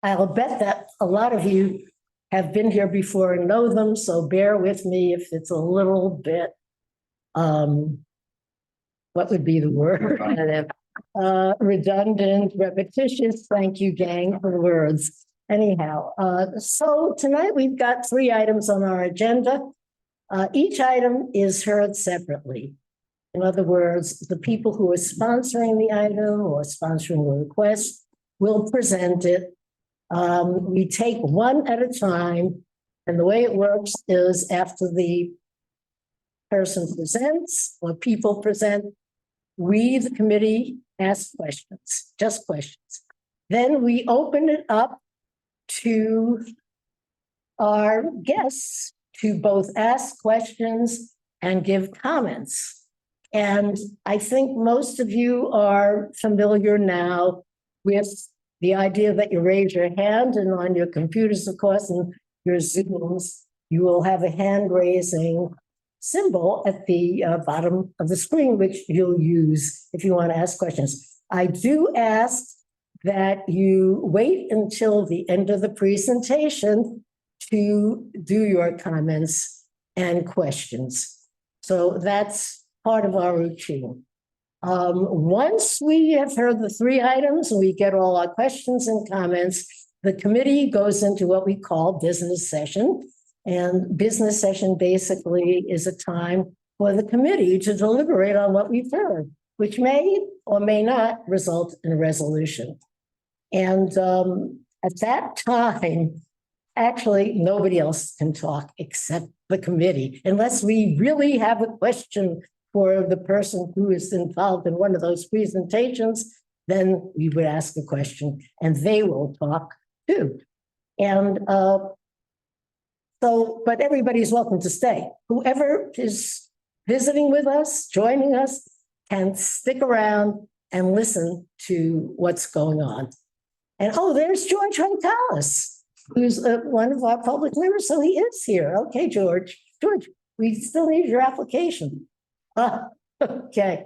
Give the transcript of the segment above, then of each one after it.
I'll bet that a lot of you have been here before and know them, so bear with me if it's a little bit, what would be the word? Redundant, repetitious. Thank you, gang, for the words. Anyhow, so tonight we've got 3 items on our agenda. Each item is heard separately. In other words, the people who are sponsoring the item or sponsoring the request will present it. We take one at a time, and the way it works is after the person presents or people present, we, the committee, ask questions, just questions. Then we open it up to our guests to both ask questions and give comments. And I think most of you are familiar now with the idea that you raise your hand, and on your computers, of course, and your Zooms, you will have a hand raising symbol at the bottom of the screen, which you'll use if you want to ask questions. I do ask that you wait until the end of the presentation to do your comments and questions. So that's part of our routine. Once we have heard the 3 items and we get all our questions and comments, the committee goes into what we call business session. And business session basically is a time for the committee to deliberate on what we've heard, which may or may not result in a resolution. And at that time, actually, nobody else can talk except the committee, unless we really have a question for the person who is involved in one of those presentations, then we would ask a question and they will talk too. And but everybody's welcome to stay. Whoever is visiting with us, joining us, can stick around and listen to what's going on. And there's George Huntalis, who's one of our public members, so he is here. Okay, George. George, we still need your application. Okay.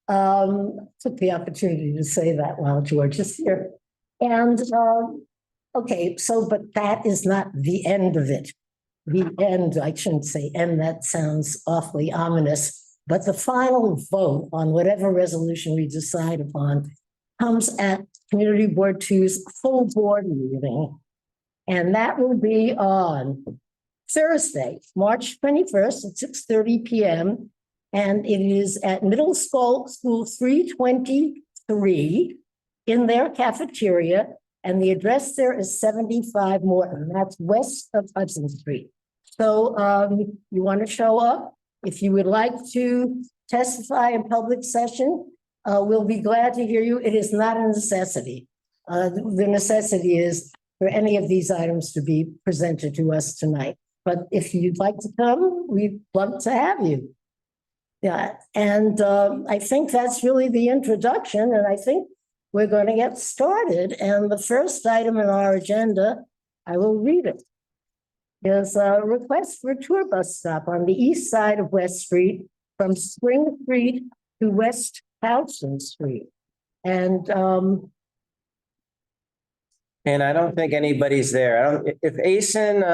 Took the opportunity to say that while George is here. And okay, but that is not the end of it. The end, I shouldn't say end, that sounds awfully ominous, but the final vote on whatever resolution we decide upon comes at Community Board 2's full board meeting. And that will be on Thursday, March 21st at 6:30 p.m. And it is at Middle School 323 in their cafeteria. And the address there is 75 Morton. That's west of Hudson Street. So you want to show up. If you would like to testify in public session, we'll be glad to hear you. It is not a necessity. The necessity is for any of these items to be presented to us tonight. But if you'd like to come, we'd love to have you. Yeah, and I think that's really the introduction, and I think we're going to get started. And the first item in our agenda, I will read it, is a request for a tour bus stop on the east side of West Street from Spring Street to West Towson Street. And I don't think anybody's there. If Asen,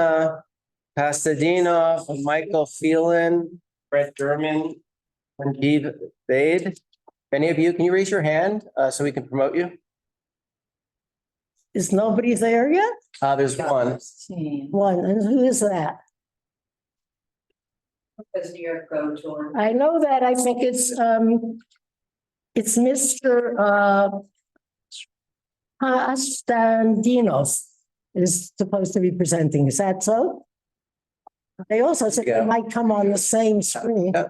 Pasadena, Michael Phelan, Brett German, and Steve Bade, any of you, can you raise your hand so we can promote you? is nobody there yet? There's one. One, and who is that? Because New York Go Tour. I know that. I think it's Mr. Pastandinos is supposed to be presenting. Is that so? They also said Yeah. they might come on the same screen. Yeah.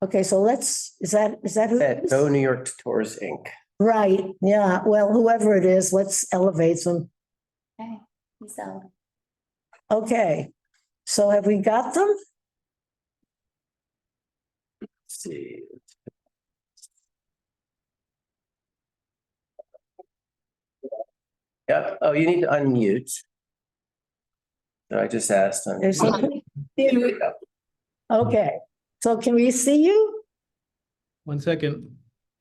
Okay, so is that who it is? Go New York Tours, Inc. Right, yeah. Well, whoever it is, let's elevate them. Okay, he's out. Okay, so have we got them? Let's see. Yep. Oh, you need to unmute. So I just asked. There's something. Okay, so can we see you? 1 second.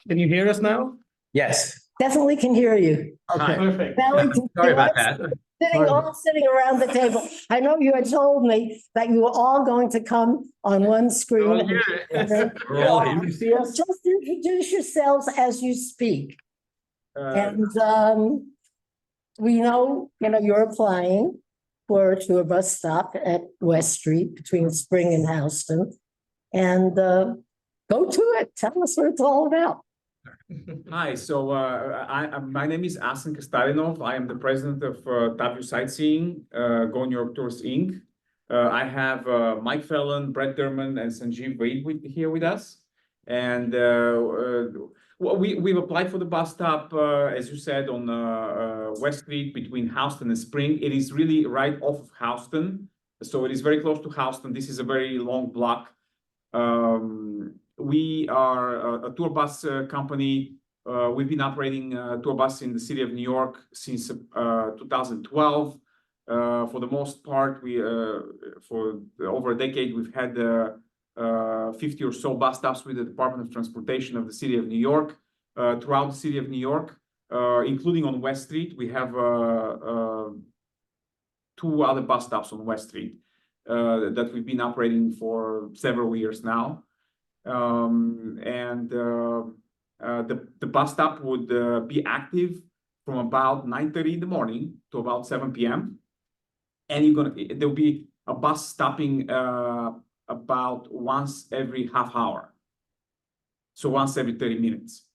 Can you hear us now? Yes. Definitely can hear you. Okay. Perfect. Now we can- Sorry about that. sitting around the table. I know you had told me that you were all going to come on one screen. We're all here. You see us? Just introduce yourselves as you speak. And we know, you're applying for a tour bus stop at West Street between Spring and Houston. And go to it. Tell us what it's all about. Hi, so my name is Asen Kastarinov. I am the president of W Sightseeing, Go New York Tours Inc. I have Mike Fallon, Brett Derman, and Sanjeev Vaid here with us. And we've applied for the bus stop, as you said, on West Street between Houston and Spring. It is really right off of Houston, so it is very close to Houston. This is a very long block. We are a tour bus company. We've been operating tour bus in the city of New York since 2012. For the most part, for over a decade, we've had 50 or so bus stops with the Department of Transportation of the city of New York, throughout the city of New York, including on West Street. We have 2 other bus stops on West Street that we've been operating for several years now. The bus stop would be active from about 9:30 in the morning to about 7 p.m. And there'll be a bus stopping about once every half hour. So once every 30 minutes.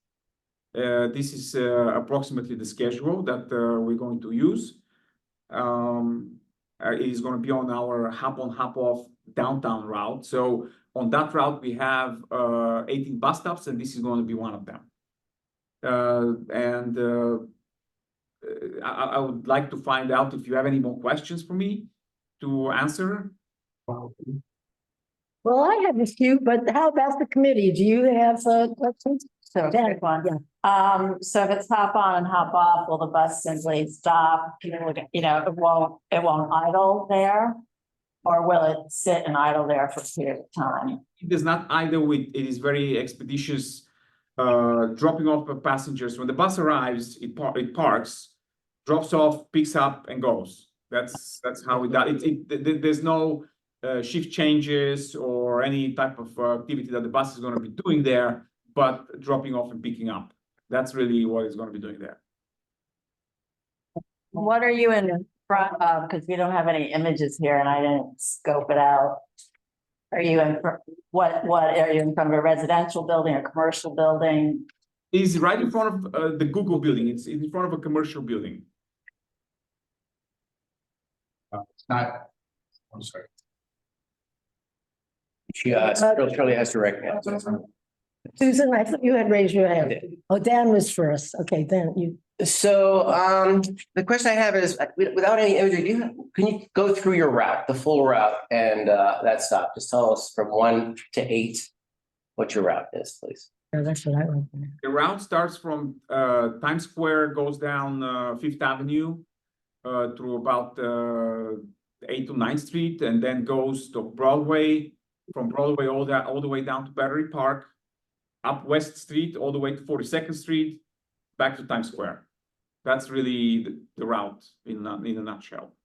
This is approximately the schedule that we're going to use. It is going to be on our hop-on, hop-off downtown route. So on that route, we have 18 bus stops, and this is going to be one of them. I would like to find out if you have any more questions for me to answer. Well, I have a few, but how about the committee? Do you have questions? So, Dan, quick one. yeah. So if it's hop on and hop off, will the bus simply stop? It won't idle there? Or will it sit and idle there for a period of time? It does not idle. It is very expeditious, dropping off of passengers. When the bus arrives, it parks, drops off, picks up, and goes. That's how it does. There's no shift changes or any type of activity that the bus is going to be doing there, but dropping off and picking up. That's really what it's going to be doing there. What are you in front of? Because we don't have any images here and I didn't scope it out. Are you in, what are you in front of a residential building, a commercial building? It's right in front of the Google building. It's in front of a commercial building. It's not, I'm sorry. Shirley has to recognize. Susan, I thought you had raised your hand. Oh, Dan was first. Okay, then you. So, the question I have is, without any imagery, can you go through your route, the full route and that stop? Just tell us from 1 to 8 what your route is, please. Yeah, that's what I wrote there. The route starts from Times Square, goes down Fifth Avenue through about 8th to 9th Street, and then goes to Broadway. From Broadway all the way down to Battery Park, up West Street, all the way to 42nd Street, back to Times Square. That's really the route in a nutshell.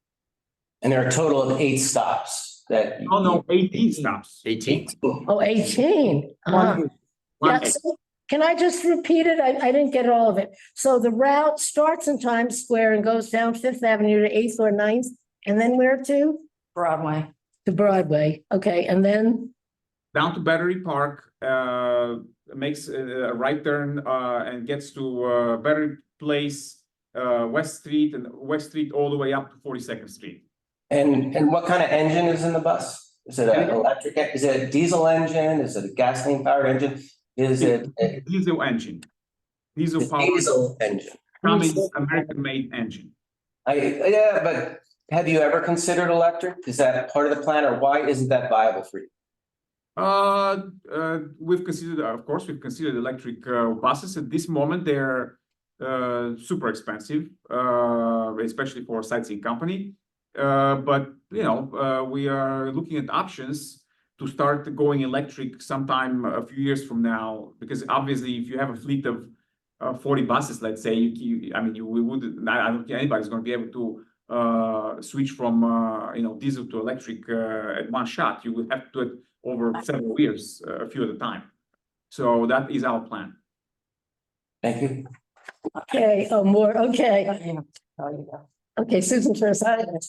And there are a total of 8 stops that. Oh, no, 18 stops. 18. Oh, 18. Yeah, so can I just repeat it? I didn't get all of it. So the route starts in Times Square and goes down Fifth Avenue to 8th or 9th, and then where to? Broadway. To Broadway. Okay, and then? Down to Battery Park, makes a right turn and gets to Battery Place, West Street, and West Street all the way up to 42nd Street. And what kind of engine is in the bus? Is it an electric? Is it a diesel engine? Is it a gasoline powered engine? Is it a Diesel engine? Diesel powered. diesel engine? Cummins American-made engine. Yeah, but have you ever considered electric? Is that part of the plan, or why isn't that viable for you? We've considered, of course, electric buses. At this moment, they're super expensive, especially for a sightseeing company. But we are looking at options to start going electric sometime a few years from now, because obviously, if you have a fleet of 40 buses, let's say, we would, I don't think anybody's going to be able to switch from diesel to electric at one shot. You would have to do it over several years, a few at a time. So that is our plan. Thank you. Okay, okay. Okay, Susan first.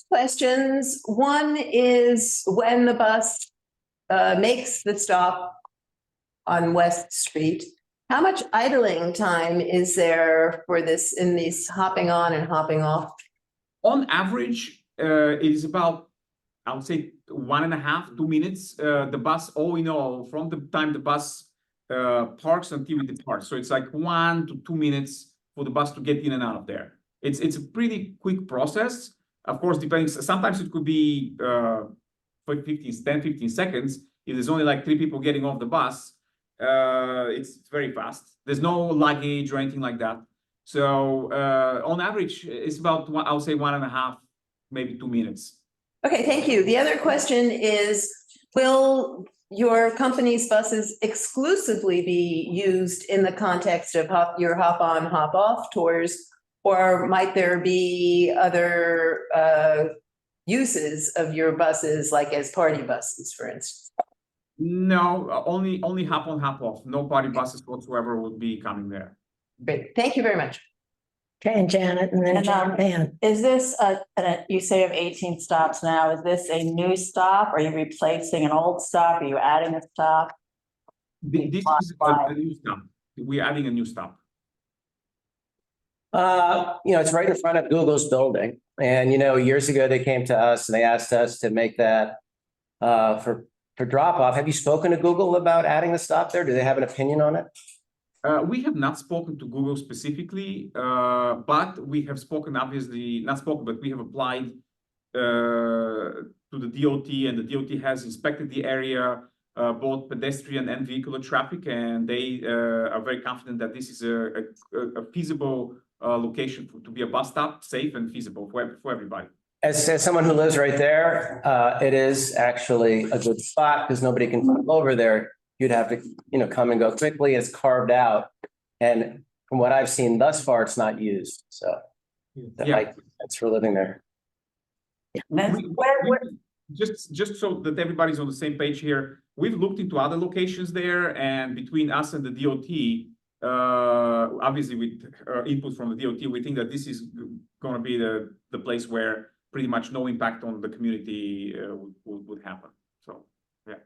Questions. One is when the bus makes the stop on West Street, how much idling time is there for this in these hopping on and hopping off? On average, it is about, I would say, 1.5 to 2 minutes. The bus, all in all, from the time the bus parks until it departs. So it's like 1 to 2 minutes for the bus to get in and out of there. It's a pretty quick process. Of course, depending, sometimes it could be 10-15 seconds. If there's only like 3 people getting off the bus, it's very fast. There's no luggage or anything like that. So on average, it's about, I would say, 1.5, maybe 2 minutes. Okay, thank you. The other question is, will your company's buses exclusively be used in the context of your hop on, hop off tours? Or might there be other uses of your buses, like as party buses, for instance? No, only hop on, hop off. No party buses whatsoever would be coming there. Great, thank you very much. Okay, and Janet, and then Jan. Is this you say you have 18 stops now, is this a new stop? Are you replacing an old stop? Are you adding a stop? This is a new stop. We're adding a new stop. It's right in front of Google's building. And, years ago, they came to us and they asked us to make that for drop off. Have you spoken to Google about adding the stop there? Do they have an opinion on it? We have not spoken to Google specifically, but we have spoken, obviously, not spoken, but we have applied to the DOT, and the DOT has inspected the area, both pedestrian and vehicular traffic, and they are very confident that this is a feasible location to be a bus stop, safe and feasible for everybody. As someone who lives right there, it is actually a good spot because nobody can come over there. You'd have to, come and go quickly. It's carved out. And from what I've seen thus far, it's not used. So that might make sense for living there. Just so that everybody's on the same page here, we've looked into other locations there, and between us and the DOT, obviously with input from the DOT, we think that this is going to be the place where pretty much no impact on the community would happen. So, yeah.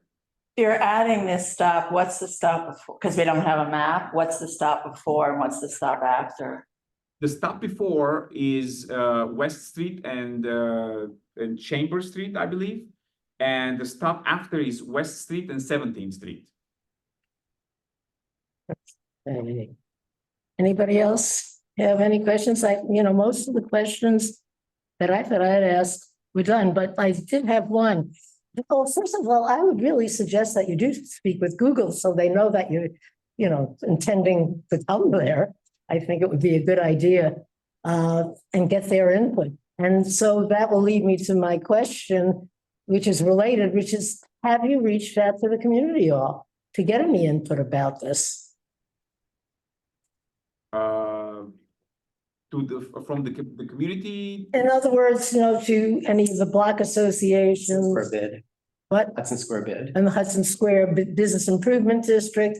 You're adding this stop, what's the stop before? Because we don't have a map. What's the stop before and what's the stop after? The stop before is West Street and Chambers Street, I believe. And the stop after is West Street and 17th Street. Anybody else have any questions? Most of the questions that I thought I'd asked were done, but I did have one. Well, first of all, I would really suggest that you do speak with Google so they know that you're, intending to come there. I think it would be a good idea and get their input. And so that will lead me to my question, which is related, which is, have you reached out to the community hall to get any input about this? From the community? In other words, to any of the block associations. Square bid. What? Hudson Square bid. And the Hudson Square Business Improvement District,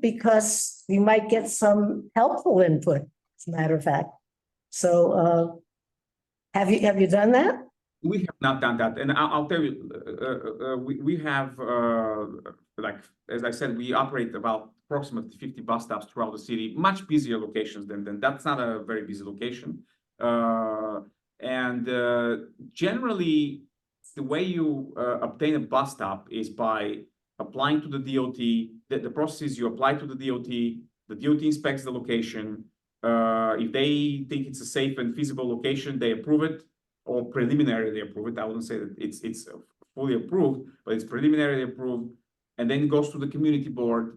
because you might get some helpful input, as a matter of fact. So have you done that? We have not done that. And I'll tell you, we have, as I said, we operate about approximately 50 bus stops throughout the city, much busier locations than that's not a very busy location. Generally, the way you obtain a bus stop is by applying to the DOT. The process is you apply to the DOT inspects the location. If they think it's a safe and feasible location, they approve it, or preliminarily approve it. I wouldn't say that it's fully approved, but it's preliminarily approved, and then it goes to the community board.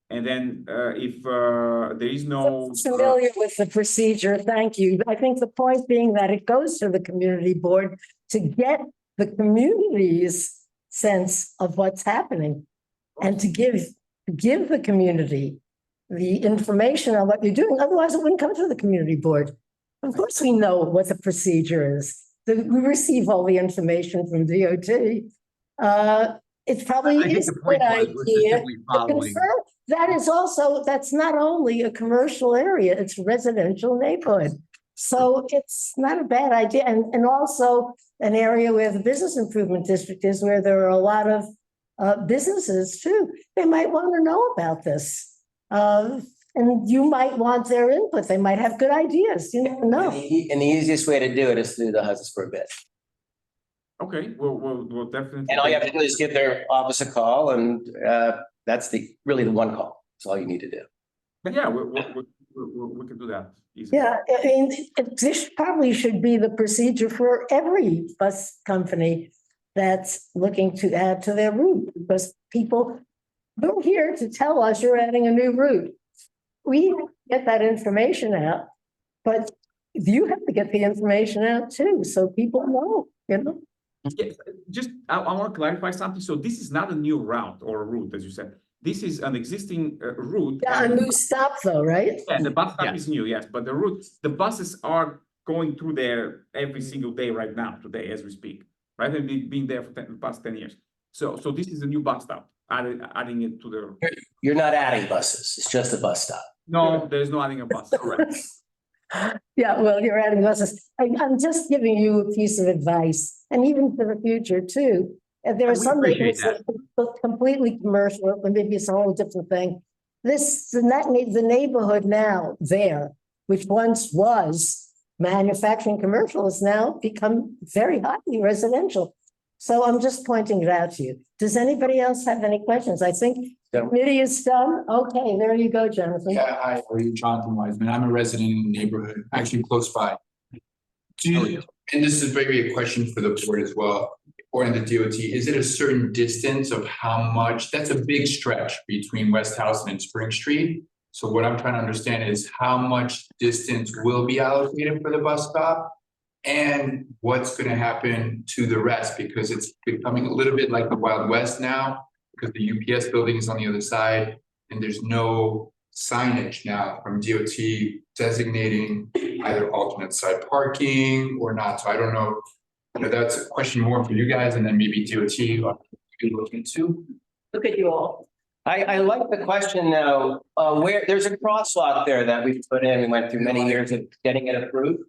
And then if there is no... I'm familiar with the procedure, thank you. I think the point being that it goes to the community board to get the community's sense of what's happening and to give the community the information on what you're doing. Otherwise, it wouldn't come to the community board. Of course, we know what the procedure is. We receive all the information from DOT. It probably I think is the a good point was, we're just idea simply to following. confirm. That is also, that's not only a commercial area, it's a residential neighborhood. So it's not a bad idea. And also an area where the business improvement district is, where there are a lot of businesses too. They might want to know about this. And you might want their input. They might have good ideas. You never know. And the easiest way to do it is through the Hudsorsburg bid. Okay, we'll definitely. And all you have to do is give their office a call, and that's really the one call. That's all you need to do. But yeah, we can do that easily. Yeah, I mean, this probably should be the procedure for every bus company that's looking to add to their route, because people, you're here to tell us you're adding a new route. We get that information out, but you have to get the information out too, so people know, you know? Yeah, just, I want to clarify something. So this is not a new route or route, as you said. This is an existing route. Yeah, a new stop though, right? Yeah, the bus stop is new, yes, but the buses are going through there every single day right now, today, as we speak, right? They've been there for the past 10 years. So this is a new bus stop, adding it to the. You're not adding buses. It's just a bus stop. No, there's no adding a bus, correct. Yeah, well, you're adding buses. I'm just giving you a piece of advice, and even for the future too. And there are We some appreciate neighborhoods that are completely commercial, and maybe it's a whole different thing. The neighborhood now there, which once was manufacturing commercial, has now become very highly residential. So I'm just pointing it out to you. Does anybody else have any questions? I think the committee is done. Okay, there you go, Jonathan. Yeah, hi, how are you? Jonathan Wiseman. I'm a resident in the neighborhood, actually close by. And this is maybe a question for the board as well, or in the DOT, is it a certain distance of how much, that's a big stretch between West House and Spring Street. So what I'm trying to understand is how much distance will be allocated for the bus stop? And what's going to happen to the rest? Because it's becoming a little bit like the Wild West now, because the UPS building is on the other side, and there's no signage now from DOT designating either alternate side parking or not. So I don't know. That's a question more for you guys, and then maybe DOT can look into. Look at you all. I like the question now, where there's a crosswalk there that we put in. We went through many years of getting it approved.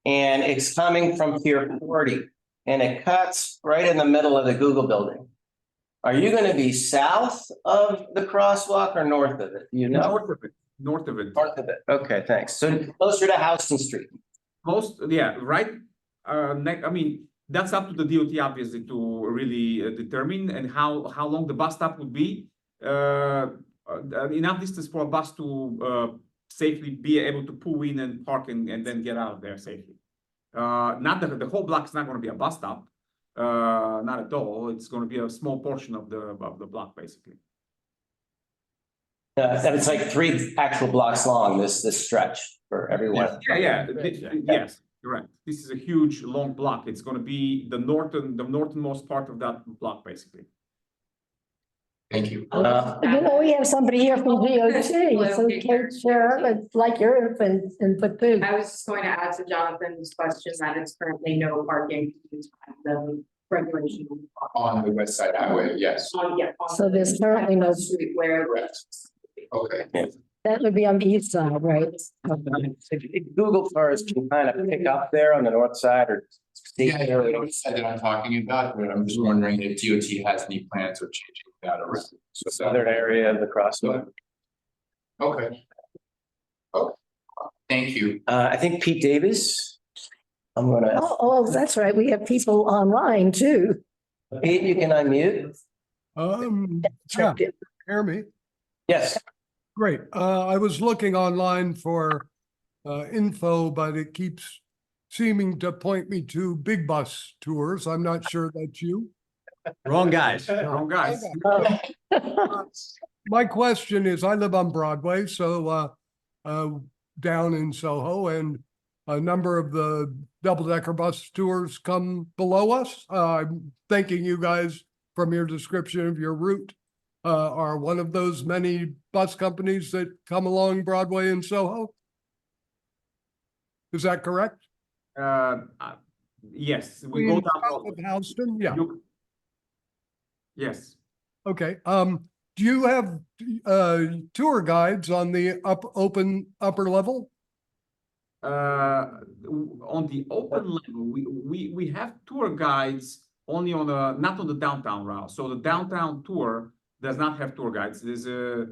And it's coming from Pier 40, and it cuts right in the middle of the Google building. Are you going to be south of the crosswalk or north of it? You know? North of it, north of it. North of it. Okay, thanks. So closer to Houston Street. Most, yeah, right. I mean, that's up to the DOT obviously to really determine, and how long the bus stop would be. Enough distance for a bus to safely be able to pull in and park and then get out of there safely. Not that the whole block is not going to be a bus stop, not at all. It's going to be a small portion of the block basically. And it's like 3 actual blocks long, this stretch for everyone. Yes, correct. This is a huge long block. It's going to be the northernmost part of that block basically. Thank you. You know, we have somebody here from DOT, so we can share, like your input too. I was just going to add to Jonathan's question that it's currently no parking due to the regulation. On the West Side Highway, yes. So there's currently no street where. Okay. That would be on the east side, right? Google cars can kind of pick up there on the north side or. Yeah, I don't know that I'm talking about, but I'm just wondering if DOT has any plans of changing that around. So Southern area of the crosswalk. Okay. Okay. Thank you. I think Pete Davis. I'm gonna, Oh, that's right. We have people online too. Pete, you can unmute. Yeah, hear me? Yes. Great. I was looking online for info, but it keeps seeming to point me to big bus tours. I'm not sure that's you. Wrong guys. Wrong guys. My question is, I live on Broadway, so down in Soho, and a number of the double-decker bus tours come below us. I'm thanking you guys from your description of your route are one of those many bus companies that come along Broadway in Soho? Is that correct? Yes, we go down. South of Houston, yeah, Yes. okay. Do you have tour guides on the open upper level? On the open level, we have tour guides only on not on the downtown route. So the downtown tour does not have tour guides. There's a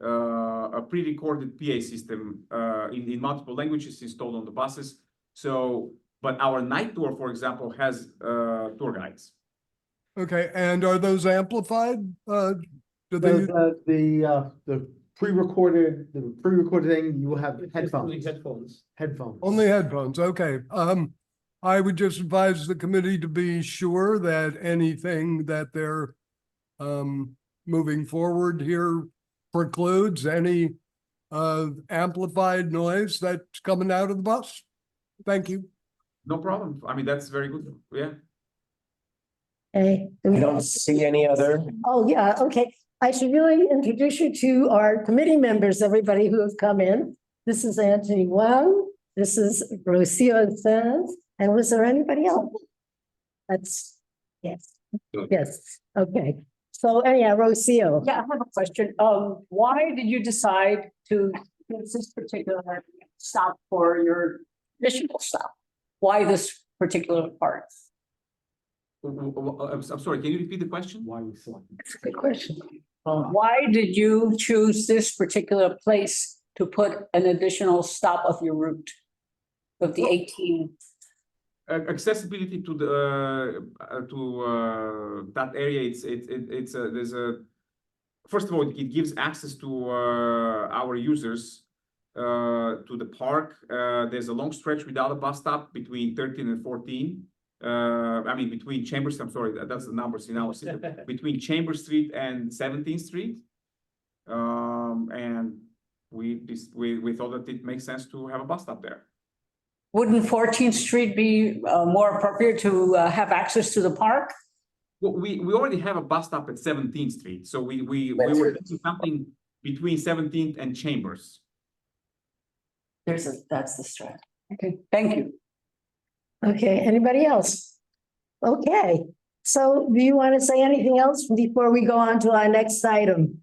pre-recorded PA system in multiple languages installed on the buses. So, but our night tour, for example, has tour guides. Okay, and are those amplified? Do they? The pre-recorded thing, you will have headphones. Only headphones, okay. I would just advise the committee to be sure that anything that they're moving forward here precludes any amplified noise that's coming out of the bus. Thank you. No problem. I mean, that's very good. Yeah. Okay. I don't see any other. Oh, yeah, okay. I should really introduce you to our committee members, everybody who have come in. This is Anthony Wang, this is Rocio Sanz, and was there anybody else? That's, yes, yes, okay. So anyhow, Rocio. Yeah, I have a question. Why did you decide to use this particular stop for your additional stop? Why this particular part? I'm sorry, can you repeat the question? Why we selected? That's a good question. Why did you choose this particular place to put an additional stop of your route of the 18? Accessibility to the that area. There's a first of all, it gives access to our users to the park. There's a long stretch without a bus stop between 13 and 14. I mean, between Chambers, I'm sorry, that's the numbers in our system, between Chambers Street and 17th Street. And we thought that it makes sense to have a bus stop there. Wouldn't 14th Street be more appropriate to have access to the park? Well, we already have a bus stop at 17th Street, so we were doing something between 17th and Chambers. That's the stretch. Okay, thank you. Okay, anybody else? Okay, so do you want to say anything else before we go on to our next item?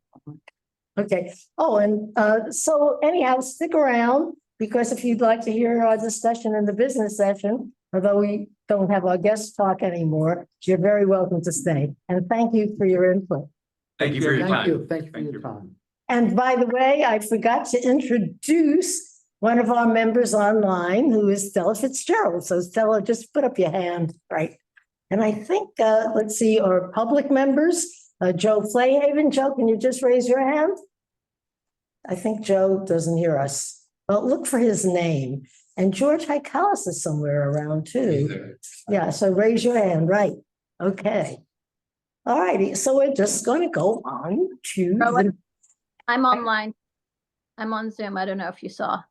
Okay, oh, and so anyhow, stick around, because if you'd like to hear our discussion in the business session, although we don't have our guest talk anymore, you're very welcome to stay. And thank you for your input. Thank you for your time. Thank you for your time. And by the way, I forgot to introduce one of our members online, who is Stella Fitzgerald. So Stella, just put up your hand, right? And I think, let's see, our public members, Joe Flayhaven. Joe, can you just raise your hand? I think Joe doesn't hear us. Well, look for his name. And George Hykalis is somewhere around too. Yeah, so raise your hand, right? Okay. All righty, so we're just going to go on to. I'm online. I'm on Zoom. I don't know if you saw.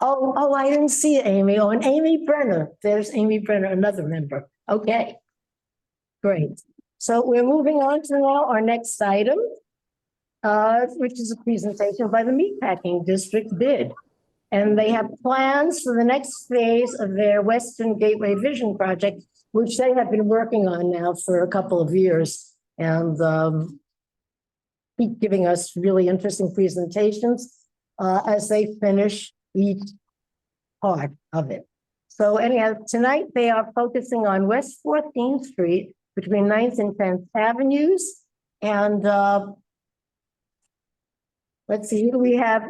Oh, I didn't see Amy. Oh, and Amy Brenner. There's Amy Brenner, another member. Okay. Great. So we're moving on to now our next item, which is a presentation by the Meatpacking District bid. And they have plans for the next phase of their Western Gateway Vision project, which they have been working on now for a couple of years. And keep giving us really interesting presentations as they finish each part of it. So anyhow, tonight they are focusing on West 14th Street between 9th and 10th Avenues. And let's see, who do we have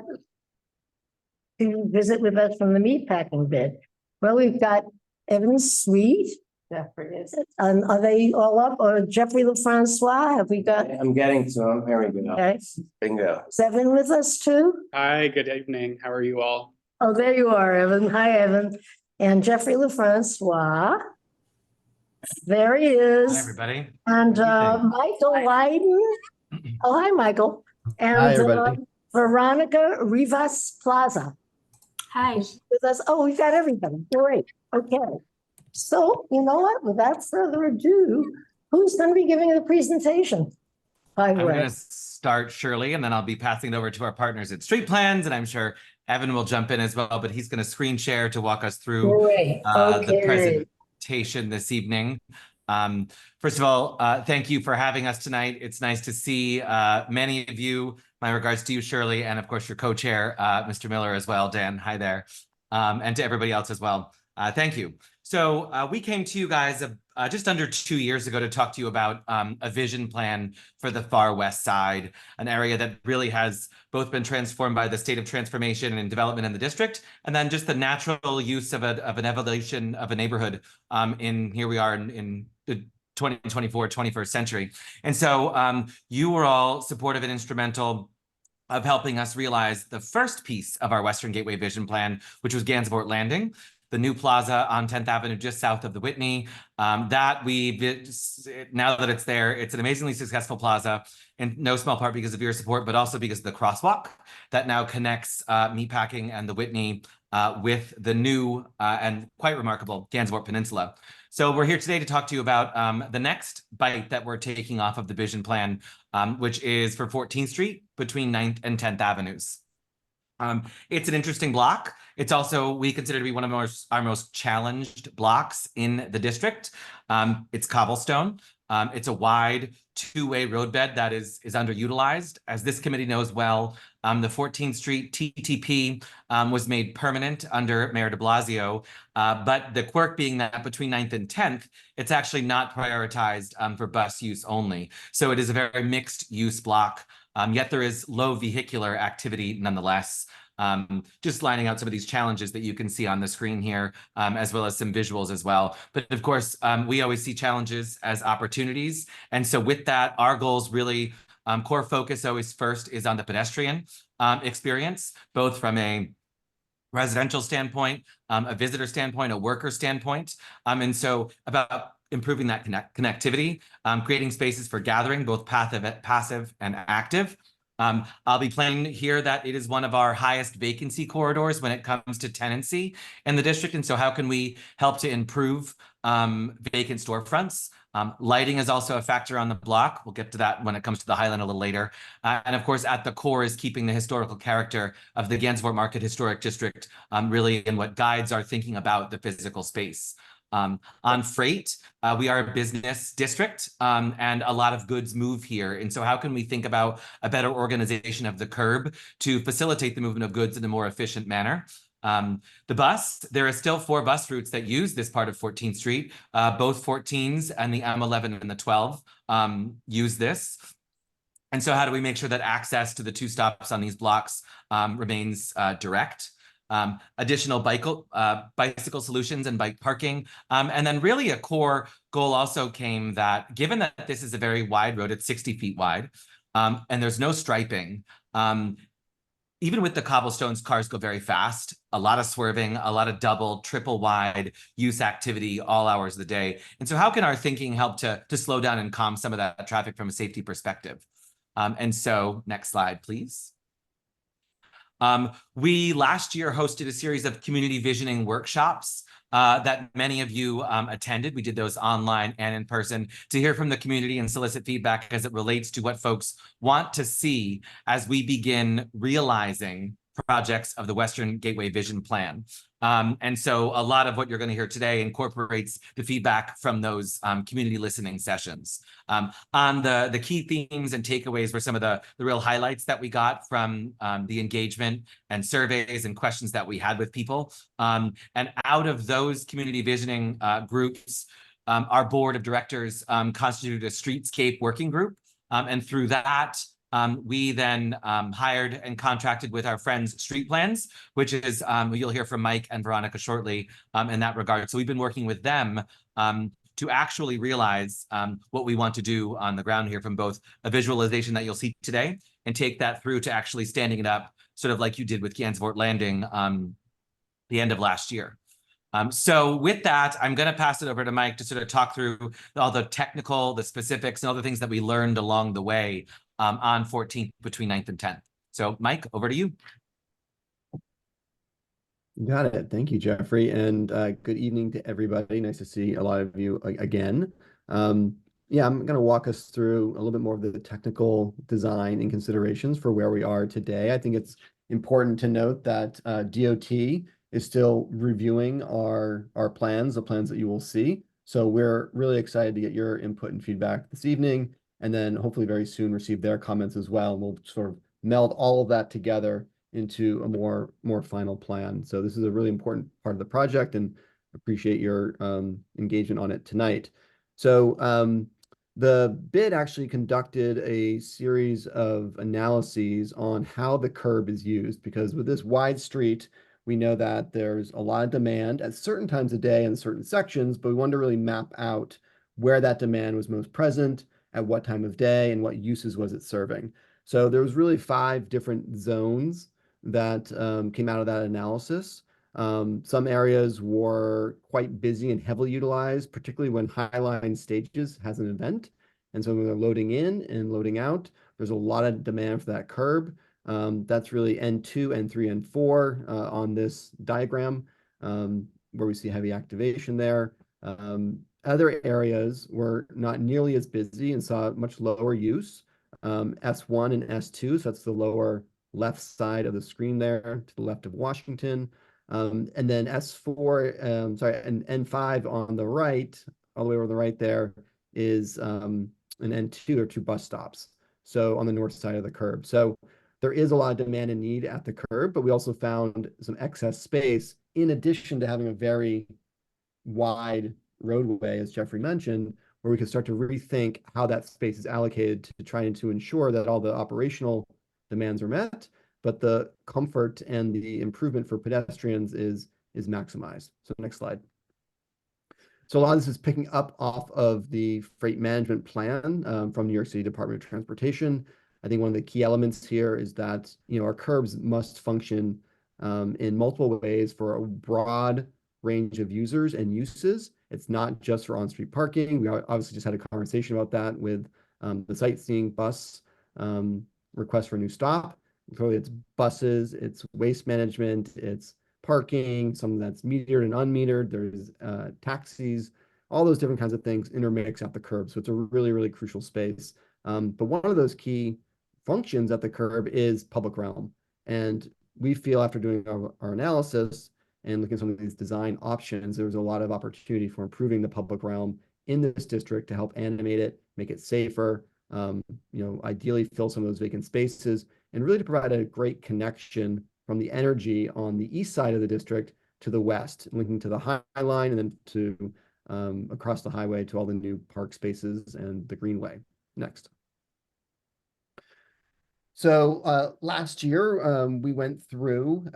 to visit with us from the meatpacking bid? Well, we've got Evan Sweet. Jeffrey is. And are they all up? Or Jeffrey LeFrancois? Have we got? I'm getting to them. Here we go. Okay. Bingo. Is Evan with us too? Hi, good evening. How are you all? Oh, there you are, Evan. Hi, Evan. And Jeffrey LeFrancois. There he is. Hi, everybody. And Michael Wyden. Oh, hi, Michael. And Hi, everybody. Veronica Rivas Plaza. Hi. With us. Oh, we've got everybody. Great. Okay. So, you know what? Without further ado, who's going to be giving the presentation? Hi, I'm going to Ray. start Shirley, and then I'll be passing it over to our partners at Street Plans, and I'm sure Evan will jump in as well, but he's going to screen share to walk us through Great, the okay. presentation this evening. First of all, thank you for having us tonight. It's nice to see many of you. My regards to you, Shirley, and of course your co-chair, Mr. Miller as well, Dan. Hi there. And to everybody else as well. Thank you. So we came to you guys just under 2 years ago to talk to you about a vision plan for the far west side, an area that really has both been transformed by the state of transformation and development in the district, and then just the natural use of an evolution of a neighborhood here we are in the 2024, 21st century. And so you were all supportive and instrumental of helping us realize the first piece of our Western Gateway Vision Plan, which was Gansevoort Landing, the new plaza on 10th Avenue, just south of the Whitney. Now that it's there, it's an amazingly successful plaza, in no small part because of your support, but also because of the crosswalk that now connects Meatpacking and the Whitney with the new and quite remarkable Gansevoort Peninsula. So we're here today to talk to you about the next bite that we're taking off of the vision plan, which is for 14th Street between 9th and 10th Avenues. It's an interesting block. It's also, we consider to be one of our most challenged blocks in the district. It's cobblestone. It's a wide two-way roadbed that is underutilized. As this committee knows well, the 14th Street TTP was made permanent under Mayor de Blasio, but the quirk being that between 9th and 10th, it's actually not prioritized for bus use only. So it is a very mixed use block, yet there is low vehicular activity nonetheless. Just lining out some of these challenges that you can see on the screen here, as well as some visuals as well. But of course, we always see challenges as opportunities. And so with that, our goals really, core focus always first is on the pedestrian experience, both from a residential standpoint, a visitor standpoint, a worker standpoint. And so about improving that connectivity, creating spaces for gathering, both passive and active. I'll be playing here that it is one of our highest vacancy corridors when it comes to tenancy in the district. And so how can we help to improve vacant storefronts? Lighting is also a factor on the block. We'll get to that when it comes to the Highland a little later. And of course, at the core is keeping the historical character of the Gansevoort Market Historic District really in what guides our thinking about the physical space. On freight, we are a business district and a lot of goods move here. And so how can we think about a better organization of the curb to facilitate the movement of goods in a more efficient manner? The bus, there are still 4 bus routes that use this part of 14th Street. Both 14s and the M11 and the 12 use this. And so how do we make sure that access to the 2 stops on these blocks remains direct? Additional bicycle solutions and bike parking. And then really a core goal also came that given that this is a very wide road, it's 60 feet wide, and there's no striping, even with the cobblestones, cars go very fast, a lot of swerving, a lot of double, triple wide use activity all hours of the day. And so how can our thinking help to slow down and calm some of that traffic from a safety perspective? And so next slide, please. We last year hosted a series of community visioning workshops that many of you attended. We did those online and in person to hear from the community and solicit feedback as it relates to what folks want to see as we begin realizing projects of the Western Gateway Vision Plan. And so a lot of what you're going to hear today incorporates the feedback from those community listening sessions. On the key themes and takeaways were some of the real highlights that we got from the engagement and surveys and questions that we had with people. And out of those community visioning groups, our board of directors constituted a streetscape working group. And through that, we then hired and contracted with our friends Street Plans, which is, you'll hear from Mike and Veronica shortly in that regard. So we've been working with them to actually realize what we want to do on the ground here, from both a visualization that you'll see today and take that through to actually standing it up, sort of like you did with Gansevoort Landing the end of last year. So with that, I'm going to pass it over to Mike to sort of talk through all the technical, the specifics, and all the things that we learned along the way on 14th between 9th and 10th. So Mike, over to you. Got it. Thank you, Jeffrey. And good evening to everybody. Nice to see a lot of you again. Yeah, I'm going to walk us through a little bit more of the technical design and considerations for where we are today. I think it's important to note that DOT is still reviewing our plans, the plans that you will see. So we're really excited to get your input and feedback this evening, and then hopefully very soon receive their comments as well. And we'll sort of meld all of that together into a more final plan. So this is a really important part of the project, and appreciate your engagement on it tonight. So the bid actually conducted a series of analyses on how the curb is used, because with this wide street, we know that there's a lot of demand at certain times of day in certain sections, but we wanted to really map out where that demand was most present, at what time of day, and what uses was it serving. So there was really 5 different zones that came out of that analysis. Some areas were quite busy and heavily utilized, particularly when Highline Stages has an event. And so when they're loading in and loading out, there's a lot of demand for that curb. That's really N2, N3, N4 on this diagram, where we see heavy activation there. Other areas were not nearly as busy and saw much lower use. S1 and S2, so that's the lower left side of the screen there to the left of Washington. And then S4, and N5 on the right, all the way over the right there, is an N2 or 2 bus stops. So on the north side of the curb. So there is a lot of demand and need at the curb, but we also found some excess space in addition to having a very wide roadway, as Jeffrey mentioned, where we could start to rethink how that space is allocated to try to ensure that all the operational demands are met, but the comfort and the improvement for pedestrians is maximized. So next slide. So a lot of this is picking up off of the freight management plan from New York City Department of Transportation. I think one of the key elements here is that, our curbs must function in multiple ways for a broad range of users and uses. It's not just for on-street parking. We obviously just had a conversation about that with the sightseeing bus request for a new stop. Clearly, it's buses, it's waste management, it's parking, some that's metered and unmetered. There's taxis, all those different kinds of things intermix at the curb. So it's a really, really crucial space. But one of those key functions at the curb is public realm. And we feel, after doing our analysis and looking at some of these design options, there's a lot of opportunity for improving the public realm in this district to help animate it, make it safer, ideally fill some of those vacant spaces, and really to provide a great connection from the energy on the east side of the district to the west, linking to the High Line and then to across the highway to all the new park spaces and the Greenway. Next. So last year, we went through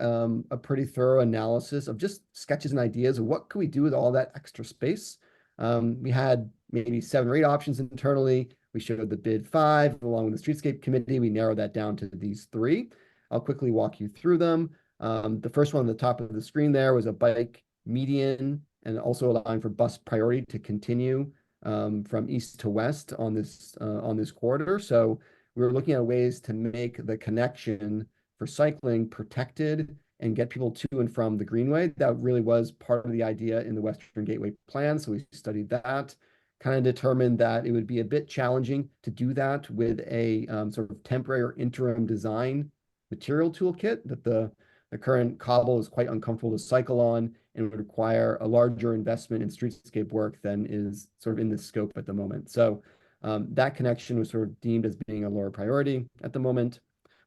a pretty thorough analysis of just sketches and ideas of what could we do with all that extra space. We had maybe 7 or 8 options internally. We showed the bid 5 along with the streetscape committee. We narrowed that down to these 3. I'll quickly walk you through them. The first one on the top of the screen there was a bike median and also allowing for bus priority to continue from east to west on this corridor. So we were looking at ways to make the connection for cycling protected and get people to and from the Greenway. That really was part of the idea in the Western Gateway plan. So we studied that, kind of determined that it would be a bit challenging to do that with a sort of temporary or interim design material toolkit, that the current cobble is quite uncomfortable to cycle on and would require a larger investment in streetscape work than is sort of in the scope at the moment. So that connection was sort of deemed as being a lower priority at the moment.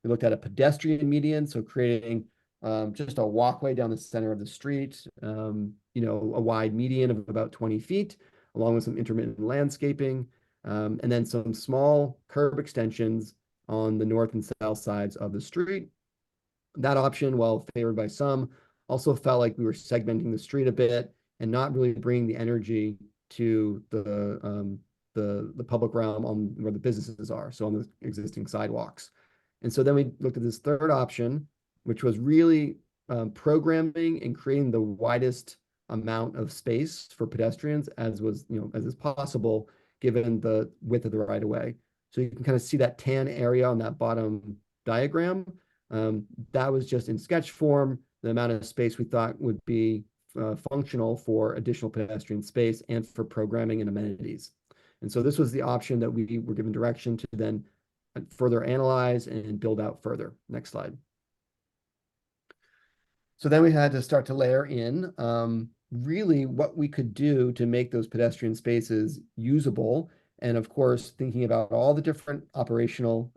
We looked at a pedestrian median, so creating just a walkway down the center of the street, a wide median of about 20 feet, along with some intermittent landscaping, and then some small curb extensions on the north and south sides of the street. That option, while favored by some, also felt like we were segmenting the street a bit and not really bringing the energy to the public realm on where the businesses are, so on the existing sidewalks. And so then we looked at this third option, which was really programming and creating the widest amount of space for pedestrians as is possible given the width of the right of way. So you can kind of see that tan area on that bottom diagram. That was just in sketch form, the amount of space we thought would be functional for additional pedestrian space and for programming and amenities. And so this was the option that we were given direction to then further analyze and build out further. Next slide. So then we had to start to layer in really what we could do to make those pedestrian spaces usable. And of course, thinking about all the different operational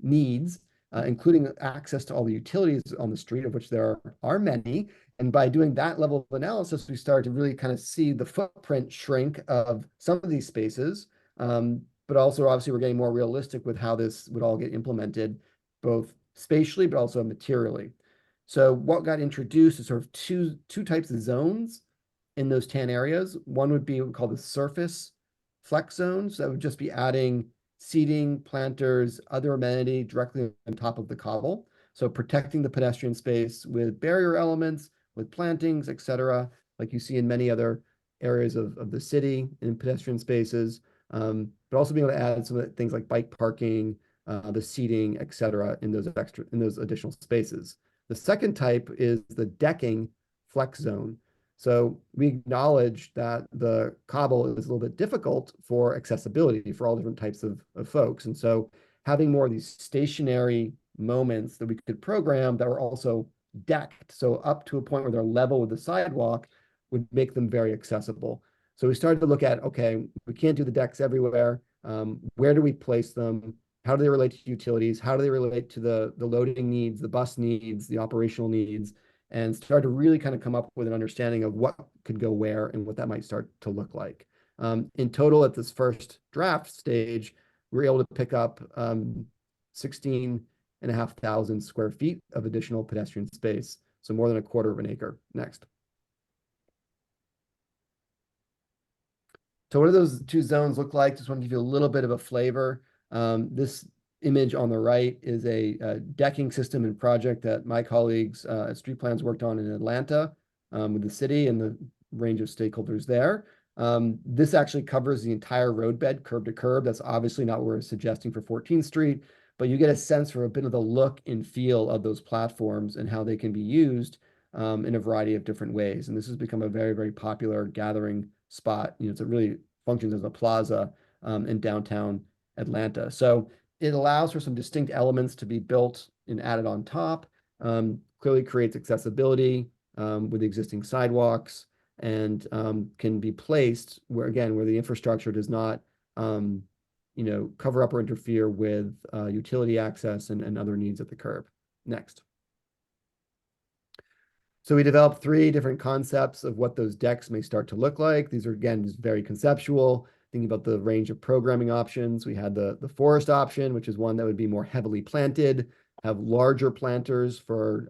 needs, including access to all the utilities on the street, of which there are many. And by doing that level of analysis, we started to really kind of see the footprint shrink of some of these spaces. But also, obviously, we're getting more realistic with how this would all get implemented, both spatially, but also materially. So what got introduced is sort of two types of zones in those 10 areas. One would be what we call the surface flex zones. That would just be adding seating, planters, other amenity directly on top of the cobble. So protecting the pedestrian space with barrier elements, with plantings, et cetera, like you see in many other areas of the city in pedestrian spaces, but also being able to add some of the things like bike parking, the seating, et cetera, in those additional spaces. The second type is the decking flex zone. So we acknowledge that the cobble is a little bit difficult for accessibility for all different types of folks. And so having more of these stationary moments that we could program that were also decked, so up to a point where they're level with the sidewalk, would make them very accessible. So we started to look at, okay, we can't do the decks everywhere. Where do we place them? How do they relate to utilities? How do they relate to the loading needs, the bus needs, the operational needs? And start to really kind of come up with an understanding of what could go where and what that might start to look like. In total, at this first draft stage, we were able to pick up 16,500 square feet of additional pedestrian space. So more than a quarter of an acre. Next. So what do those two zones look like? Just want to give you a little bit of a flavor. This image on the right is a decking system and project that my colleagues at Street Plans worked on in Atlanta with the city and the range of stakeholders there. This actually covers the entire roadbed, curb to curb. That's obviously not what we're suggesting for 14th Street, but you get a sense for a bit of the look and feel of those platforms and how they can be used in a variety of different ways. And this has become a very, very popular gathering spot. You know, it really functions as a plaza in downtown Atlanta. So it allows for some distinct elements to be built and added on top, clearly creates accessibility with the existing sidewalks, and can be placed where, again, where the infrastructure does not, cover up or interfere with utility access and other needs at the curb. Next. So we developed 3 different concepts of what those decks may start to look like. These are, again, just very conceptual. Thinking about the range of programming options, we had the forest option, which is one that would be more heavily planted, have larger planters for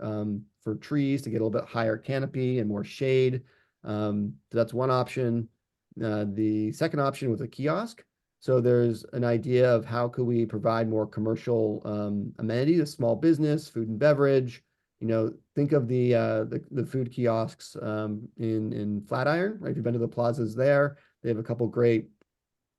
trees to get a little bit higher canopy and more shade. So that's one option. The second option was a kiosk. So there's an idea of how could we provide more commercial amenities, a small business, food and beverage. You know, think of the food kiosks in Flatiron, right? If you've been to the plazas there, they have a couple great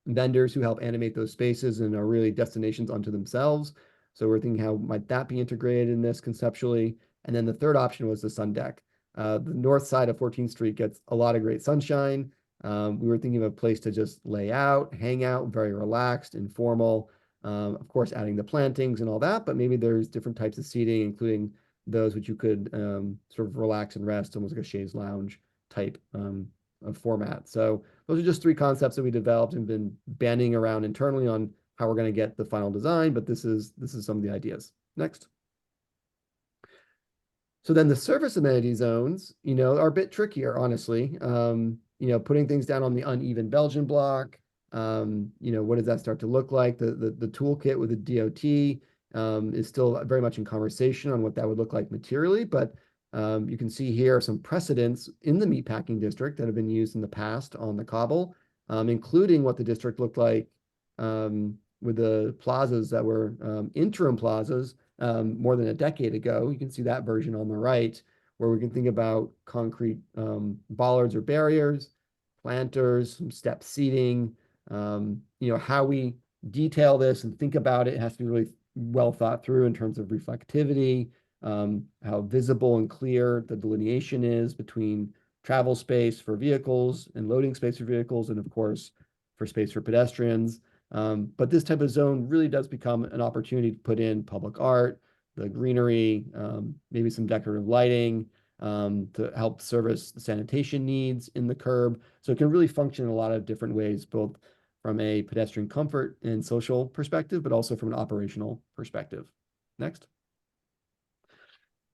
vendors who help animate those spaces and are really destinations unto themselves. So we're thinking, how might that be integrated in this conceptually? And then the third option was the sun deck. The north side of 14th Street gets a lot of great sunshine. We were thinking of a place to just lay out, hang out, very relaxed, informal. Of course, adding the plantings and all that, but maybe there's different types of seating, including those which you could sort of relax and rest, almost like a chaise lounge type of format. So those are just 3 concepts that we developed and been banding around internally on how we're going to get the final design, but this is some of the ideas. Next. So then the surface amenity zones, are a bit trickier, honestly. Putting things down on the uneven Belgian block, what does that start to look like? The toolkit with the DOT is still very much in conversation on what that would look like materially, but you can see here some precedents in the meatpacking district that have been used in the past on the cobble, including what the district looked like with the plazas that were interim plazas more than a decade ago. You can see that version on the right, where we can think about concrete bollards or barriers, planters, some step seating. How we detail this and think about it has to be really well thought through in terms of reflectivity, how visible and clear the delineation is between travel space for vehicles and loading space for vehicles, and of course, for space for pedestrians. But this type of zone really does become an opportunity to put in public art, the greenery, maybe some decorative lighting, to help service the sanitation needs in the curb. So it can really function in a lot of different ways, both from a pedestrian comfort and social perspective, but also from an operational perspective. Next.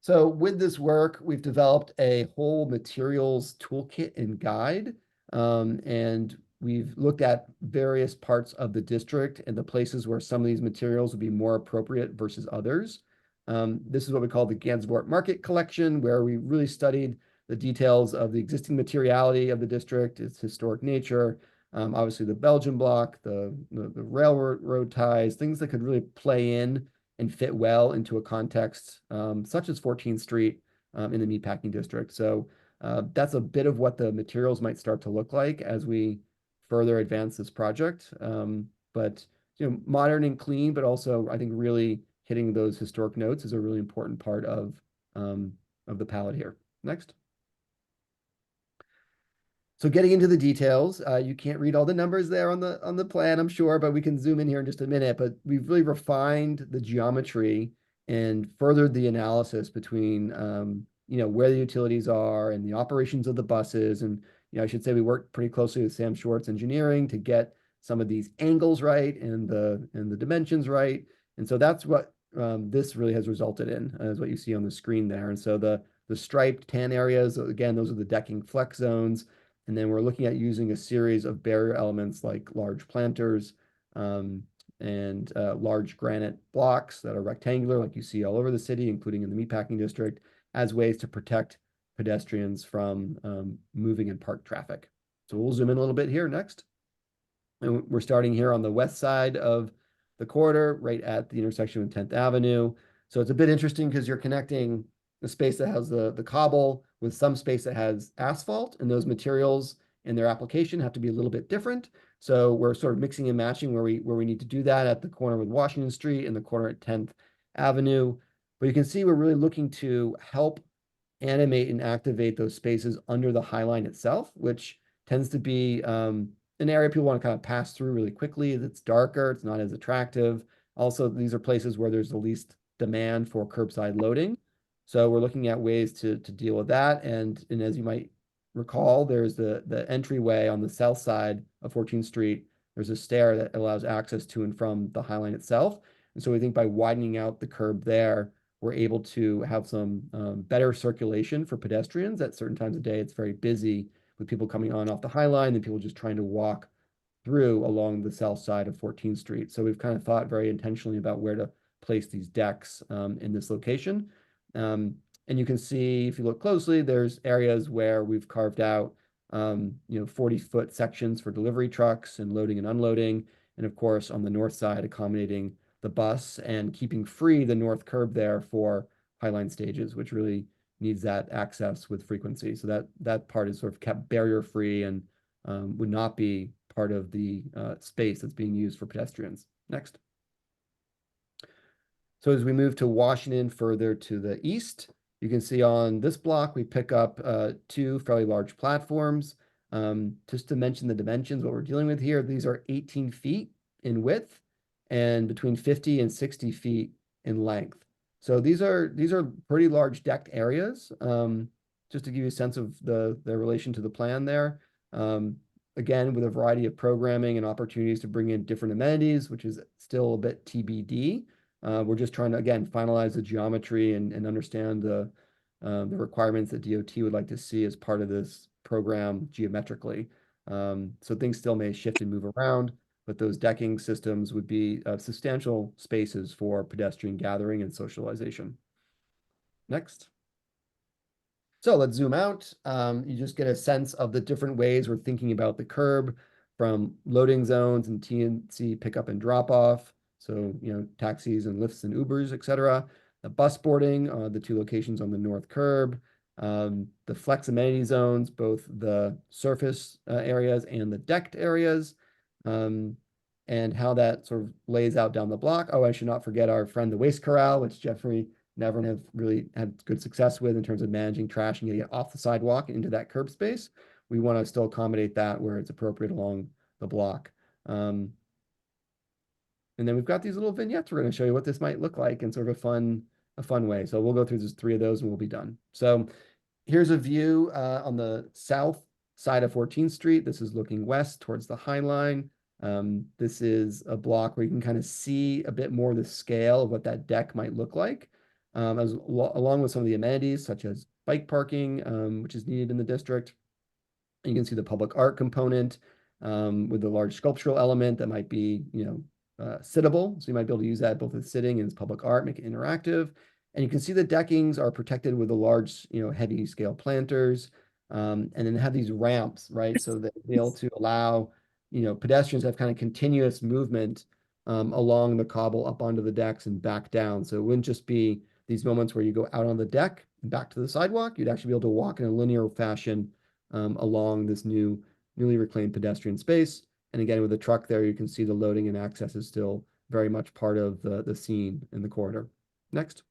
So with this work, we've developed a whole materials toolkit and guide, and we've looked at various parts of the district and the places where some of these materials would be more appropriate versus others. This is what we call the Gansevoort Market Collection, where we really studied the details of the existing materiality of the district, its historic nature, obviously the Belgian block, the railroad ties, things that could really play in and fit well into a context such as 14th Street in the meatpacking district. So that's a bit of what the materials might start to look like as we further advance this project. But modern and clean, but also I think really hitting those historic notes is a really important part of the palette here. Next. So getting into the details, you can't read all the numbers there on the plan, I'm sure, but we can zoom in here in just a minute. But we've really refined the geometry and furthered the analysis between where the utilities are and the operations of the buses. And I should say we worked pretty closely with Sam Schwartz Engineering to get some of these angles right and the dimensions right. And so that's what this really has resulted in, is what you see on the screen there. And so the striped tan areas, again, those are the decking flex zones. And then we're looking at using a series of barrier elements like large planters and large granite blocks that are rectangular, like you see all over the city, including in the meatpacking district, as ways to protect pedestrians from moving and parked traffic. So we'll zoom in a little bit here next. And we're starting here on the west side of the corridor, right at the intersection with 10th Avenue. So it's a bit interesting because you're connecting the space that has the cobble with some space that has asphalt, and those materials in their application have to be a little bit different. So we're sort of mixing and matching where we need to do that at the corner with Washington Street and the corner at 10th Avenue. But you can see we're really looking to help animate and activate those spaces under the High Line itself, which tends to be an area people want to kind of pass through really quickly. It's darker, it's not as attractive. Also, these are places where there's the least demand for curbside loading. So we're looking at ways to deal with that. And as you might recall, there's the entryway on the south side of 14th Street. There's a stair that allows access to and from the High Line itself. And so we think by widening out the curb there, we're able to have some better circulation for pedestrians. At certain times of day, it's very busy with people coming on off the High Line and people just trying to walk through along the south side of 14th Street. So we've kind of thought very intentionally about where to place these decks in this location. And you can see, if you look closely, there's areas where we've carved out 40-foot sections for delivery trucks and loading and unloading. And of course, on the north side, accommodating the bus and keeping free the north curb there for High Line stages, which really needs that access with frequency. So that part is sort of kept barrier free and would not be part of the space that's being used for pedestrians. Next. So as we move to Washington further to the east, you can see on this block, we pick up two fairly large platforms. Just to mention the dimensions, what we're dealing with here, these are 18 feet in width and between 50 and 60 feet in length. So these are pretty large decked areas. Just to give you a sense of the relation to the plan there. Again, with a variety of programming and opportunities to bring in different amenities, which is still a bit TBD. We're just trying to, again, finalize the geometry and understand the requirements that DOT would like to see as part of this program geometrically. So things still may shift and move around, but those decking systems would be substantial spaces for pedestrian gathering and socialization. Next. So let's zoom out. You just get a sense of the different ways we're thinking about the curb, from loading zones and TNC pickup and drop off. So, taxis and Lyfts and Ubers, et cetera. The bus boarding, the two locations on the north curb, the flex amenity zones, both the surface areas and the decked areas, and how that sort of lays out down the block. Oh, I should not forget our friend, the waste corral, which Jeffrey and everyone have really had good success with in terms of managing trash and getting it off the sidewalk into that curb space. We want to still accommodate that where it's appropriate along the block. And then we've got these little vignettes. We're going to show you what this might look like in sort of a fun way. So we'll go through just 3 of those and we'll be done. So here's a view on the south side of 14th Street. This is looking west towards the High Line. This is a block where you can kind of see a bit more the scale of what that deck might look like, along with some of the amenities such as bike parking, which is needed in the district. You can see the public art component with the large sculptural element that might be, sittable. So you might be able to use that both as sitting and as public art, make it interactive. And you can see the deckings are protected with the large, heavy scale planters, and then have these ramps, right? So that they're able to allow, pedestrians to have kind of continuous movement along the cobble up onto the decks and back down. So it wouldn't just be these moments where you go out on the deck and back to the sidewalk. You'd actually be able to walk in a linear fashion along this newly reclaimed pedestrian space. And again, with the truck there, you can see the loading and access is still very much part of the scene in the corridor. Next.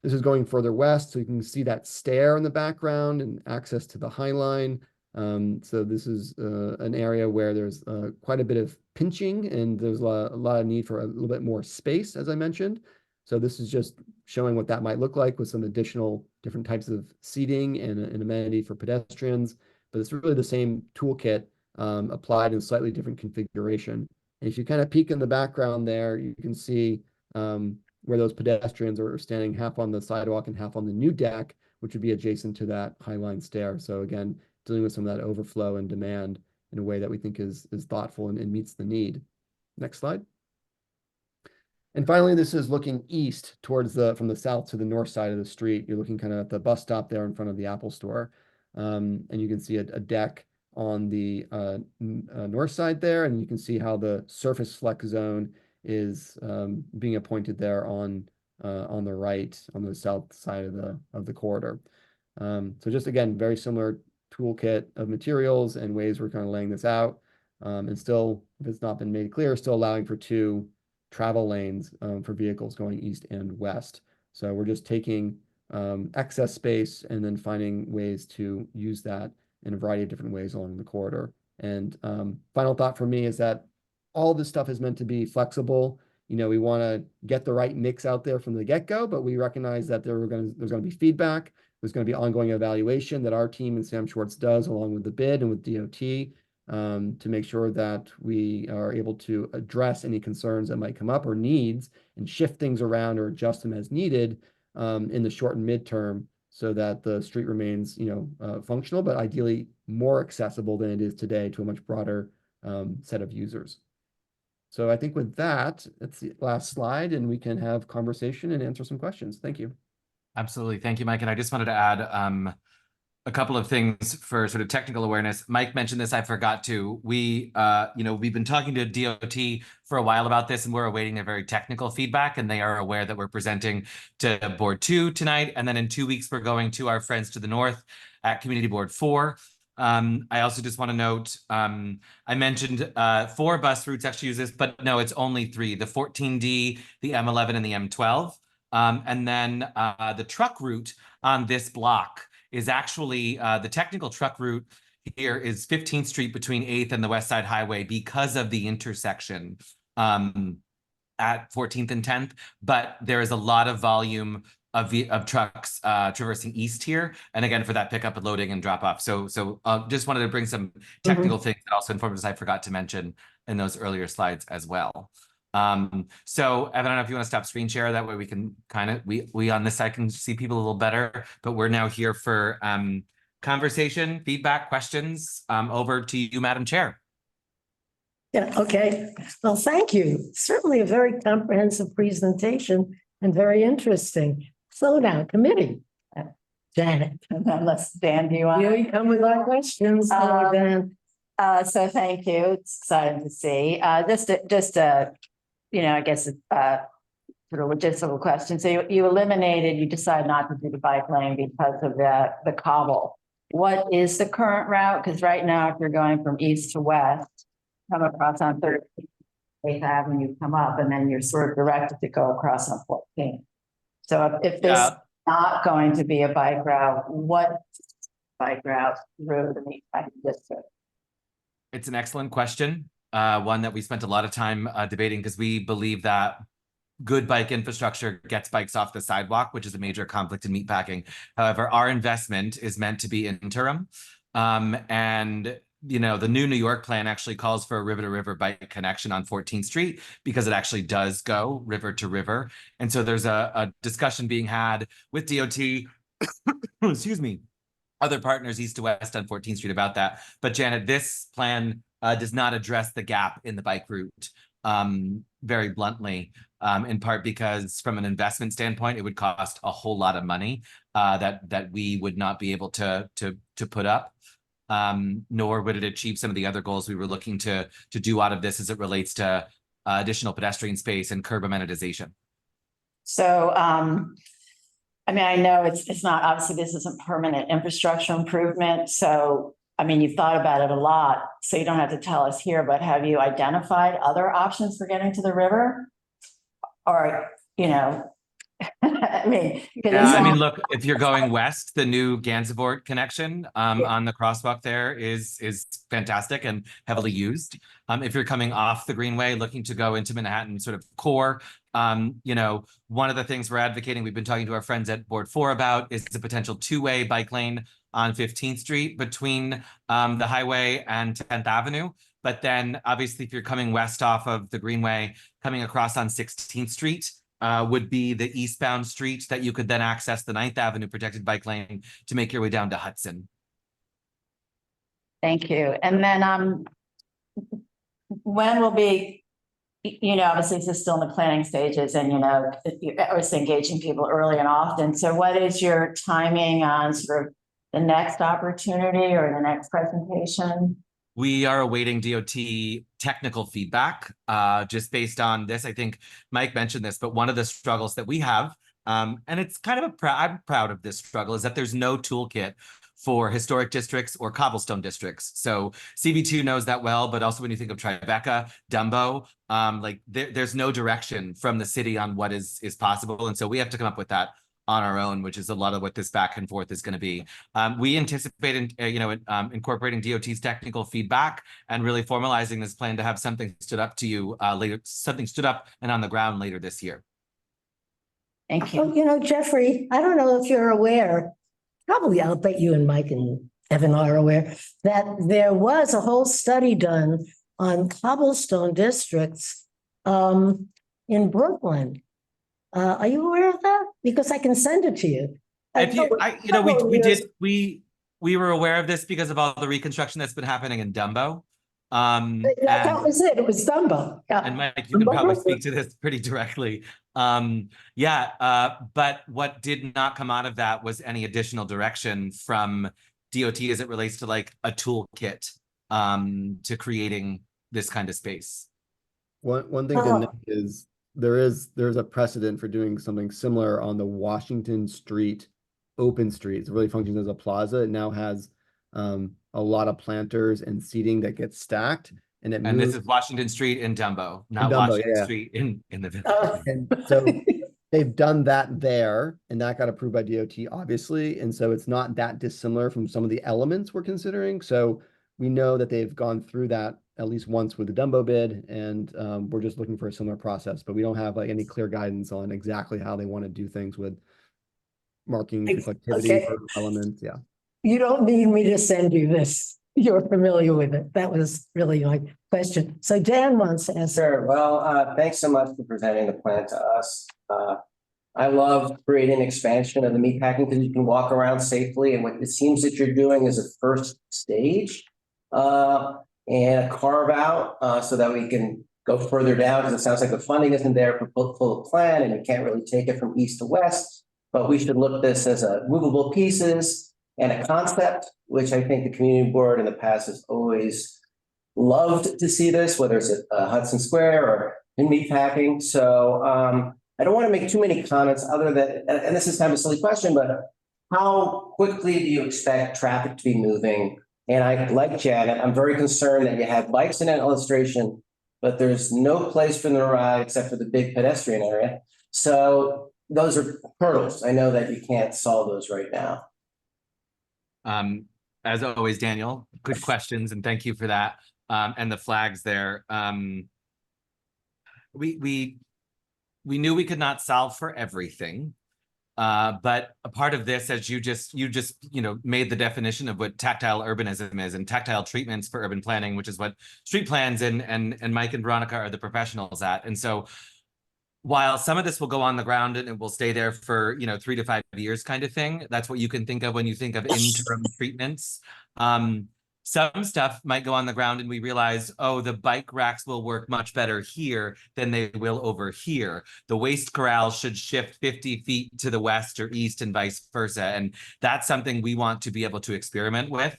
This is going further west, so you can see that stair in the background and access to the High Line. So this is an area where there's quite a bit of pinching and there's a lot of need for a little bit more space, as I mentioned. So this is just showing what that might look like with some additional different types of seating and an amenity for pedestrians. But it's really the same toolkit applied in a slightly different configuration. And if you kind of peek in the background there, you can see where those pedestrians are standing half on the sidewalk and half on the new deck, which would be adjacent to that High Line stair. So again, dealing with some of that overflow and demand in a way that we think is thoughtful and meets the need. Next slide. And finally, this is looking east towards from the south to the north side of the street. You're looking kind of at the bus stop there in front of the Apple Store. And you can see a deck on the north side there, and you can see how the surface flex zone is being appointed there on the right, on the south side of the corridor. So just again, very similar toolkit of materials and ways we're kind of laying this out, and still, if it's not been made clear, still allowing for 2 travel lanes for vehicles going east and west. So we're just taking excess space and then finding ways to use that in a variety of different ways along the corridor. And final thought for me is that all this stuff is meant to be flexible. We want to get the right mix out there from the get-go, but we recognize that there's going to be feedback. There's going to be ongoing evaluation that our team and Sam Schwartz does along with the bid and with DOT to make sure that we are able to address any concerns that might come up or needs and shift things around or adjust them as needed in the short and midterm so that the street remains, functional, but ideally more accessible than it is today to a much broader set of users. So I think with that, that's the last slide and we can have conversation and answer some questions. Thank you. Absolutely. Thank you, Mike. And I just wanted to add a couple of things for sort of technical awareness. Mike mentioned this, I forgot to. We've been talking to DOT for a while about this and we're awaiting their very technical feedback, and they are aware that we're presenting to Board 2 tonight. And then in 2 weeks, we're going to our friends to the north at Community Board 4. I also just want to note, I mentioned 4 bus routes actually use this, but no, it's only 3, the 14D, the M11 and the M12. And then the truck route on this block is actually, the technical truck route here is 15th Street between 8th and the West Side Highway because of the intersection at 14th and 10th. But there is a lot of volume of trucks traversing east here, and again for that pickup and loading and drop off. So just wanted to bring some technical things that also informed us I forgot to mention in those earlier slides as well. So Evan, I don't know if you want to stop screen share, that way we can kind of we on this side can see people a little better, but we're now here for conversation, feedback, questions. Over to you, Madam Chair. Yeah, okay. Well, thank you. Certainly a very comprehensive presentation and very interesting. So now, committee. Janet. And then let's, Dan, do you want? Here you come with our questions. Dan. So thank you. It's exciting to see. Just I guess sort of logistical question. So you decide not to do the bike lane because of the cobble. What is the current route? Because right now, if you're going from east to west, come across on 8th Avenue, come up, and then you're sort of directed to go across on 14th. So if this is not going to be a bike route, what bike route through the meat packing district? It's an excellent question. One that we spent a lot of time debating because we believe that good bike infrastructure gets bikes off the sidewalk, which is a major conflict in meatpacking. However, our investment is meant to be interim. And the new New York plan actually calls for a river-to-river bike connection on 14th Street because it actually does go river to river. And so there's a discussion being had with DOT, excuse me, other partners east to west on 14th Street about that. But Janet, this plan does not address the gap in the bike route very bluntly, in part because from an investment standpoint, it would cost a whole lot of money that we would not be able to put up. Nor would it achieve some of the other goals we were looking to do out of this as it relates to additional pedestrian space and curb amenitization. So, I mean, I know it's not, obviously this isn't permanent infrastructure improvement. So, I mean, you've thought about it a lot, so you don't have to tell us here, but have you identified other options for getting to the river? Or, I mean, look, if you're going west, the new Gansevoort connection on the crosswalk there is fantastic and heavily used. If you're coming off the Greenway, looking to go into Manhattan sort of core, one of the things we're advocating, we've been talking to our friends at Board 4 about, is the potential two-way bike lane on 15th Street between the highway and 10th Avenue. But then obviously if you're coming west off of the Greenway, coming across on 16th Street, would be the eastbound street that you could then access the 9th Avenue protected bike lane to make your way down to Hudson. thank you. And then when will be, obviously this is still in the planning stages and, you're obviously engaging people early and often. So what is your timing on sort of the next opportunity or the next presentation? We are awaiting DOT technical feedback just based on this. I think Mike mentioned this, but one of the struggles that we have, and it's kind of I'm proud of this struggle, is that there's no toolkit for historic districts or cobblestone districts. So CB2 knows that well, but also when you think of Tribeca, Dumbo, there's no direction from the city on what is possible. And so we have to come up with that on our own, which is a lot of what this back and forth is going to be. We anticipate, incorporating DOT's technical feedback and really formalizing this plan to have something stood up to you later, something stood up and on the ground later this year. Thank you. Jeffrey, I don't know if you're aware, probably I'll bet you and Mike and Evan are aware, that there was a whole study done on cobblestone districts in Brooklyn. Are you aware of that? Because I can send it to you. We were aware of this because of all the reconstruction that's been happening in Dumbo. That was it. It was Dumbo. Yeah. And Mike, you can probably speak to this pretty directly. But what did not come out of that was any additional direction from DOT as it relates to like a toolkit to creating this kind of space. One thing to note is there's a precedent for doing something similar on the Washington Street open street. It really functions as a plaza. It now has a lot of planters and seating that gets stacked. And this is Washington Street in Dumbo, not Washington Street in the village. And so they've done that there, and that got approved by DOT, obviously. And so it's not that dissimilar from some of the elements we're considering. So we know that they've gone through that at least once with the Dumbo bid, and we're just looking for a similar process, but we don't have like any clear guidance on exactly how they want to do things with marking reflectivity for elements. Yeah. You don't need me to send you this. You're familiar with it. That was really my question. So Dan wants to answer. Sure. Well, thanks so much for presenting the plan to us. I love creating expansion of the meatpacking because you can walk around safely, and what it seems that you're doing is a first stage and a carve out so that we can go further down, because it sounds like the funding isn't there for full plan and you can't really take it from east to west. But we should look at this as a movable pieces and a concept, which I think the community board in the past has always loved to see this, whether it's at Hudson Square or in meatpacking. So I don't want to make too many comments other than, and this is kind of a silly question, but how quickly do you expect traffic to be moving? And I, like Janet, I'm very concerned that you have bikes in an illustration, but there's no place for them to ride except for the big pedestrian area. So those are hurdles. I know that you can't solve those right now. As always, Daniel, good questions, and thank you for that. and the flags there. We knew we could not solve for everything. But a part of this, as you just made the definition of what tactile urbanism is and tactile treatments for urban planning, which is what street plans and Mike and Veronica are the professionals at. And so while some of this will go on the ground and it will stay there for 3 to 5 years kind of thing, that's what you can think of when you think of interim treatments. Some stuff might go on the ground and we realize, oh, the bike racks will work much better here than they will over here. The waste corral should shift 50 feet to the west or east and vice versa. And that's something we want to be able to experiment with.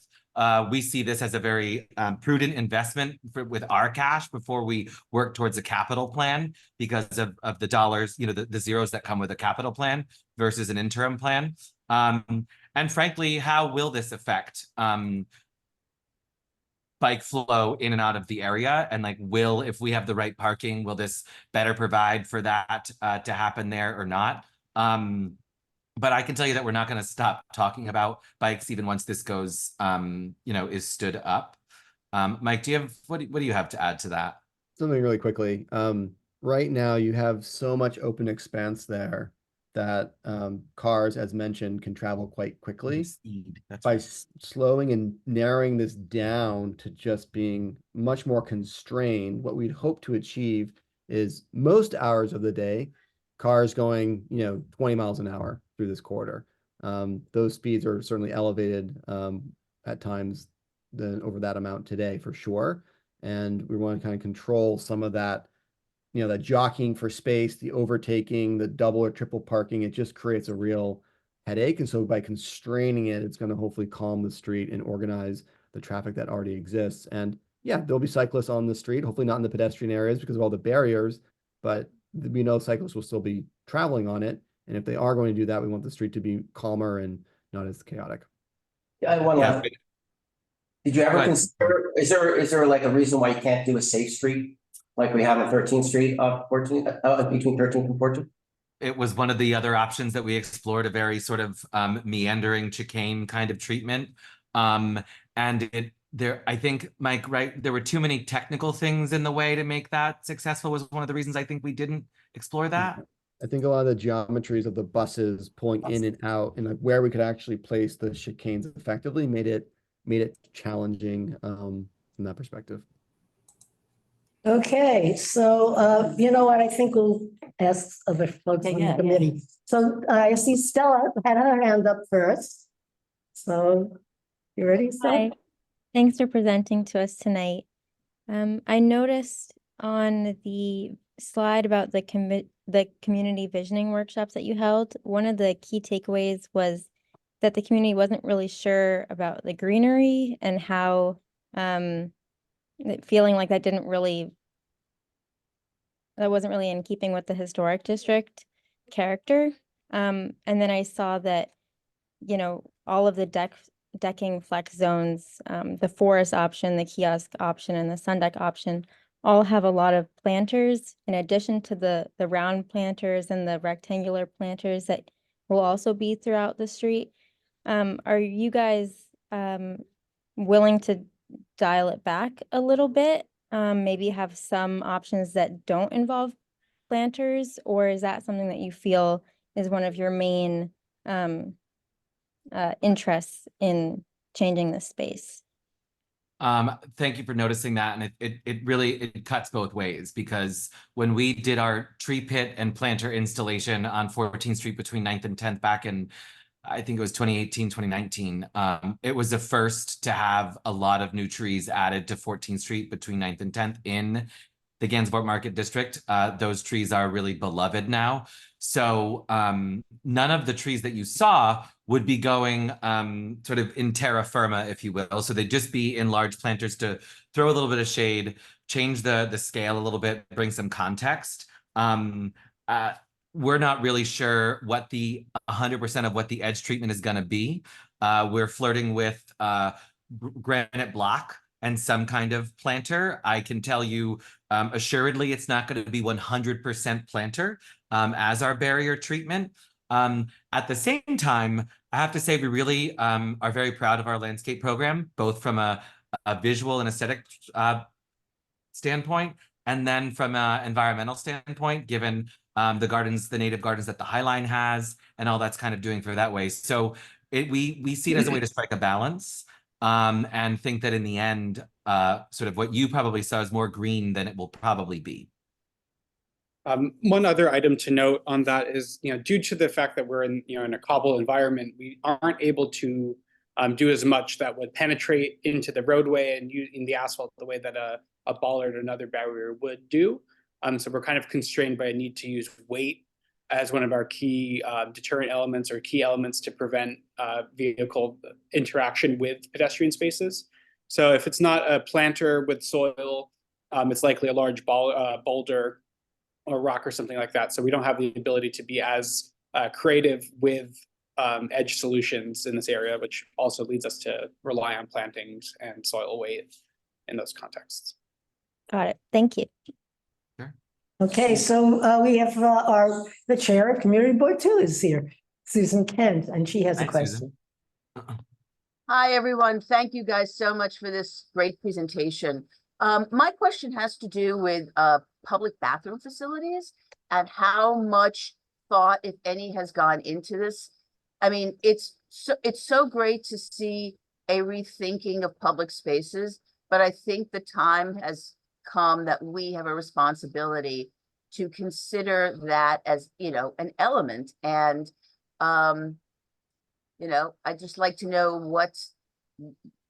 We see this as a very prudent investment with our cash before we work towards a capital plan because of the dollars, the zeros that come with a capital plan versus an interim plan. And frankly, how will this affect bike flow in and out of the area? And if we have the right parking, will this better provide for that to happen there or not? But I can tell you that we're not going to stop talking about bikes even once this goes, is stood up. Mike, what do you have to add to that? Something really quickly. Right now you have so much open expanse there that cars, as mentioned, can travel quite quickly. By slowing and narrowing this down to just being much more constrained, what we'd hope to achieve is most hours of the day, cars going 20 miles an hour through this corridor. Those speeds are certainly elevated at times over that amount today for sure. And we want to kind of control some of that, that jockeying for space, the overtaking, the double or triple parking. It just creates a real headache. And so by constraining it, it's going to hopefully calm the street and organize the traffic that already exists. And yeah, there'll be cyclists on the street, hopefully not in the pedestrian areas because of all the barriers, but we know cyclists will still be traveling on it. And if they are going to do that, we want the street to be calmer and not as chaotic. Yeah, I have one last. Did you ever consider, is there like a reason why you can't do a safe street like we have on 13th Street between 13th and 14th? It was one of the other options that we explored, a very sort of meandering chicane kind of treatment. I think, Mike, right, there were too many technical things in the way to make that successful was one of the reasons I think we didn't explore that. I think a lot of the geometries of the buses pulling in and out and where we could actually place the chicanes effectively made it challenging from that perspective. Okay, so you know what, I think we'll ask other folks on the committee. So I see Stella had her hand up first. So you ready, Stella? Hi. Thanks for presenting to us tonight. I noticed on the slide about the community visioning workshops that you held, one of the key takeaways was that the community wasn't really sure about the greenery and how feeling like that wasn't really in keeping with the historic district character. And then I saw that, all of the decking flex zones, the forest option, the kiosk option, and the sun deck option all have a lot of planters in addition to the round planters and the rectangular planters that will also be throughout the street. Are you guys willing to dial it back a little bit? Maybe have some options that don't involve planters, or is that something that you feel is one of your main interests in changing the space? Thank you for noticing that. And it really cuts both ways, because when we did our tree pit and planter installation on 14th Street between 9th and 10th back in, I think it was 2018, 2019, it was the first to have a lot of new trees added to 14th Street between 9th and 10th in the Gansevoort Market District. Those trees are really beloved now. So none of the trees that you saw would be going sort of in terra firma, if you will. So they'd just be in large planters to throw a little bit of shade, change the scale a little bit, bring some context. We're not really sure what the 100% of what the edge treatment is going to be. We're flirting with granite block and some kind of planter. I can tell you assuredly it's not going to be 100% planter as our barrier treatment. At the same time, I have to say we really are very proud of our landscape program, both from a a visual and aesthetic standpoint, and then from an environmental standpoint, given the gardens, the native gardens that the High Line has, and all that's kind of doing for that way. So we see it as a way to strike a balance, and think that in the end, sort of what you probably saw is more green than it will probably be. One other item to note on that is, due to the fact that we're in a cobble environment, we aren't able to do as much that would penetrate into the roadway and in the asphalt the way that a bollard or another barrier would do. So we're kind of constrained by a need to use weight as one of our key deterrent elements or key elements to prevent vehicle interaction with pedestrian spaces. So if it's not a planter with soil, it's likely a large boulder or rock or something like that. So we don't have the ability to be as creative with edge solutions in this area, which also leads us to rely on plantings and soil weight in those contexts. Got it. Thank you. Okay, so we have the chair of Community Board 2 is here, Susan Kent, and she has a Hi, question. Susan. Hi, everyone. Thank you guys so much for this great presentation. My question has to do with public bathroom facilities and how much thought, if any, has gone into this. I mean, it's so great to see a rethinking of public spaces, but I think the time has come that we have a responsibility to consider that as, an element. And, I'd just like to know what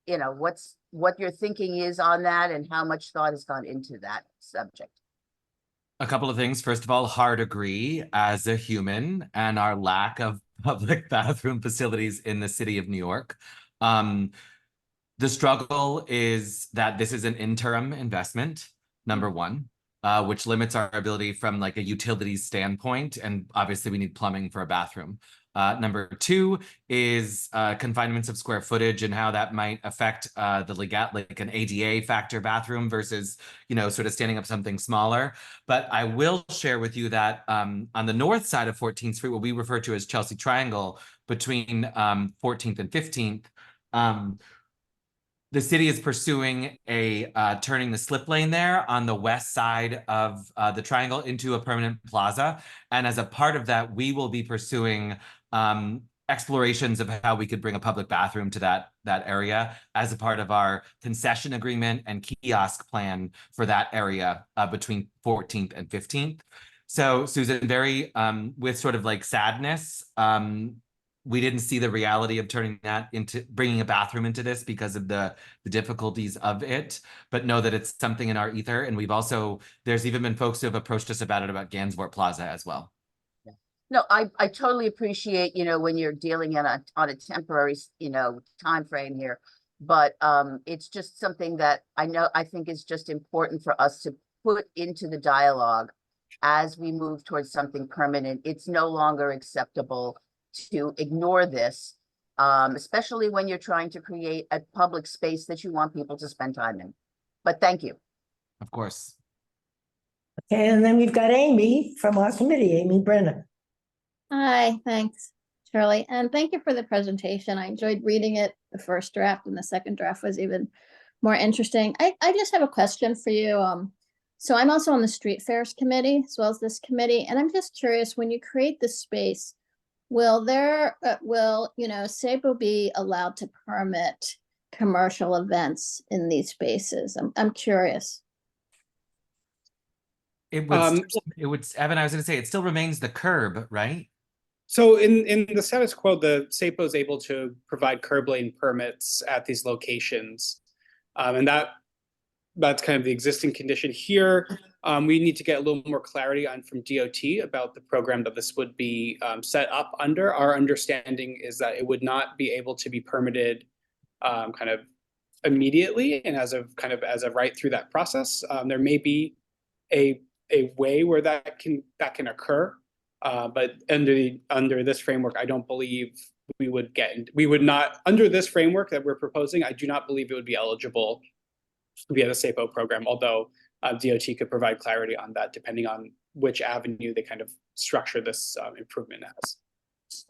your thinking is on that and how much thought has gone into that subject. A couple of things. First of all, hard agree as a human and our lack of public bathroom facilities in the city of New York. The struggle is that this is an interim investment, number one, which limits our ability from like a utilities standpoint. And obviously we need plumbing for a bathroom. Number two is confinements of square footage and how that might affect like an ADA factor bathroom versus, sort of standing up something smaller. But I will share with you that on the north side of 14th Street, what we refer to as Chelsea Triangle between 14th and 15th, the city is pursuing turning the slip lane there on the west side of the triangle into a permanent plaza. And as a part of that, we will be pursuing explorations of how we could bring a public bathroom to that area as a part of our concession agreement and kiosk plan for that area between 14th and 15th. So Susan, very with sort of like sadness, we didn't see the reality of bringing a bathroom into this because of the difficulties of it, but know that it's something in our ether. And there's even been folks who have approached us about it about Gansevoort Plaza as well. No, I totally appreciate, when you're dealing on a temporary, time frame here, but it's just something that I think is just important for us to put into the dialogue as we move towards something permanent. It's no longer acceptable to ignore this, especially when you're trying to create a public space that you want people to spend time in. But thank you. Of course. Okay, and then we've got Amy from our committee, Amy Brenner. Hi, thanks, Shirley. And thank you for the presentation. I enjoyed reading it. The first draft and the second draft was even more interesting. I just have a question for you. So I'm also on the Street Fairs Committee as well as this committee. And I'm just curious, when you create this space, will SAPO be allowed to permit commercial events in these spaces? I'm curious. It would, Evan, I was going to say, it still remains the curb, right? So in the status quo, the SAPO is able to provide curb lane permits at these locations. And that's kind of the existing condition here. We need to get a little more clarity from DOT about the program that this would be set up under. Our understanding is that it would not be able to be permitted kind of immediately and as of right through that process. There may be a way where that can occur, but under this framework, I don't believe we would not, under this framework that we're proposing, I do not believe it would be eligible via the SAPO program, although DOT could provide clarity on that depending on which avenue they kind of structure this improvement as.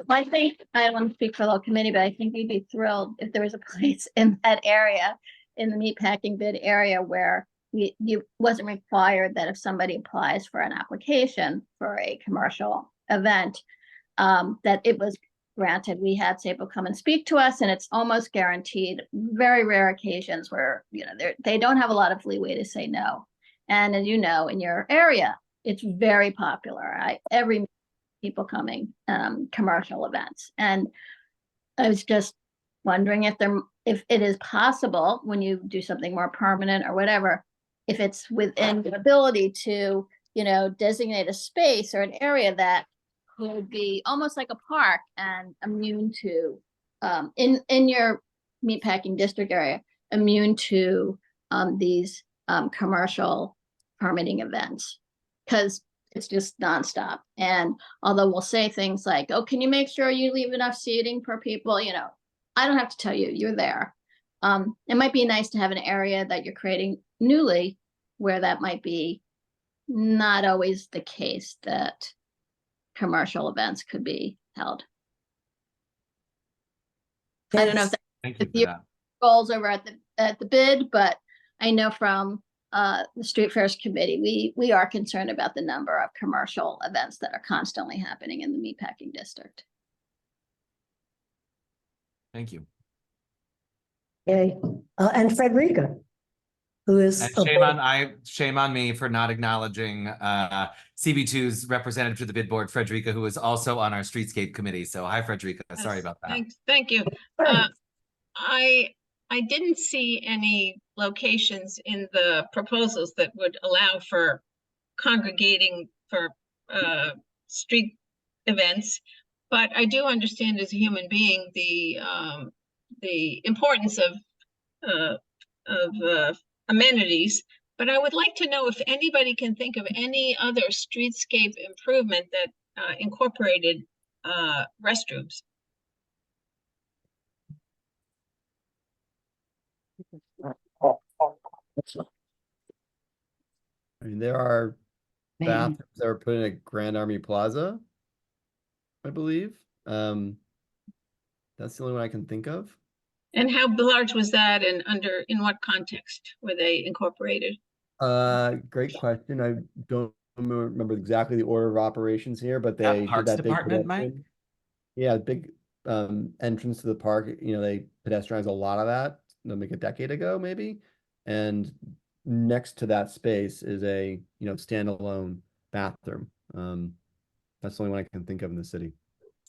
I think, I don't want to speak for the whole committee, but I think we'd be thrilled if there was a place in that area in the meatpacking bid area where you wasn't required that if somebody applies for an application for a commercial event, that it was granted. We had SAPO come and speak to us, and it's almost guaranteed. Very rare occasions where, you know, they don't have a lot of leeway to say no. And as you know, in your area, it's very popular. Every people coming, commercial events. And I was just wondering if it is possible when you do something more permanent or whatever, if it's within the ability to, you know, designate a space or an area that could be almost like a park and immune to, in your meatpacking district area, immune to these commercial permitting events, because it's just nonstop. And although we'll say things like, oh, can you make sure you leave enough seating for people? You know, I don't have to tell you, you're there. It might be nice to have an area that you're creating newly where that might be not always the case, that commercial events could be held. I don't know if Thank you that's for your that. goals over at the bid, but I know from the Street Fairs Committee, we are concerned about the number of commercial events that are constantly happening in the meatpacking district. Thank you. Okay, and Frederica, who is. And shame on me for not acknowledging CB2's representative to the bid board, Frederica, who is also on our streetscape committee. So hi, Frederica. Sorry about that. Thank you. I didn't see any locations in the proposals that would allow for congregating for street events, but I do understand as a human being the importance of amenities. But I would like to know if anybody can think of any other streetscape improvement that incorporated restrooms. I mean, there are bathrooms that were put in at Grand Army Plaza, I believe. That's the only one I can think of. And how large was that, and in what context were they incorporated? Great question. I don't remember exactly the order of operations here, but they did Parks that big Department, Mike? Yeah, big entrance to the park. You know, they pedestrianized a lot of that, like a decade ago, maybe. And next to that space is a, you know, standalone bathroom. That's the only one I can think of in the city.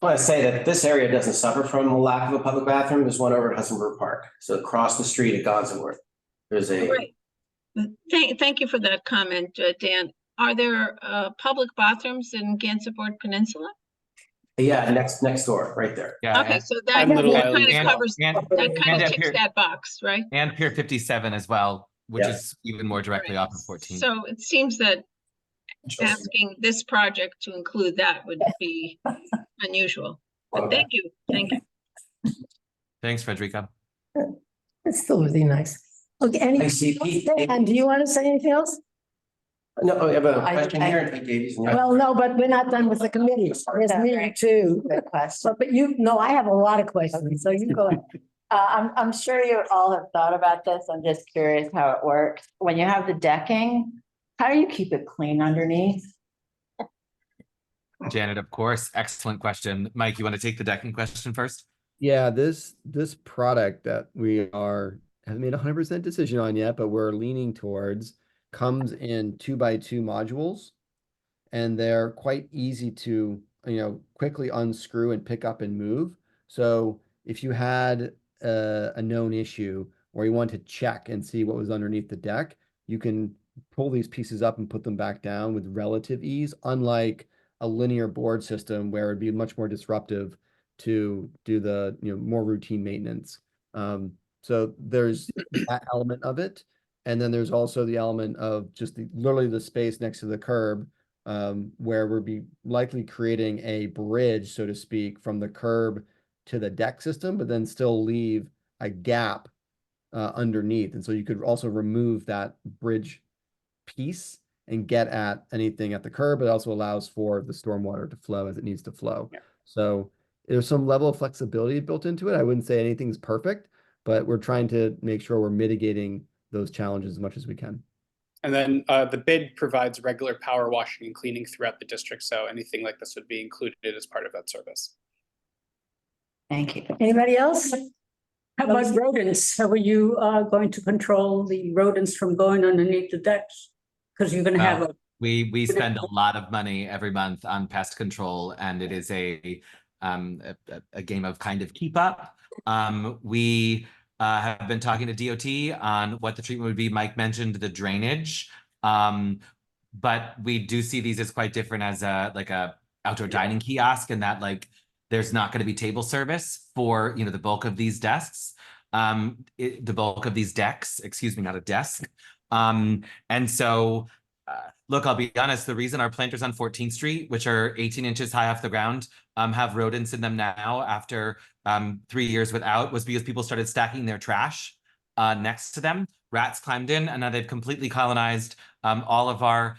I want to say that this area doesn't suffer from a lack of a public bathroom. There's one over at Hudsonburg Park. So across the street at Gonsenworth, there's a. Right. Thank you for that comment, Dan. Are there public bathrooms in Gansevoort Peninsula? Yeah, next door, right there. Yeah. Okay, so that and kind Little of Island. covers, that kind of ticks that box, right? And Pier 57 as well, which Yeah. is even more directly off of 14. So it seems that asking this project to include that would be unusual. But thank you. Thanks, Frederica. It's still really nice. Okay, and do you want to say anything else? No, I have a question here. Well, no, but we're not done with the committee. There's me too. Good question. But I have a lot of questions, so you go ahead. I'm sure you all have thought about this. I'm just curious how it works. When you have the decking, how do you keep it clean underneath? Janet, of course. Excellent question. Mike, you want to take the decking question first? Yeah, this product that we haven't made 100% decision on yet, but we're leaning towards, comes in 2x2 modules, and they're quite easy to, you know, quickly unscrew and pick up and move. So if you had a known issue or you want to check and see what was underneath the deck, you can pull these pieces up and put them back down with relative ease, unlike a linear board system where it'd be much more disruptive to do the, you know, more routine maintenance. So there's that element of it. And then there's also the element of just literally the space next to the curb, where we'll be likely creating a bridge, so to speak, from the curb to the deck system, but then still leave a gap underneath. And so you could also remove that bridge piece and get at anything at the curb. It also allows for the stormwater to flow as it needs to flow. Yeah. So there's some level of flexibility built into it. I wouldn't say anything's perfect, but we're trying to make sure we're mitigating those challenges as much as we can. And then the bid provides regular power washing and cleaning throughout the district. So anything like this would be included as part of that service. Thank you. Anybody else? How about rodents? How are you going to control the rodents from going underneath the decks? Because you're going to have a. We spend a lot of money every month on pest control, and it is a game of kind of keep up. We have been talking to DOT on what the treatment would be. Mike mentioned the drainage, but we do see these as quite different as a outdoor dining kiosk, and that like there's not going to be table service for the bulk of these desks, the bulk of these decks. Excuse me, not a desk. And so. Look, I'll be honest, the reason our planters on 14th Street, which are 18 inches high off the ground, have rodents in them now after 3 years without, was because people started stacking their trash next to them. Rats climbed in, and now they've completely colonized all of our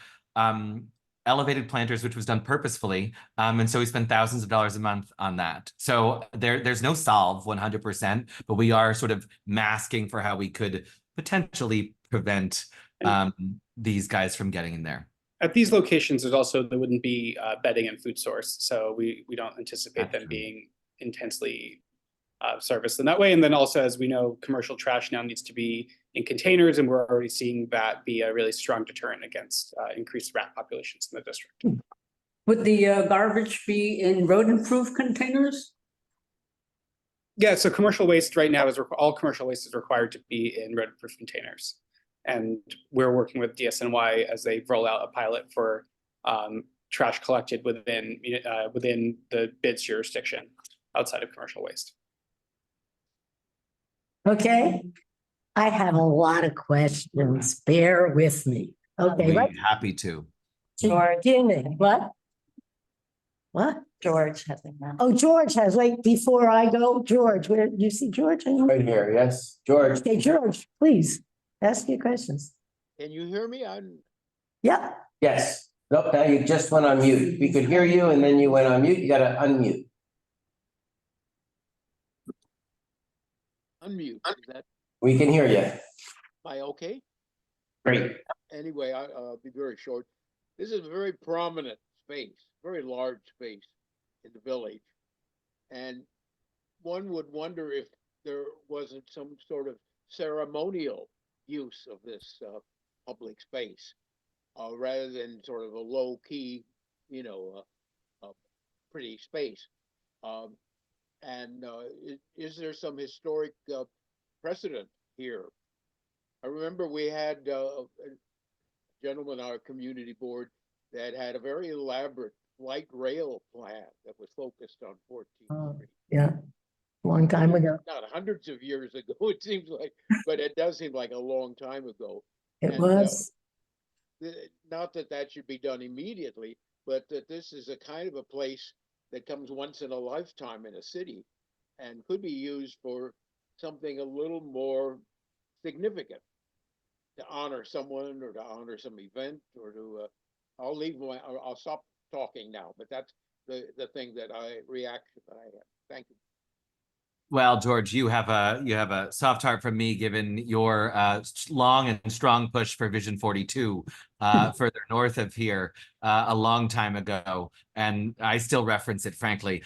elevated planters, which was done purposefully. And so we spend thousands of dollars a month on that. So there's no solve 100%, but we are sort of masking for how we could potentially prevent these guys from getting in there. At these locations, there wouldn't be bedding and food source, so we don't anticipate them being intensely serviced in that way. And then also, as we know, commercial trash now needs to be in containers, and we're already seeing that be a really strong deterrent against increased rat populations in the district. Would the garbage be in rodent-proof containers? Yeah, so commercial waste right now all commercial waste is required to be in rodent-proof containers. And we're working with DSNY as they roll out a pilot for trash collected within the BID's jurisdiction outside of commercial waste. Okay, I have a lot of questions. Bear with me. Okay, We're happy to. George, what? What? George has a hand. Oh, George has, wait, before I go, George, where, you see George? Right here, yes, George. Okay, George, please, ask your questions. Can you hear me? Yeah. Yes. Nope, now you just went on mute. We could hear you and then you went on mute. You gotta unmute. Unmute. Is that, We can hear you. am I okay? Great. Anyway, I'll be very short. This is a very prominent space, very large space in the village. And one would wonder if there wasn't some sort of ceremonial use of this public space, rather than sort of a low key, pretty space. Is there some historic precedent here? I remember we had a gentleman on our community board that had a very elaborate light rail plan that was focused on 14th Street. Yeah, long time ago. Not hundreds of years ago, it seems like, but it does seem like a long time ago. It was. Not that that should be done immediately, but that this is a kind of a place that comes once in a lifetime in a city and could be used for something a little more significant, to honor someone or to honor some event or to, I'll stop talking now, but that's the thing that I have. Thank you. Well, George, you have a soft heart from me, given your long and strong push for Vision 42 further north of here a long time ago, and I still reference it, frankly.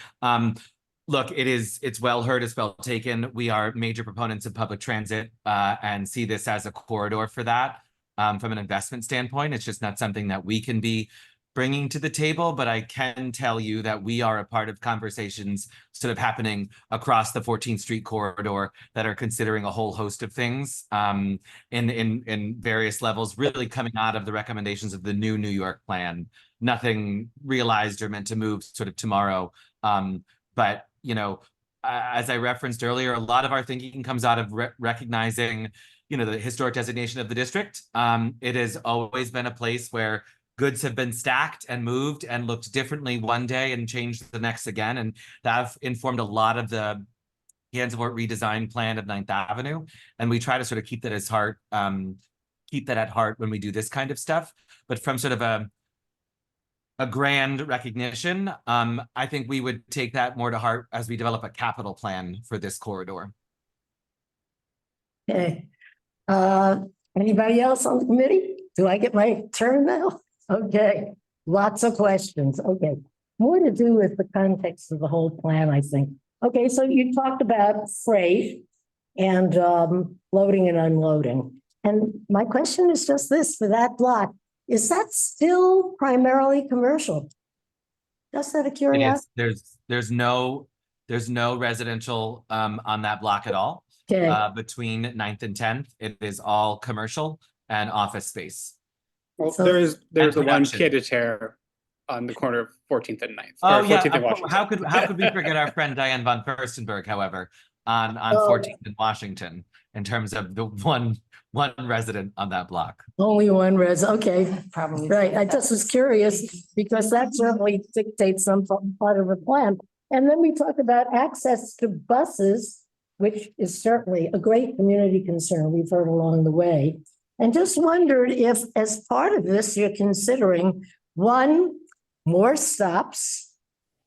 Look, it's well heard, it's well taken. We are major proponents of public transit and see this as a corridor for that. From an investment standpoint, it's just not something that we can be bringing to the table, but I can tell you that we are a part of conversations sort of happening across the 14th Street corridor that are considering a whole host of things in various levels, really coming out of the recommendations of the new New York plan. Nothing realized or meant to move sort of tomorrow. But, as I referenced earlier, a lot of our thinking comes out of recognizing, the historic designation of the district. It has always been a place where goods have been stacked and moved and looked differently one day and changed the next again. And that informed a lot of the Gansevoort redesign plan of 9th Avenue. And we try to sort of keep that at heart when we do this kind of stuff. But from sort of a grand recognition, I think we would take that more to heart as we develop a capital plan for this corridor. Okay. Anybody else on the committee? Do I get my turn now? Okay, lots of questions. Okay, more to do with the context of the whole plan, I think. Okay, so you talked about freight and loading and unloading. And my question is just this, for that block, is that still primarily commercial? Just out of It is. curiosity. There's no residential on that block at all. Okay. Between 9th and 10th, it is all commercial and office space. Well, So- there's And the one production. pied a terre on the corner of 14th and 9th. Oh or yeah, 14th and Washington. how could we forget our friend Diane von Furstenberg, however, on Oh. 14th and Washington, in terms of the one resident on that block. Only one okay. Probably. Right, I just was curious because that certainly dictates some part of the plan. And then we talk about access to buses, which is certainly a great community concern we've heard along the way. And just wondered if, as part of this, you're considering, one, more stops,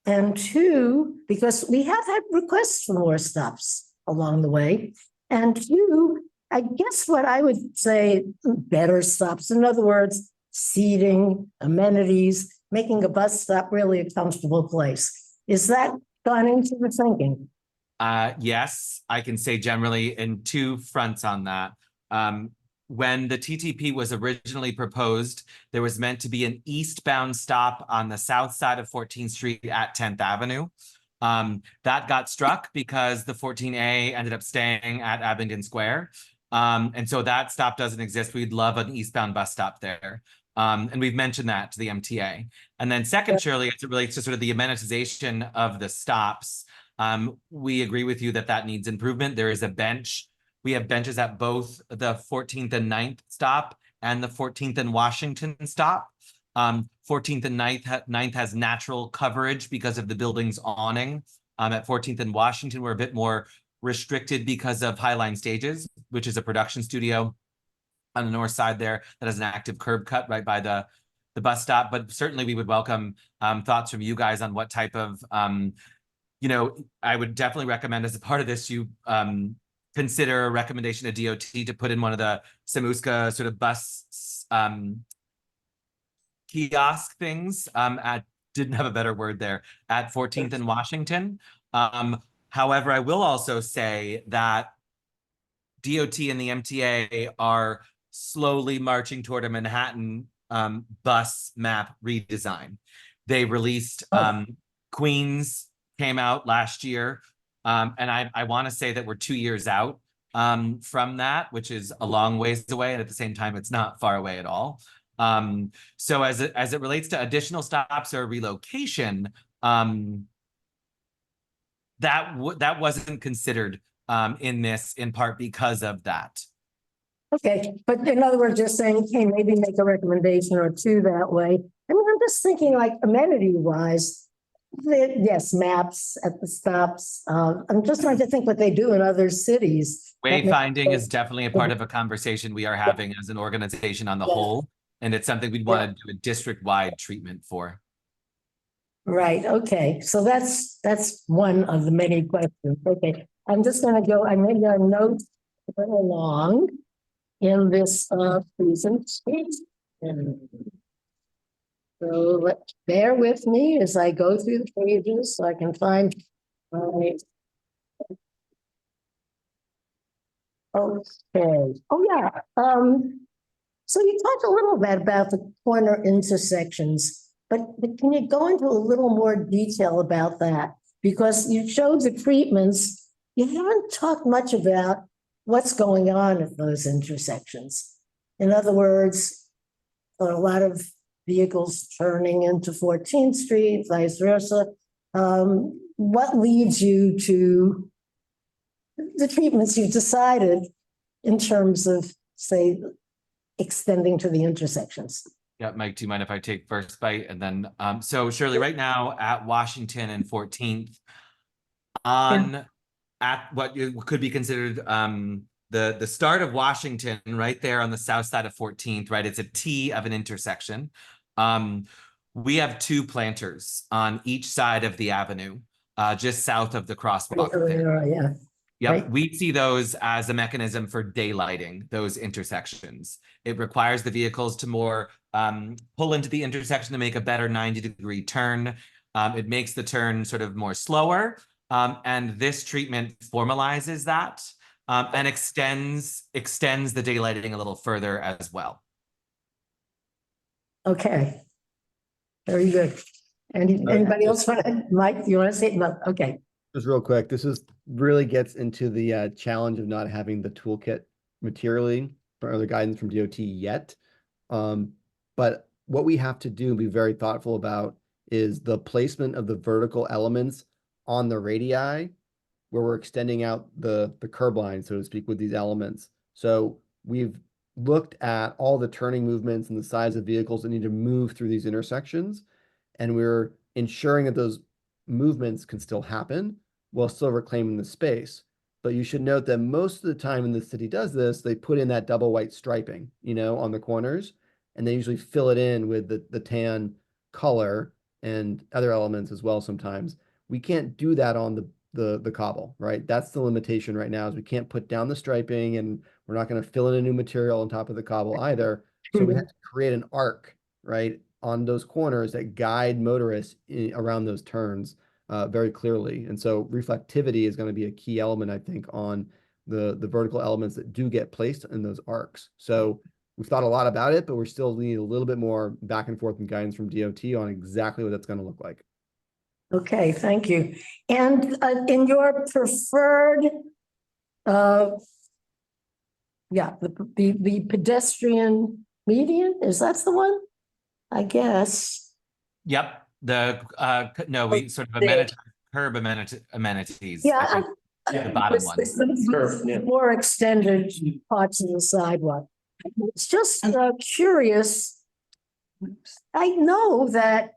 and two, because we have had requests for more stops along the way, and two, I guess what I would say, better stops. In other words, seating, amenities, making a bus stop really a comfortable place. Is that gone into the thinking? Yes, I can say generally in two fronts on that. When the TTP was originally proposed, there was meant to be an eastbound stop on the south side of 14th Street at 10th Avenue. That got struck because the 14A ended up staying at Abingdon Square. And so that stop doesn't exist. We'd love an eastbound bus stop there. And we've mentioned that to the MTA. And then second, Shirley, as it relates to sort of the amenitization of the stops, we agree with you that that needs improvement. There is a bench. We have benches at both the 14th and 9th stop and the 14th and Washington stop. 14th and 9th has natural coverage because of the building's awning. At 14th and Washington, we're a bit more restricted because of Highline Stages, which is a production studio on the north side there that has an active curb cut right by the bus stop. But certainly we would welcome thoughts from you guys on what type of, I would definitely recommend as a part of this, you consider a recommendation to DOT to put in one of the Samuska sort of bus kiosk things didn't have a better word there, at 14th and Washington. However, I will also say that DOT and the MTA are slowly marching toward a Manhattan bus map redesign. They released Queens came out last year. And I want to say that we're 2 years out from that, which is a long ways away. And at the same time, it's not far away at all. So as it relates to additional stops or relocation, that wasn't considered in this, in part because of that. Okay, but in other words, just saying, hey, maybe make a recommendation or two that way. I mean, I'm just thinking like amenity wise, yes, maps at the stops. I'm just trying to think what they do in other cities. Wayfinding is definitely a part of a conversation we are having as an organization on the whole, and it's something we'd want to do a district-wide treatment for. Right, okay, so that's one of the many questions. Okay, I'm just gonna go, I made a note along in this presentation. So bear with me as I go through the pages so I can find my. Okay, oh yeah, so you talked a little bit about the corner intersections, but can you go into a little more detail about that? Because you showed the treatments, you haven't talked much about what's going on at those intersections. In other words, a lot of vehicles turning into 14th Street, vice versa. What leads you to the treatments you've decided in terms of, say, extending to the intersections? Yeah, Mike, do you mind if I take first bite? And then, so Shirley, right now at Washington and 14th, at what could be considered the start of Washington, right there on the south side of 14th, right? It's a T of an intersection. We have 2 planters on each side of the avenue, just south of the crosswalk there. Yeah. Yep, Right. we see those as a mechanism for daylighting those intersections. It requires the vehicles to more pull into the intersection to make a better 90-degree turn. It makes the turn sort of more slower. And this treatment formalizes that and extends the daylighting a little further as well. Okay. Very good. Anybody else want to, Mike, do you want to say it? No, okay. Just real quick, this really gets into the challenge of not having the toolkit materially or the guidance from DOT yet. But what we have to do and be very thoughtful about is the placement of the vertical elements on the radii where we're extending out the curb line, so to speak, with these elements. So we've looked at all the turning movements and the size of vehicles that need to move through these intersections, and we're ensuring that those movements can still happen while still reclaiming the space. But you should note that most of the time when the city does this, they put in that double white striping, on the corners, and they usually fill it in with the tan color and other elements as well sometimes. We can't do that on the cobble, right? That's the limitation right now, is we can't put down the striping, and we're not going to fill in a new material on top of the cobble either. So we have to create an arc, right, on those corners that guide motorists around those turns very clearly. And so reflectivity is going to be a key element, I think, on the vertical elements that do get placed in those arcs. So we've thought a lot about it, but we're still need a little bit more back and forth and guidance from DOT on exactly what that's going to look like. Okay, thank you. And in your preferred, the pedestrian median, is that the one? I guess. Yep. No, we sort of curb amenities. Yeah, the bottom one. The more extended parts of the sidewalk. It's just curious. I know that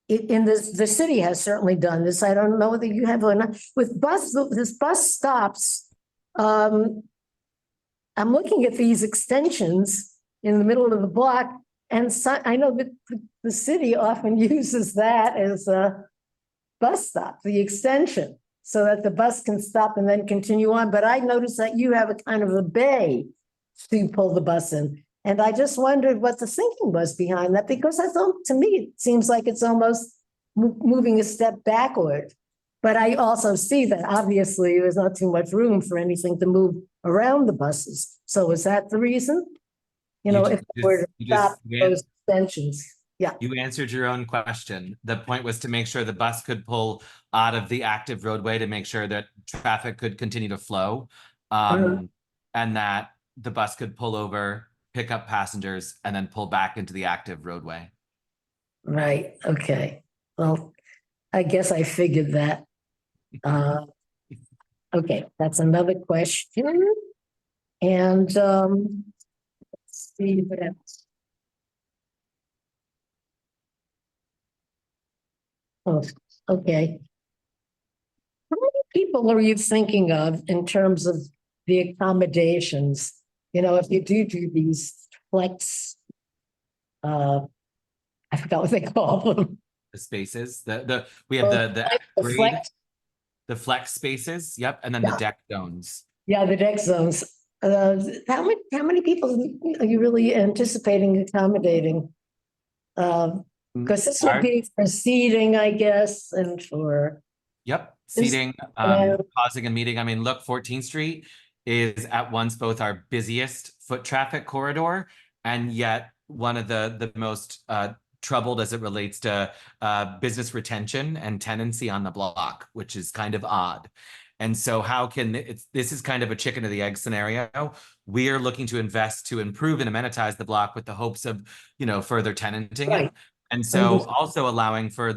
in the city has certainly done this. I don't know whether you have or not. With this bus stops, I'm looking at these extensions in the middle of the block, and so, I know that the city often uses that as a bus stop, the extension, so that the bus can stop and then continue on. But I noticed that you have a kind of a bay to pull the bus in. And I just wondered what the thinking was behind that, because to me, it seems like it's almost moving a step backward. But I also see that obviously there's not too much room for anything to move around the buses. So is that the reason? If we're to stop those extensions. Yeah. You answered your own question. The point was to make sure the bus could pull out of the active roadway to make sure that traffic could continue to flow, and that the bus could pull over, pick up passengers, and then pull back into the active roadway. Right. Okay. Well, I guess I figured that. Okay, that's another question. And let's see what else. Oh, okay. How many people are you thinking of in terms of the accommodations? If you do these flex, I forgot what they call them. The spaces, we have the flex spaces, yep, and then the deck zones. Yeah, the deck zones. How many people are you really anticipating accommodating? Because this would be for seating, I guess, and for. Yep, seating, pausing and meeting. I mean, look, 14th Street is at once both our busiest foot traffic corridor and yet one of the most troubled as it relates to business retention and tenancy on the block, which is kind of odd. And so this is kind of a chicken or the egg scenario. We are looking to invest to improve and amenitize the block with the hopes of, further tenanting it. And so also allowing for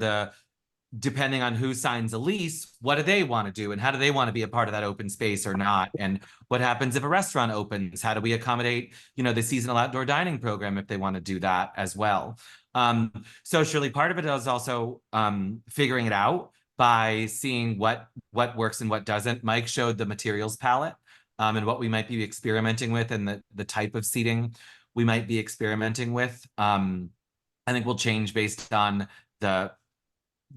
depending on who signs a lease, what do they want to do? And how do they want to be a part of that open space or not? And what happens if a restaurant opens? How do we accommodate, the seasonal outdoor dining program if they want to do that as well? So surely part of it is also figuring it out by seeing what works and what doesn't. Mike showed the materials palette and what we might be experimenting with and the type of seating we might be experimenting with. I think will change based on the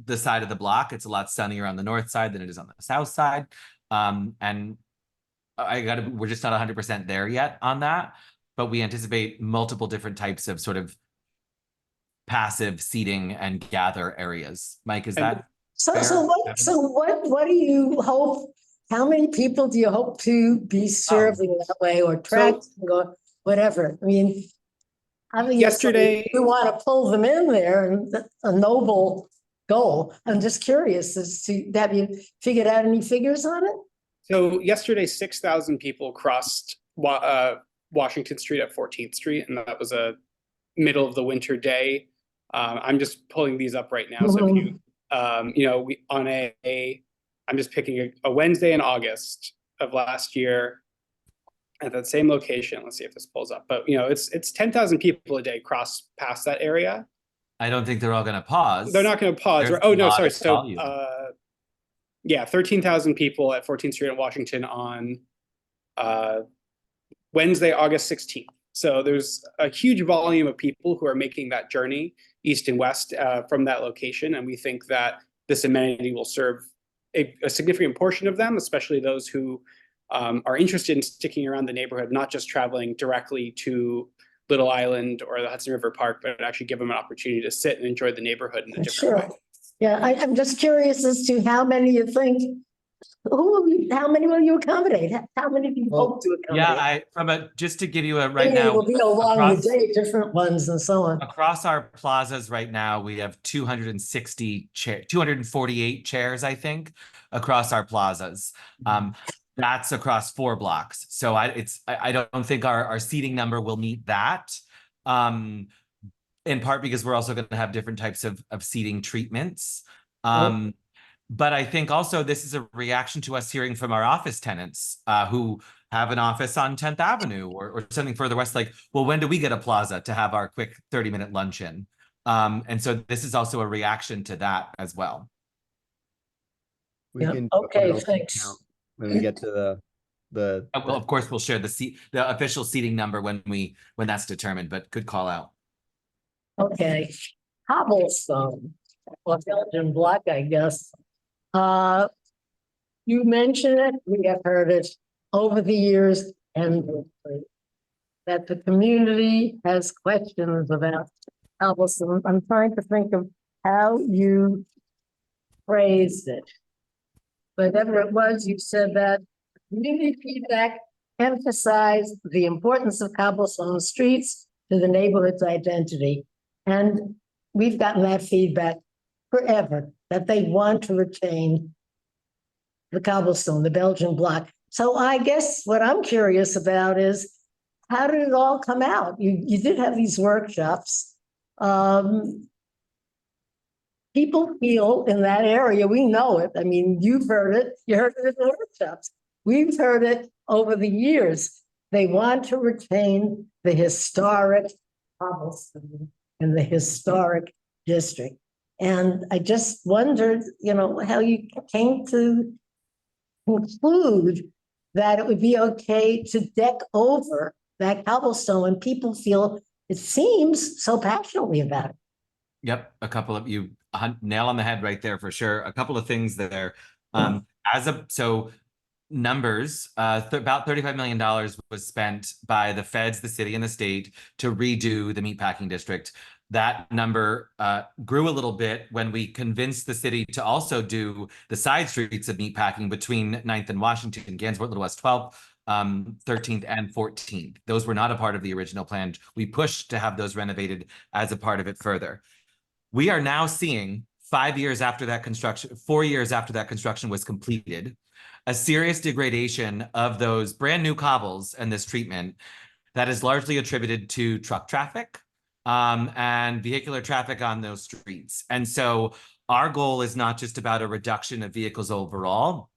the side of the block. It's a lot sunnier on the north side than it is on the south side. And we're just not 100% there yet on that, but we anticipate multiple different types of sort of passive seating and gather areas. Mike, is that fair? What do you hope? How many people do you hope to be serving that way, or tracking, or whatever? I mean, obviously, Yesterday, we want to pull them in there, and that's a noble goal. I'm just curious as to, have you figured out any figures on it? So yesterday, 6,000 people crossed Washington Street at 14th Street, and that was a middle of the winter day. I'm just pulling these up right now. So if you, I'm just picking a Wednesday in August of last year at that same location. Let's see if this pulls up. But it's 10,000 people a day cross past that area. I don't think they're all going to pause. They're not going to pause. There's Oh a no, lot sorry. of So volume. 13,000 people at 14th Street in Washington on Wednesday, August 16th. So there's a huge volume of people who are making that journey east and west from that location. And we think that this amenity will serve a significant portion of them, especially those who are interested in sticking around the neighborhood, not just traveling directly to Little Island or the Hudson River Park, but actually give them an opportunity to sit and enjoy the neighborhood in a different way. Yeah, I'm just curious as to how many you think, how many will you accommodate? How many do you hope to accommodate? Yeah, just to give you a right Maybe now. it will be along the day, different ones and so on. Across our plazas right now, we have 248 chairs, I think, across our plazas. That's across 4 blocks. So I don't think our seating number will meet that. In part because we're also going to have different types of seating treatments. But I think also this is a reaction to us hearing from our office tenants who have an office on 10th Avenue or something further west, like, well, when do we get a plaza to have our quick 30-minute luncheon? And so this is also a reaction to that as well. We can okay, thanks. when we get to the well, of course, we'll share the official seating number when that's determined, but good call out. Okay, cobblestone, or Belgian block, I guess. You mentioned it, we have heard it over the years, and that the community has questions about cobblestone. I'm trying to think of how you phrased it. Whatever it was, you said that community feedback emphasized the importance of cobblestone streets to the neighborhood's identity. And we've gotten that feedback forever, that they want to retain the cobblestone, the Belgian block. So I guess what I'm curious about is, how did it all come out? You did have these workshops. People feel in that area, we know it. I mean, you've heard it, you heard it in the workshops. We've heard it over the years. They want to retain the historic cobblestone in the historic district. And I just wondered, how you came to conclude that it would be okay to deck over that cobblestone when people feel, it seems, so passionately about it. Yep, a couple of you nail on the head right there for sure. A couple of things there. Numbers, about $35 million was spent by the feds, the city, and the state to redo the meatpacking district. That number grew a little bit when we convinced the city to also do the side streets of meatpacking between 9th and Washington, Gansevoort, Little West 12th, 13th and 14th. Those were not a part of the original plan. We pushed to have those renovated as a part of it further. We are now seeing 4 years after that construction was completed, a serious degradation of those brand new cobbles and this treatment that is largely attributed to truck traffic and vehicular traffic on those streets. And so our goal is not just about a reduction of vehicles overall,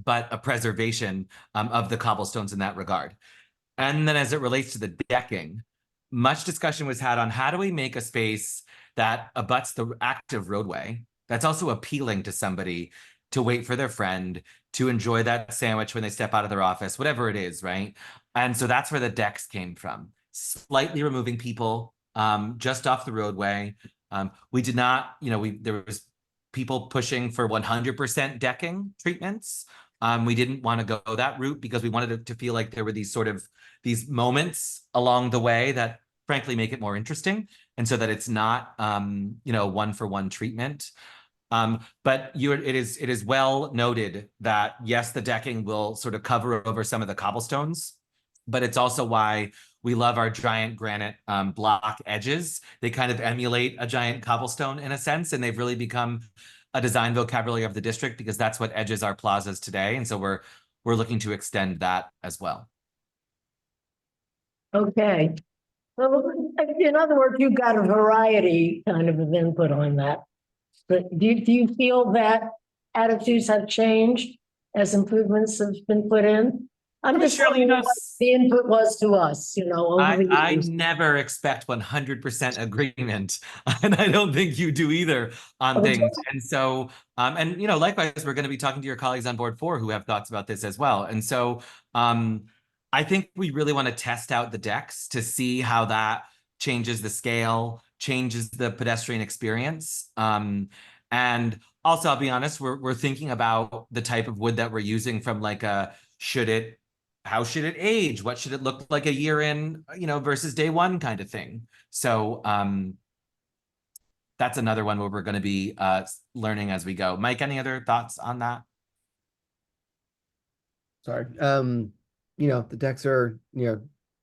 but a preservation of the cobblestones in that regard. And then as it relates to the decking, much discussion was had on how do we make a space that abuts the active roadway that's also appealing to somebody to wait for their friend, to enjoy that sandwich when they step out of their office, whatever it is, right? And so that's where the decks came from. Slightly removing people just off the roadway. We did not, there was people pushing for 100% decking treatments. We didn't want to go that route because we wanted it to feel like there were these moments along the way that frankly make it more interesting, and so that it's not one-for-one treatment. But it is well noted that yes, the decking will sort of cover over some of the cobblestones, but it's also why we love our giant granite block edges. They kind of emulate a giant cobblestone in a sense, and they've really become a design vocabulary of the district because that's what edges our plazas today. And so we're looking to extend that as well. Okay. Well, in other words, you've got a variety kind of input on that. But do you feel that attitudes have changed as improvements have been put in? I'm just Shirley, wondering what the input was to us, over the I years. never expect 100% agreement, and I don't think you do either on things. And so, and likewise, we're going to be talking to your colleagues on board 4 who have thoughts about this as well. And so, I think we really want to test out the decks to see how that changes the scale, changes the pedestrian experience. And also, I'll be honest, we're thinking about the type of wood that we're using from like a how should it age? What should it look like a year in, versus day one kind of thing. So that's another one where we're going to be learning as we go. Mike, any other thoughts on that? Sorry. The decks are,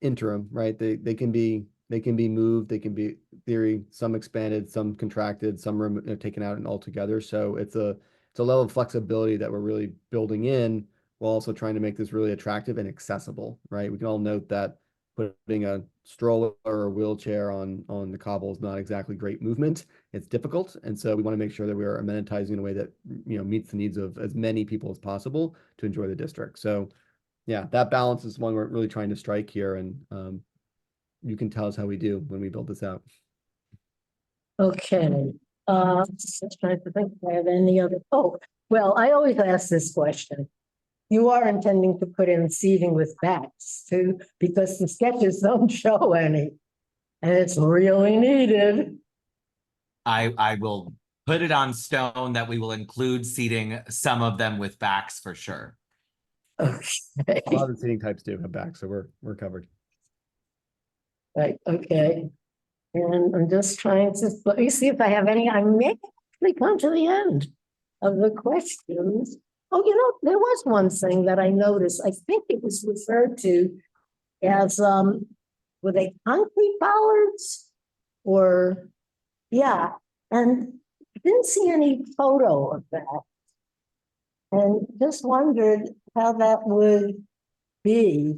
interim, right? They can be moved, they can be theory, some expanded, some contracted, some taken out and all together. So it's a level of flexibility that we're really building in, while also trying to make this really attractive and accessible, right? We can all note that putting a stroller or a wheelchair on the cobble is not exactly great movement. It's difficult. And so we want to make sure that we are amenitizing in a way that, meets the needs of as many people as possible to enjoy the district. So yeah, that balance is one we're really trying to strike here. And you can tell us how we do when we build this out. Okay. Just trying to think if I have any other. Oh, well, I always ask this question. You are intending to put in seating with backs too, because the sketches don't show any, and it's really needed. I will put it on stone that we will include seating, some of them with backs for sure. Okay. A lot of the seating types do have backs, so we're covered. Right, okay. And I'm just trying to, let me see if I have any. I may actually come to the end of the questions. Oh, there was one thing that I noticed. I think it was referred to as, were they concrete bollards? Or, yeah, and I didn't see any photo of that. And just wondered how that would be.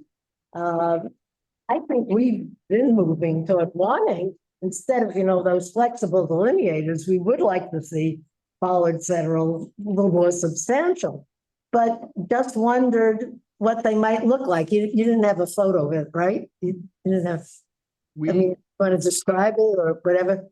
I think we've been moving toward wanting, instead of, those flexible delineators, we would like to see bollards that are a little more substantial, but just wondered what they might look like. You didn't have a photo of it, right? You didn't have, want to describe it or whatever?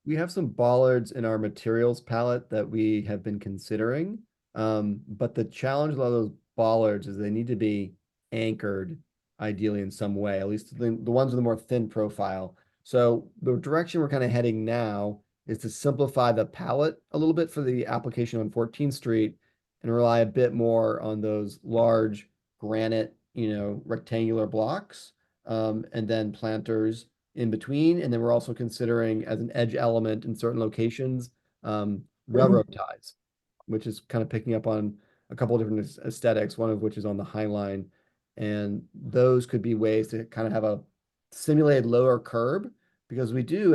We have some bollards in our materials palette that we have been considering. But the challenge with a lot of those bollards is they need to be anchored ideally in some way, at least the ones with a more thin profile. So the direction we're kind of heading now is to simplify the palette a little bit for the application on 14th Street and rely a bit more on those large granite, rectangular blocks, and then planters in between. And then we're also considering as an edge element in certain locations, railroad ties, which is kind of picking up on a couple of different aesthetics, one of which is on the High Line. And those could be ways to kind of have a simulated lower curb, because we do,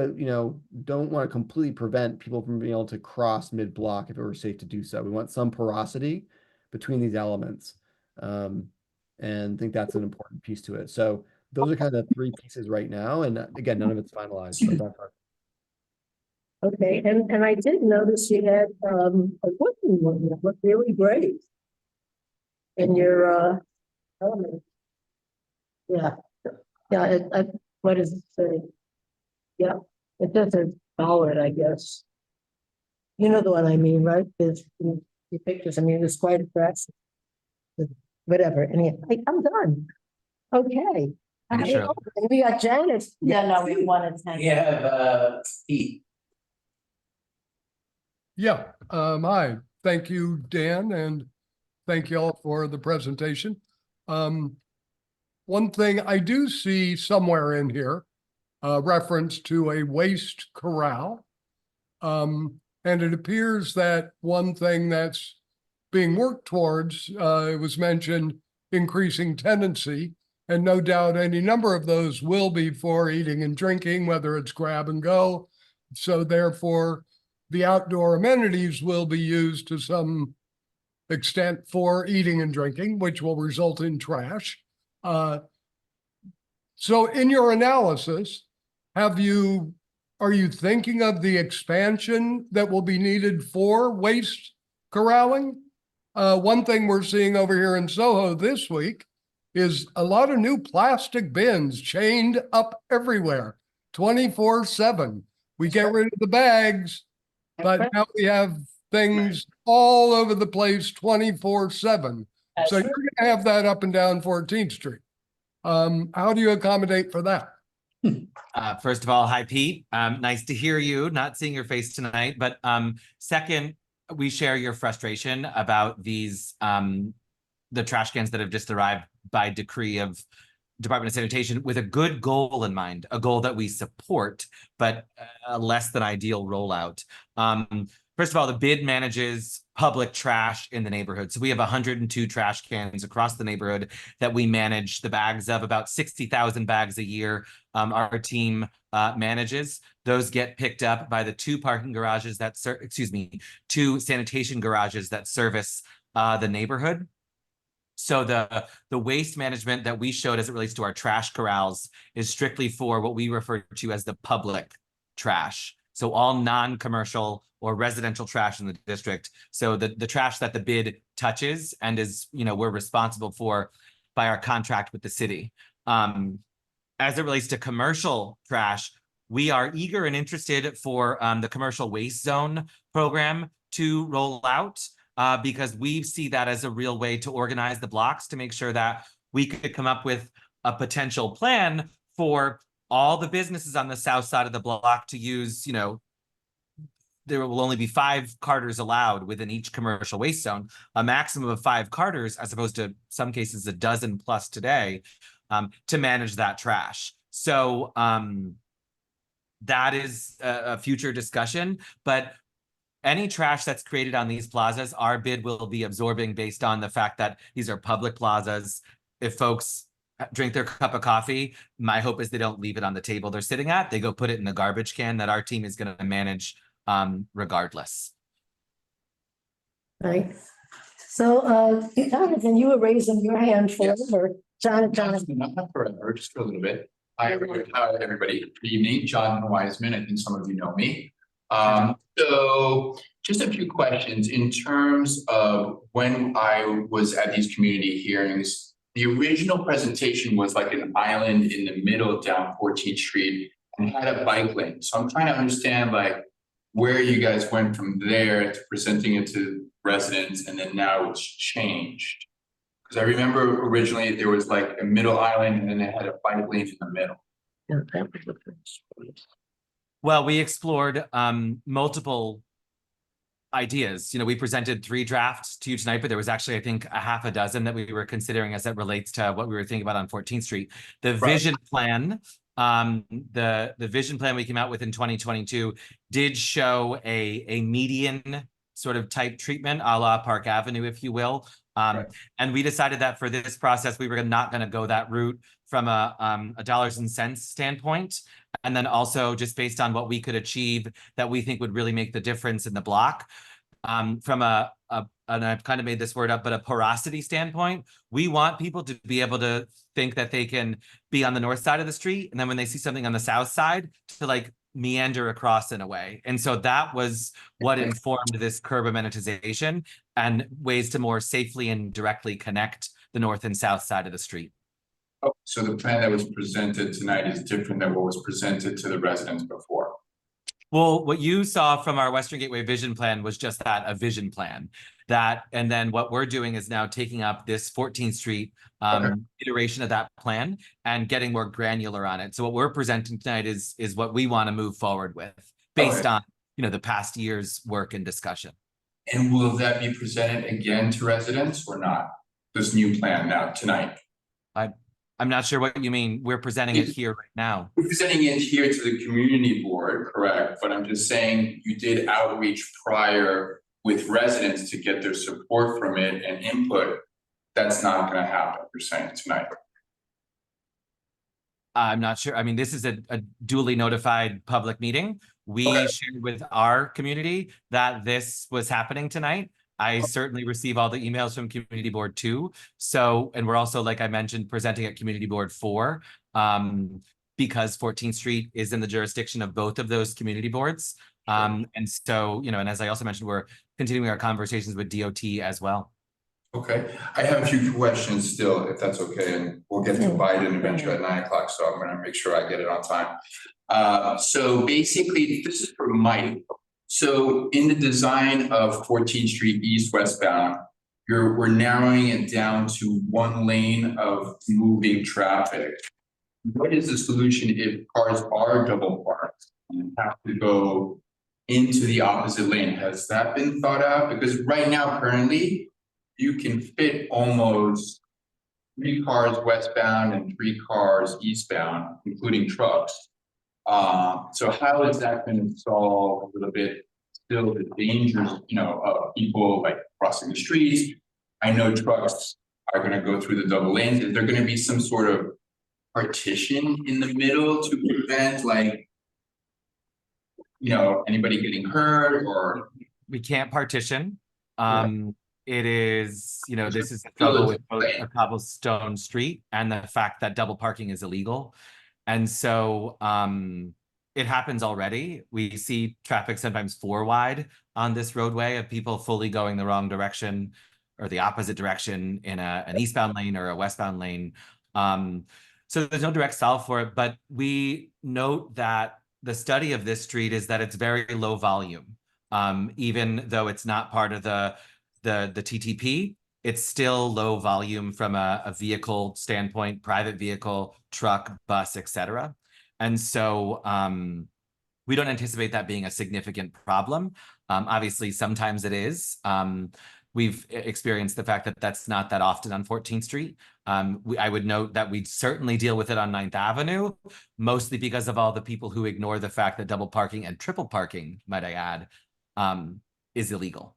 don't want to completely prevent people from being able to cross mid-block if it were safe to do so. We want some porosity between these elements. And I think that's an important piece to it. So those are kind of the 3 pieces right now. And again, none of it's finalized. But that's our... Okay, and I did notice you had a wooden one that looked really great in your element. Yeah, what does it say? Yeah, it does a bollard, I guess. You know the one I mean, right? There's the pictures. I mean, it's quite impressive. Whatever. Anyway, I'm done. Okay. Sure. We got Janet. Yeah, no, we wanted to. We have Pete. Yeah, hi, thank you, Dan, and thank you all for the presentation. One thing I do see somewhere in here, reference to a waste corral. And it appears that one thing that's being worked towards, it was mentioned increasing tenancy, and no doubt any number of those will be for eating and drinking, whether it's grab and go. So therefore, the outdoor amenities will be used to some extent for eating and drinking, which will result in trash. So in your analysis, are you thinking of the expansion that will be needed for waste corralling? One thing we're seeing over here in Soho this week is a lot of new plastic bins chained up everywhere, 24/7. We get rid of the bags, but now we have things all over the place 24/7. So you're gonna have that up and down 14th Street. How do you accommodate for that? First of all, hi, Pete. Nice to hear you, not seeing your face tonight. But second, we share your frustration about these, the trash cans that have just arrived by decree of Department of Sanitation with a good goal in mind, a goal that we support, but a less than ideal rollout. First of all, the bid manages public trash in the neighborhood. So we have 102 trash cans across the neighborhood that we manage the bags of, about 60,000 bags a year. Our team manages. Those get picked up by the two parking garages that, two sanitation garages that service the neighborhood. So the waste management that we showed as it relates to our trash corrals is strictly for what we refer to as the public trash. So all non-commercial or residential trash in the district. So the trash that the bid touches and is, we're responsible for by our contract with the city. As it relates to commercial trash, we are eager and interested for the commercial waste zone program to roll out because we see that as a real way to organize the blocks to make sure that we could come up with a potential plan for all the businesses on the south side of the block to use, there will only be 5 carters allowed within each commercial waste zone, a maximum of 5 carters, as opposed to some cases a dozen plus today, to manage that trash. So that is a future discussion, but any trash that's created on these plazas, our bid will be absorbing based on the fact that these are public plazas. If folks drink their cup of coffee, my hope is they don't leave it on the table they're sitting at. They go put it in the garbage can that our team is going to manage regardless. Right. So, Jonathan, you were raising your hand for Yes. or Jonathan. Not forever, just for a little bit. Hi, everybody. Good evening. John Wiseman. I think some of you know me. So just a few questions in terms of when I was at these community hearings. The original presentation was like an island in the middle down 14th Street and had a bike lane. So I'm trying to understand like where you guys went from there to presenting it to residents and then now it's changed. Because I remember originally there was like a middle island and then it had a bike lane in the middle. Well, we explored multiple ideas. We presented 3 drafts to you tonight, but there was actually, I think, a half a dozen that we were considering as it relates to what we were thinking about on 14th Street. The vision plan, the vision plan we came out with in 2022 did show a median sort of type treatment, a la Park Avenue, if you will. And we decided that for this process, we were not going to go that route from a dollars and cents standpoint. And then also just based on what we could achieve that we think would really make the difference in the block. From and I've kind of made this word up, but a porosity standpoint, we want people to be able to think that they can be on the north side of the street. And then when they see something on the south side to like meander across in a way. And so that was what informed this curb amenitization and ways to more safely and directly connect the north and south side of the street. Oh, so the plan that was presented tonight is different than what was presented to the residents before. Well, what you saw from our Western Gateway vision plan was just that, a vision plan. And then what we're doing is now taking up this 14th Street iteration of that plan and getting more granular on it. So what we're presenting tonight is what we want to move forward with based on, the past year's work and discussion. And will that be presented again to residents or not? This new plan now tonight? I'm not sure what you mean. We're presenting it here right now. We're presenting it here to the community board, correct? But I'm just saying you did outreach prior with residents to get their support from it and input. That's not going to happen, you're saying tonight. I'm not sure. I mean, this is a duly notified public meeting. We shared with our community that this was happening tonight. I certainly receive all the emails from Community Board 2. So, and we're also, like I mentioned, presenting at Community Board 4 because 14th Street is in the jurisdiction of both of those community boards. And so, and as I also mentioned, we're continuing our conversations with DOT as well. Okay, I have a few questions still, if that's okay, and we'll get to Biden eventually at 9 o'clock, so I'm gonna make sure I get it on time. So basically, this is for Mike. So in the design of 14th Street East westbound, we're narrowing it down to one lane of moving traffic. What is the solution if cars are double parked and have to go into the opposite lane? Has that been thought out? Because right now, currently, you can fit almost 3 cars westbound and 3 cars eastbound, including trucks. So how is that going to solve a little bit still the dangers, of people like crossing the streets? I know trucks are going to go through the double lanes. Is there going to be some sort of partition in the middle to prevent anybody getting hurt? Or we can't partition. It is, this is a struggle with both a cobblestone street and the fact that double parking is illegal. And so it happens already. We see traffic sometimes 4 wide on this roadway of people fully going the wrong direction or the opposite direction in an eastbound lane or a westbound lane. So there's no direct solve for it, but we note that the study of this street is that it's very low volume. Even though it's not part of the TTP, it's still low volume from a vehicle standpoint, private vehicle, truck, bus, etc. And so we don't anticipate that being a significant problem. Obviously, sometimes it is. We've experienced the fact that that's not that often on 14th Street. I would note that we certainly deal with it on 9th Avenue, mostly because of all the people who ignore the fact that double parking and triple parking, might I add, is illegal.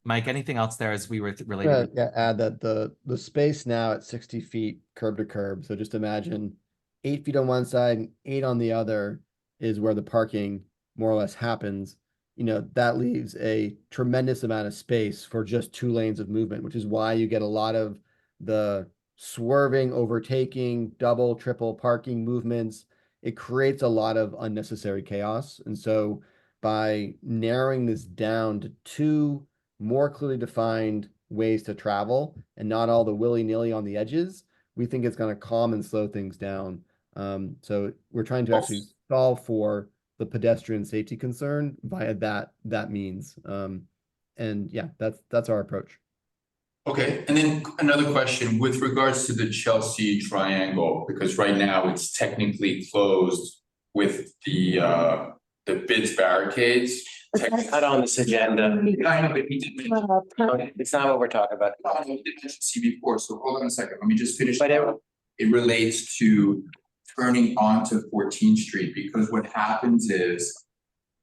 Mike, anything else there as we were related? Yeah, add that the space now at 60 feet curb to curb. So just imagine 8 feet on one side and 8 on the other is where the parking more or less happens. That leaves a tremendous amount of space for just 2 lanes of movement, which is why you get a lot of the swerving, overtaking, double, triple parking movements. It creates a lot of unnecessary chaos. And so by narrowing this down to 2 more clearly defined ways to travel and not all the willy-nilly on the edges, we think it's going to calm and slow things down. So we're trying to actually solve for the pedestrian safety concern via that means. And yeah, that's our approach. okay, and then another question with regards to the Chelsea Triangle, because right now it's technically closed with the BIDS barricades. It's not on this agenda. I know, but he did mention It's not what we're talking about. he did mention CB4, so hold on a second, let me just finish. But It relates to turning onto 14th Street, because what happens is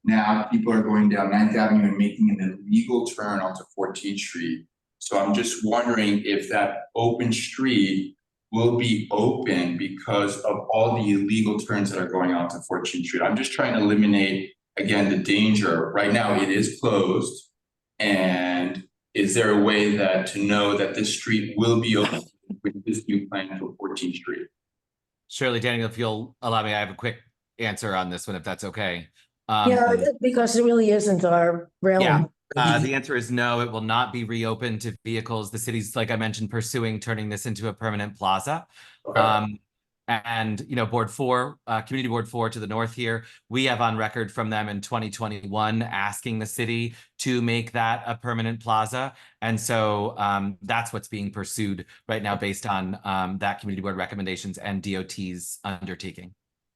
now people are going down 9th Avenue and making an illegal turn onto 14th Street. So I'm just wondering if that open street will be open because of all the illegal turns that are going on to 14th Street. I'm just trying to eliminate, again, the danger. Right now it is closed. And is there a way to know that this street will be open with this new plan for 14th Street? Surely, Daniel, if you'll allow me, I have a quick answer on this one, if that's okay. Yeah, because it really isn't our realm. Yeah, the answer is no, it will not be reopened to vehicles. The city's, like I mentioned, pursuing turning this into a permanent plaza. Okay. And, Board 4, Community Board 4 to the north here, we have on record from them in 2021 asking the city to make that a permanent plaza. And so that's what's being pursued right now based on that Community Board recommendations and DOT's undertaking.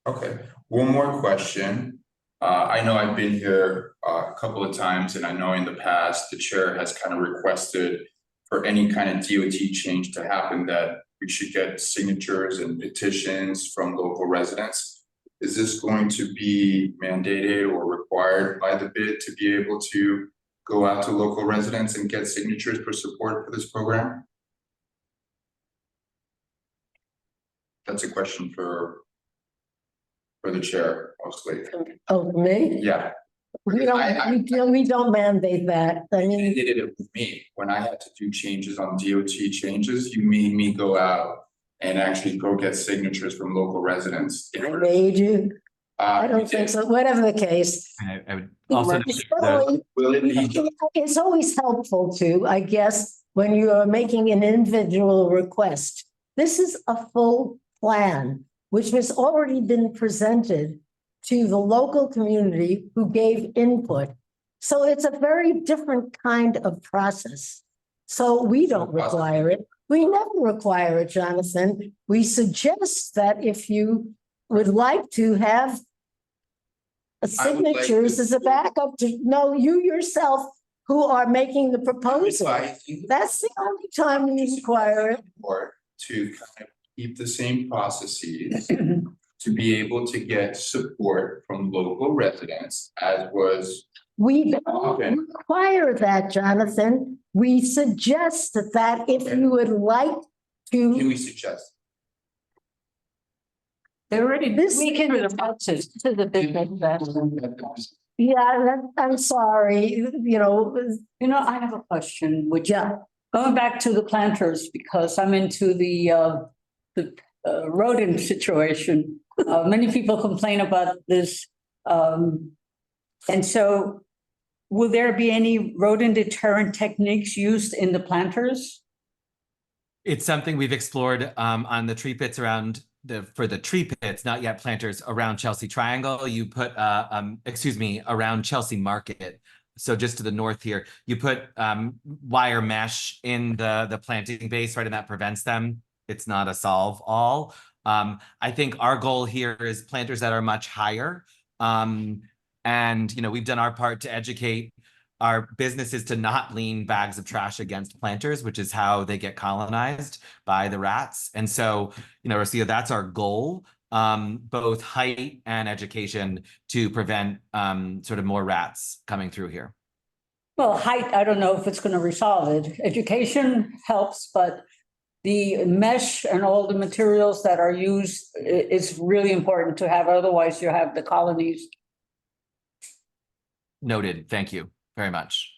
Okay, one more question. I know I've been here a couple of times, and I know in the past, the chair has kind of requested for any kind of DOT change to happen that we should get signatures and petitions from local residents. Is this going to be mandated or required by the bid to be able to go out to local residents and get signatures for support for this program? That's a question for the chair, mostly. Oh, me? Yeah. We don't mandate that. I You mean, did it with me. When I had to do changes on DOT changes, you made me go out and actually go get signatures from local residents. I made you. I don't think so. Whatever the case. I would also. Will it be? It's always helpful to, I guess, when you are making an individual request. This is a full plan, which has already been presented to the local community who gave input. So it's a very different kind of process. So we don't require it. We never require it, Jonathan. We suggest that if you would like to have signatures as a backup to know you yourself who are making the proposal. That's the only time we require it. Or to kind of keep the same processes to be able to get support from local residents, as was. We don't require that, Jonathan. We suggest that if you would like to. Can we suggest? They already, we can do the process to the business. Yeah, I'm sorry, You know, I have a question, which, going back to the planters, because I'm into the rodent situation. Many people complain about this. And so will there be any rodent deterrent techniques used in the planters? It's something we've explored on the tree pits around for the tree pits, not yet planters around Chelsea Triangle. You put, around Chelsea Market. So just to the north here, you put wire mesh in the planting base, right? And that prevents them. It's not a solve all. I think our goal here is planters that are much higher. And, we've done our part to educate our businesses to not lean bags of trash against planters, which is how they get colonized by the rats. And so, Rocio, that's our goal, both height and education to prevent sort of more rats coming through here. Well, height, I don't know if it's going to resolve it. Education helps, but the mesh and all the materials that are used is really important to have. Otherwise, you have the colonies. Noted. Thank you very much.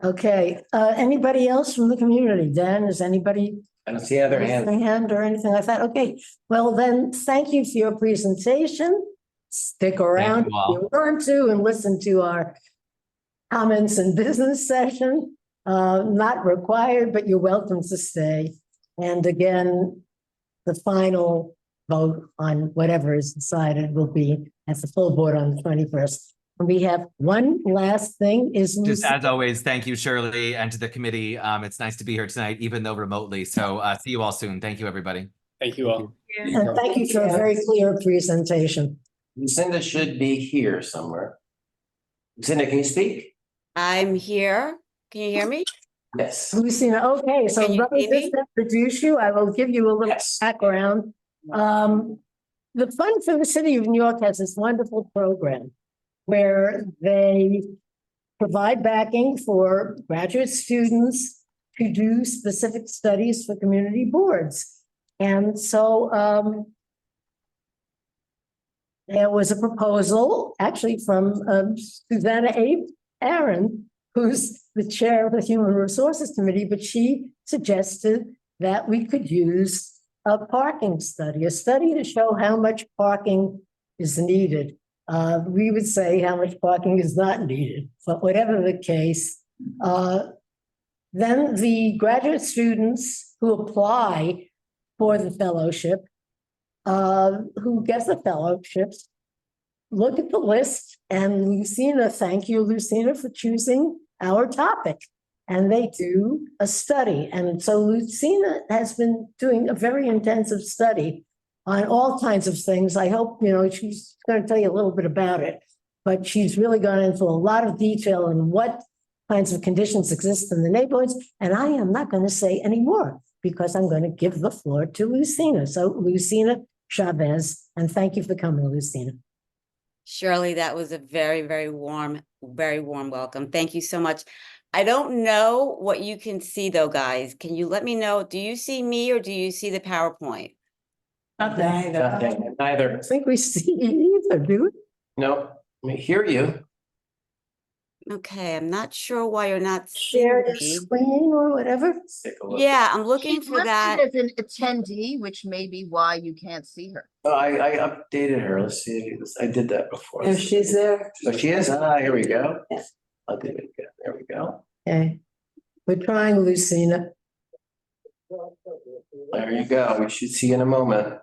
Okay, anybody else from the community? Dan, is anybody? I don't see other hand or anything like that. Okay, well then, thank you for your presentation. Stick around if you want to and listen to our comments and business session. Not required, but you're welcome to stay. And again, the final vote on whatever is decided will be at the full board on the 21st. And we have one last thing is just as always, thank you, Shirley, and to the committee. It's nice to be here tonight, even though remotely. So see you all soon. Thank you, everybody. Thank you all. And thank you for a very clear presentation. Lucinda should be here somewhere. Lucinda, can you speak? I'm here. Can you hear me? Yes. Lucina, okay, so let me just introduce you. I will give you a little background. The Fund for the City of New York has this wonderful program where they provide backing for graduate students to do specific studies for community boards. And so there was a proposal actually from Susanna Aaron, who's the chair of the Human Resources Committee, but she suggested that we could use a parking study, a study to show how much parking is needed. We would say how much parking is not needed, but whatever the case, then the graduate students who apply for the fellowship, who get the fellowships, look at the list, and Lucina, thank you, Lucina, for choosing our topic. And they do a study. And so Lucina has been doing a very intensive study on all kinds of things. I hope, she's going to tell you a little bit about it, but she's really gone into a lot of detail on what kinds of conditions exist in the neighborhoods. And I am not going to say any more because I'm going to give the floor to Lucina. So Lucina Chavez, and thank you for coming, Lucina. Shirley, that was a very, very warm welcome. Thank you so much. I don't know what you can see though, guys. Can you let me know? Do you see me or do you see the PowerPoint? Nothing, neither. I think we see it either, do we? No, we hear you. Okay, I'm not sure why you're not Share seeing your me. screen or whatever. Take a look. Yeah, I'm looking She's for that. listed as an attendee, which may be why you can't see her. Oh, I updated her. Let's see. I did that before. If she's there. Oh, she is? Ah, here we go. I'll do it again. There we go. Okay. We're trying, Lucina. There you go. We should see in a moment.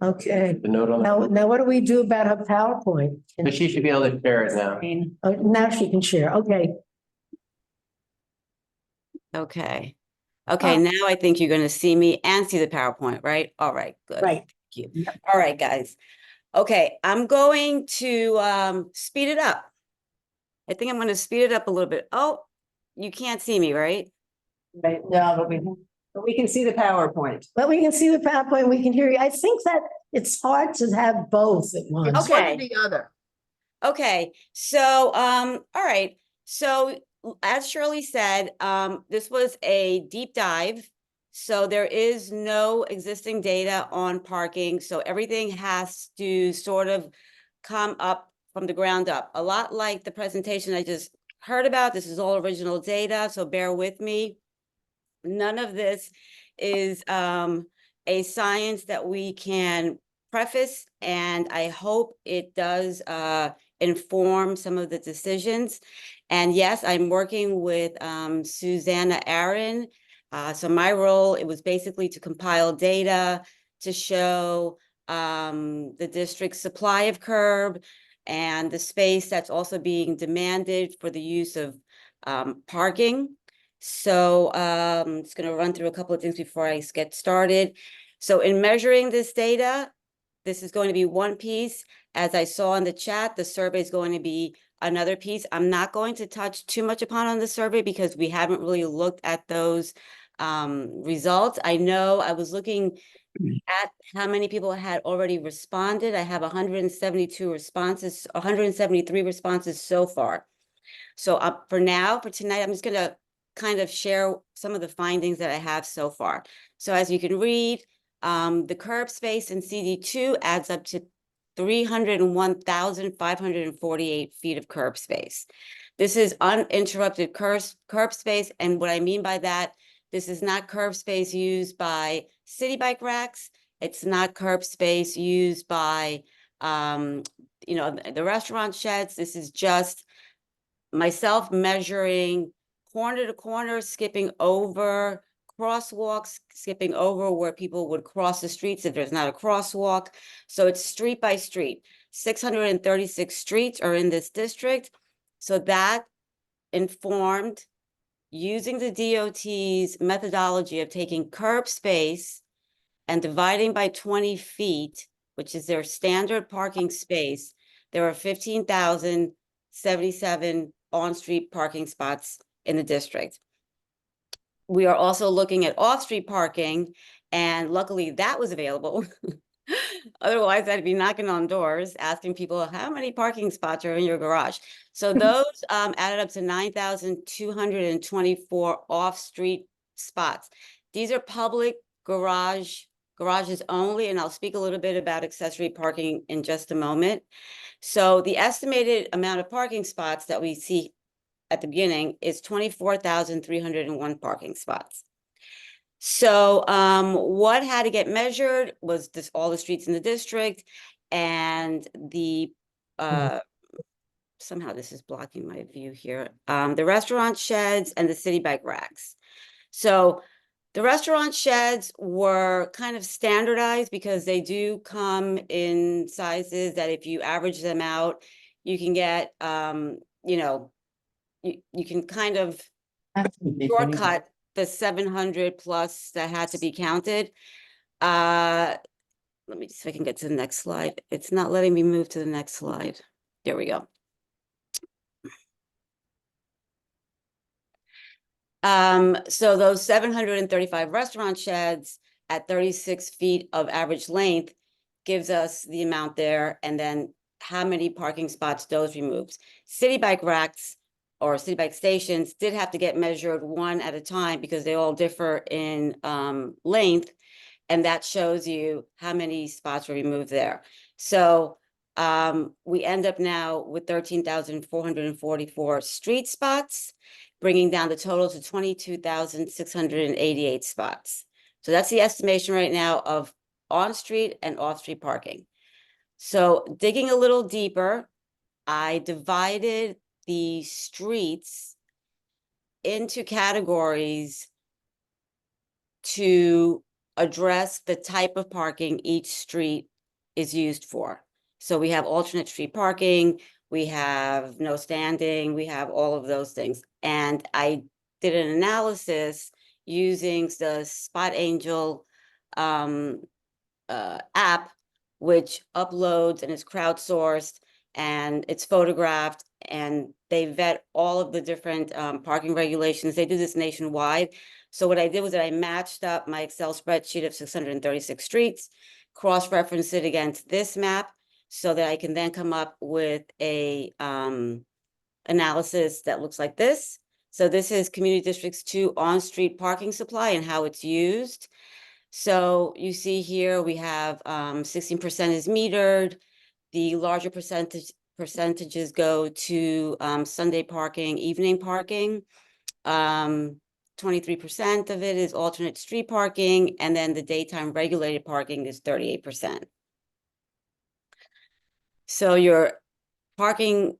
Okay. The note on Now what do we do about her PowerPoint? But she should be able to share it now. Oh, now she can share. Okay. Okay. Okay, now I think you're gonna see me and see the PowerPoint, right? All right, good. Right. Thank you. All right, guys. Okay, I'm going to speed it up. I think I'm gonna speed it up a little bit. Oh, you can't see me, right? Right, no, but we can see the PowerPoint. But we can see the PowerPoint, we can hear you. I think that it's hard to have both at once. It's one or Okay. the other. Okay, so all right. So as Shirley said, this was a deep dive. So there is no existing data on parking. So everything has to sort of come up from the ground up. A lot like the presentation I just heard about. This is all original data, so bear with me. None of this is a science that we can preface, and I hope it does inform some of the decisions. And yes, I'm working with Susanna Aaron. So my role, it was basically to compile data to show the district's supply of curb and the space that's also being demanded for the use of parking. So I'm just going to run through a couple of things before I get started. So in measuring this data, this is going to be one piece. As I saw in the chat, the survey is going to be another piece. I'm not going to touch too much upon on the survey because we haven't really looked at those results. I know I was looking at how many people had already responded. I have 172 responses, 173 responses so far. So for now, for tonight, I'm just going to kind of share some of the findings that I have so far. So as you can read, the curb space in CD2 adds up to 301,548 feet of curb space. This is uninterrupted curb space. And what I mean by that, this is not curb space used by city bike racks. It's not curb space used by, the restaurant sheds. This is just myself measuring corner to corner, skipping over crosswalks, skipping over where people would cross the streets if there's not a crosswalk. So it's street by street. 636 streets are in this district. So that informed using the DOT's methodology of taking curb space and dividing by 20 feet, which is their standard parking space. There are 15,077 on-street parking spots in the district. We are also looking at off-street parking, and luckily that was available. Otherwise, I'd be knocking on doors, asking people, how many parking spots are in your garage? So those added up to 9,224 off-street spots. These are public garages only, and I'll speak a little bit about accessory parking in just a moment. So the estimated amount of parking spots that we see at the beginning is 24,301 parking spots. So what had to get measured was all the streets in the district, and the somehow this is blocking my view here. The restaurant sheds and the city bike racks. So the restaurant sheds were kind of standardized because they do come in sizes that if you average them out, you can get, you can kind of shortcut the 700 plus that had to be counted. let me see if I can get to the next slide. It's not letting me move to the next slide. There we go. So those 735 restaurant sheds at 36 feet of average length gives us the amount there, and then how many parking spots those removes. City bike racks or city bike stations did have to get measured one at a time because they all differ in length, and that shows you how many spots were removed there. So we end up now with 13,444 street spots, bringing down the total to 22,688 spots. So that's the estimation right now of on-street and off-street parking. So digging a little deeper, I divided the streets into categories to address the type of parking each street is used for. So we have alternate street parking, we have no standing, we have all of those things. And I did an analysis using the Spot Angel app, which uploads and is crowdsourced and it's photographed, and they vet all of the different parking regulations. They do this nationwide. So what I did was that I matched up my Excel spreadsheet of 636 streets, cross-referenced it against this map so that I can then come up with a analysis that looks like this. So this is Community Districts 2 on-street parking supply and how it's used. So you see here we have 16% is metered. The larger percentages go to Sunday parking, evening parking. 23% of it is alternate street parking, and then the daytime regulated parking is 38%. So your parking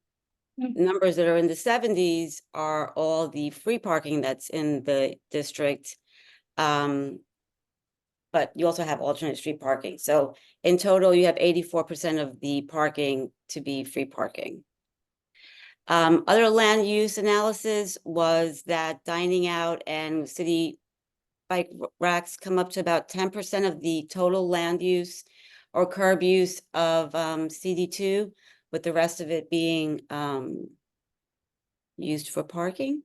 numbers that are in the 70s are all the free parking that's in the district. But you also have alternate street parking. So in total, you have 84% of the parking to be free parking. Other land use analysis was that dining out and city bike racks come up to about 10% of the total land use or curb use of CD2, with the rest of it being used for parking.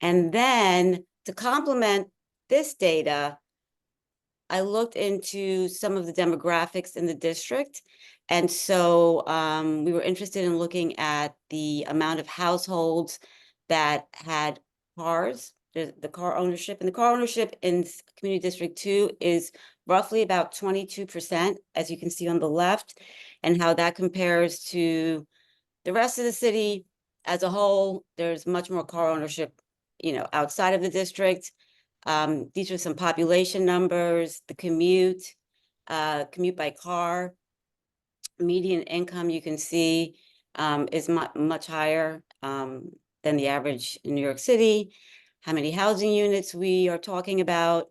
And then to complement this data, I looked into some of the demographics in the district. And so we were interested in looking at the amount of households that had cars, the car ownership. And the car ownership in Community District 2 is roughly about 22%, as you can see on the left, and how that compares to the rest of the city as a whole. There's much more car ownership, outside of the district. These are some population numbers, the commute by car, median income you can see is much higher than the average in New York City, how many housing units we are talking about,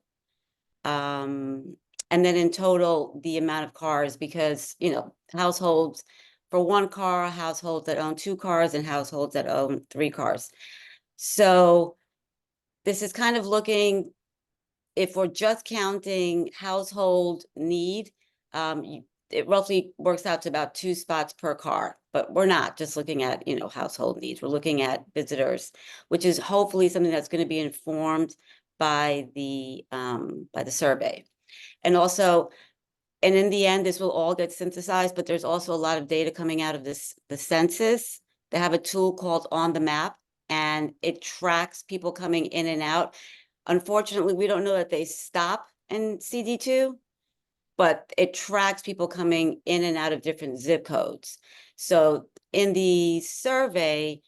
and then in total, the amount of cars, because, households for one car, households that own 2 cars, and households that own 3 cars. So this is kind of looking, if we're just counting household need, it roughly works out to about 2 spots per car, but we're not just looking at, household needs. We're looking at visitors, which is hopefully something that's going to be informed by the survey. And also, and in the end, this will all get synthesized, but there's also a lot of data coming out of the census. They have a tool called On the Map, and it tracks people coming in and out. Unfortunately, we don't know that they stop in CD2, but it tracks people coming in and out of different zip codes. So in the survey,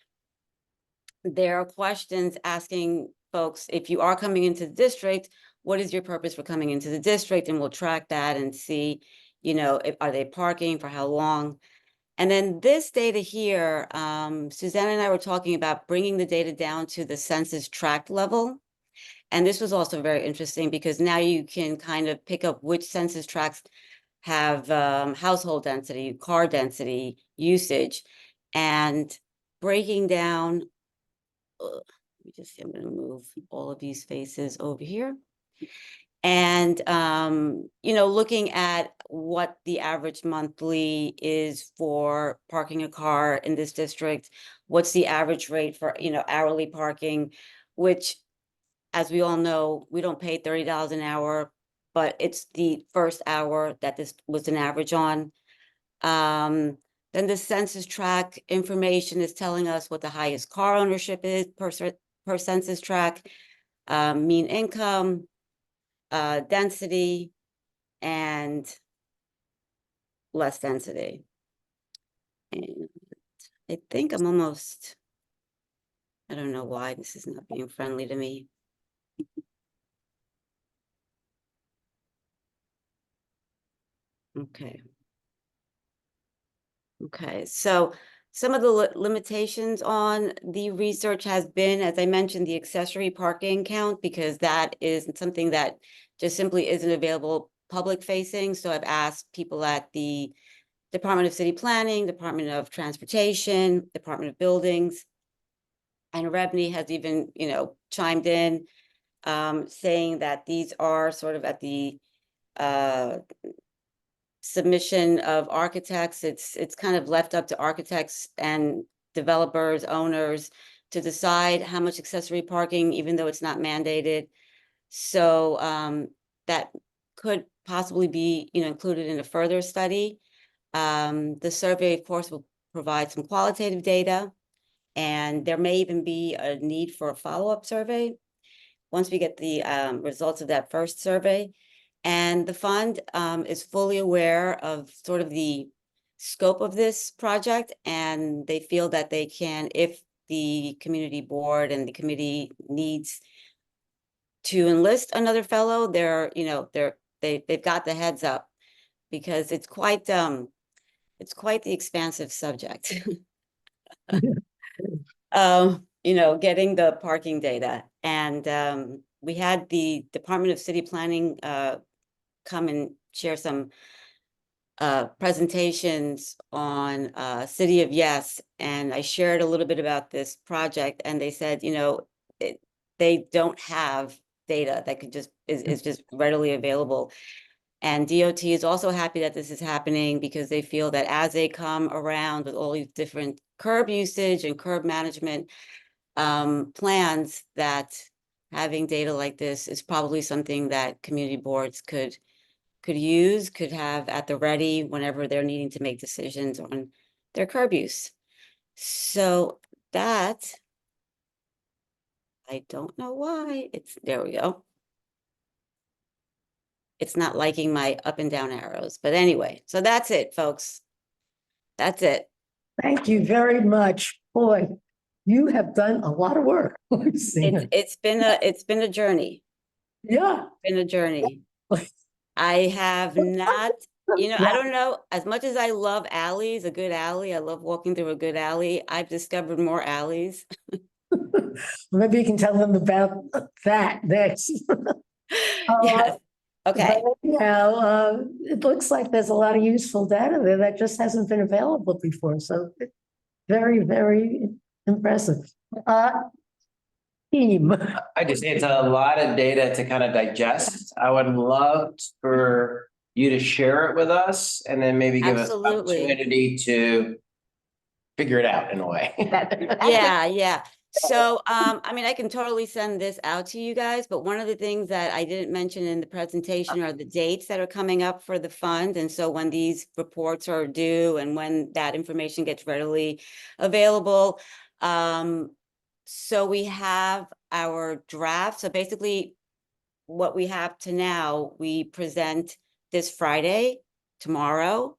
there are questions asking folks, if you are coming into the district, what is your purpose for coming into the district? And we'll track that and see, are they parking, for how long? And then this data here, Suzanne and I were talking about bringing the data down to the census tract level. And this was also very interesting because now you can kind of pick up which census tracts have household density, car density, usage, and breaking down. Let me just see, I'm going to move all of these faces over here. And, looking at what the average monthly is for parking a car in this district, what's the average rate for, hourly parking, which, as we all know, we don't pay $30 an hour, but it's the first hour that this was an average on. Then the census tract information is telling us what the highest car ownership is per census tract, mean income, density, and less density. And I think I'm almost, I don't know why this is not being friendly to me. Okay. Okay, so some of the limitations on the research has been, as I mentioned, the accessory parking count, because that is something that just simply isn't available public facing. So I've asked people at the Department of City Planning, Department of Transportation, Department of Buildings, and REBNY has even, chimed in, saying that these are sort of at the submission of architects. It's kind of left up to architects and developers, owners to decide how much accessory parking, even though it's not mandated. So that could possibly be, included in a further study. The survey, of course, will provide some qualitative data, and there may even be a need for a follow-up survey once we get the results of that first survey. And the fund is fully aware of sort of the scope of this project, and they feel that they can, if the community board and the committee needs to enlist another fellow, they've got the heads up, because it's quite the expansive subject. Getting the parking data. And we had the Department of City Planning come and share some presentations on City of Yes. And I shared a little bit about this project, and they said, they don't have data that could is just readily available. And DOT is also happy that this is happening, because they feel that as they come around with all these different curb usage and curb management plans, that having data like this is probably something that community boards could have at the ready whenever they're needing to make decisions on their curb use. So that, I don't know why, there we go. It's not liking my up and down arrows, but anyway, so that's it, folks. That's it. Thank you very much. Boy, you have done a lot of work. It's been a journey. Yeah. It's been a journey. I have not, I don't know, as much as I love alleys, a good alley, I love walking through a good alley, I've discovered more alleys. Maybe you can tell them about that next. Yes. Okay. Yeah, it looks like there's a lot of useful data there that just hasn't been available before. So very, very impressive. Team. It's a lot of data to kind of digest. I would love for you to share it with us, and then maybe give us an opportunity to figure it out in a way. Yeah. So, I can totally send this out to you guys, but one of the things that I didn't mention in the presentation are the dates that are coming up for the fund. And so when these reports are due and when that information gets readily available. So we have our draft. So basically what we have to now, we present this Friday, tomorrow.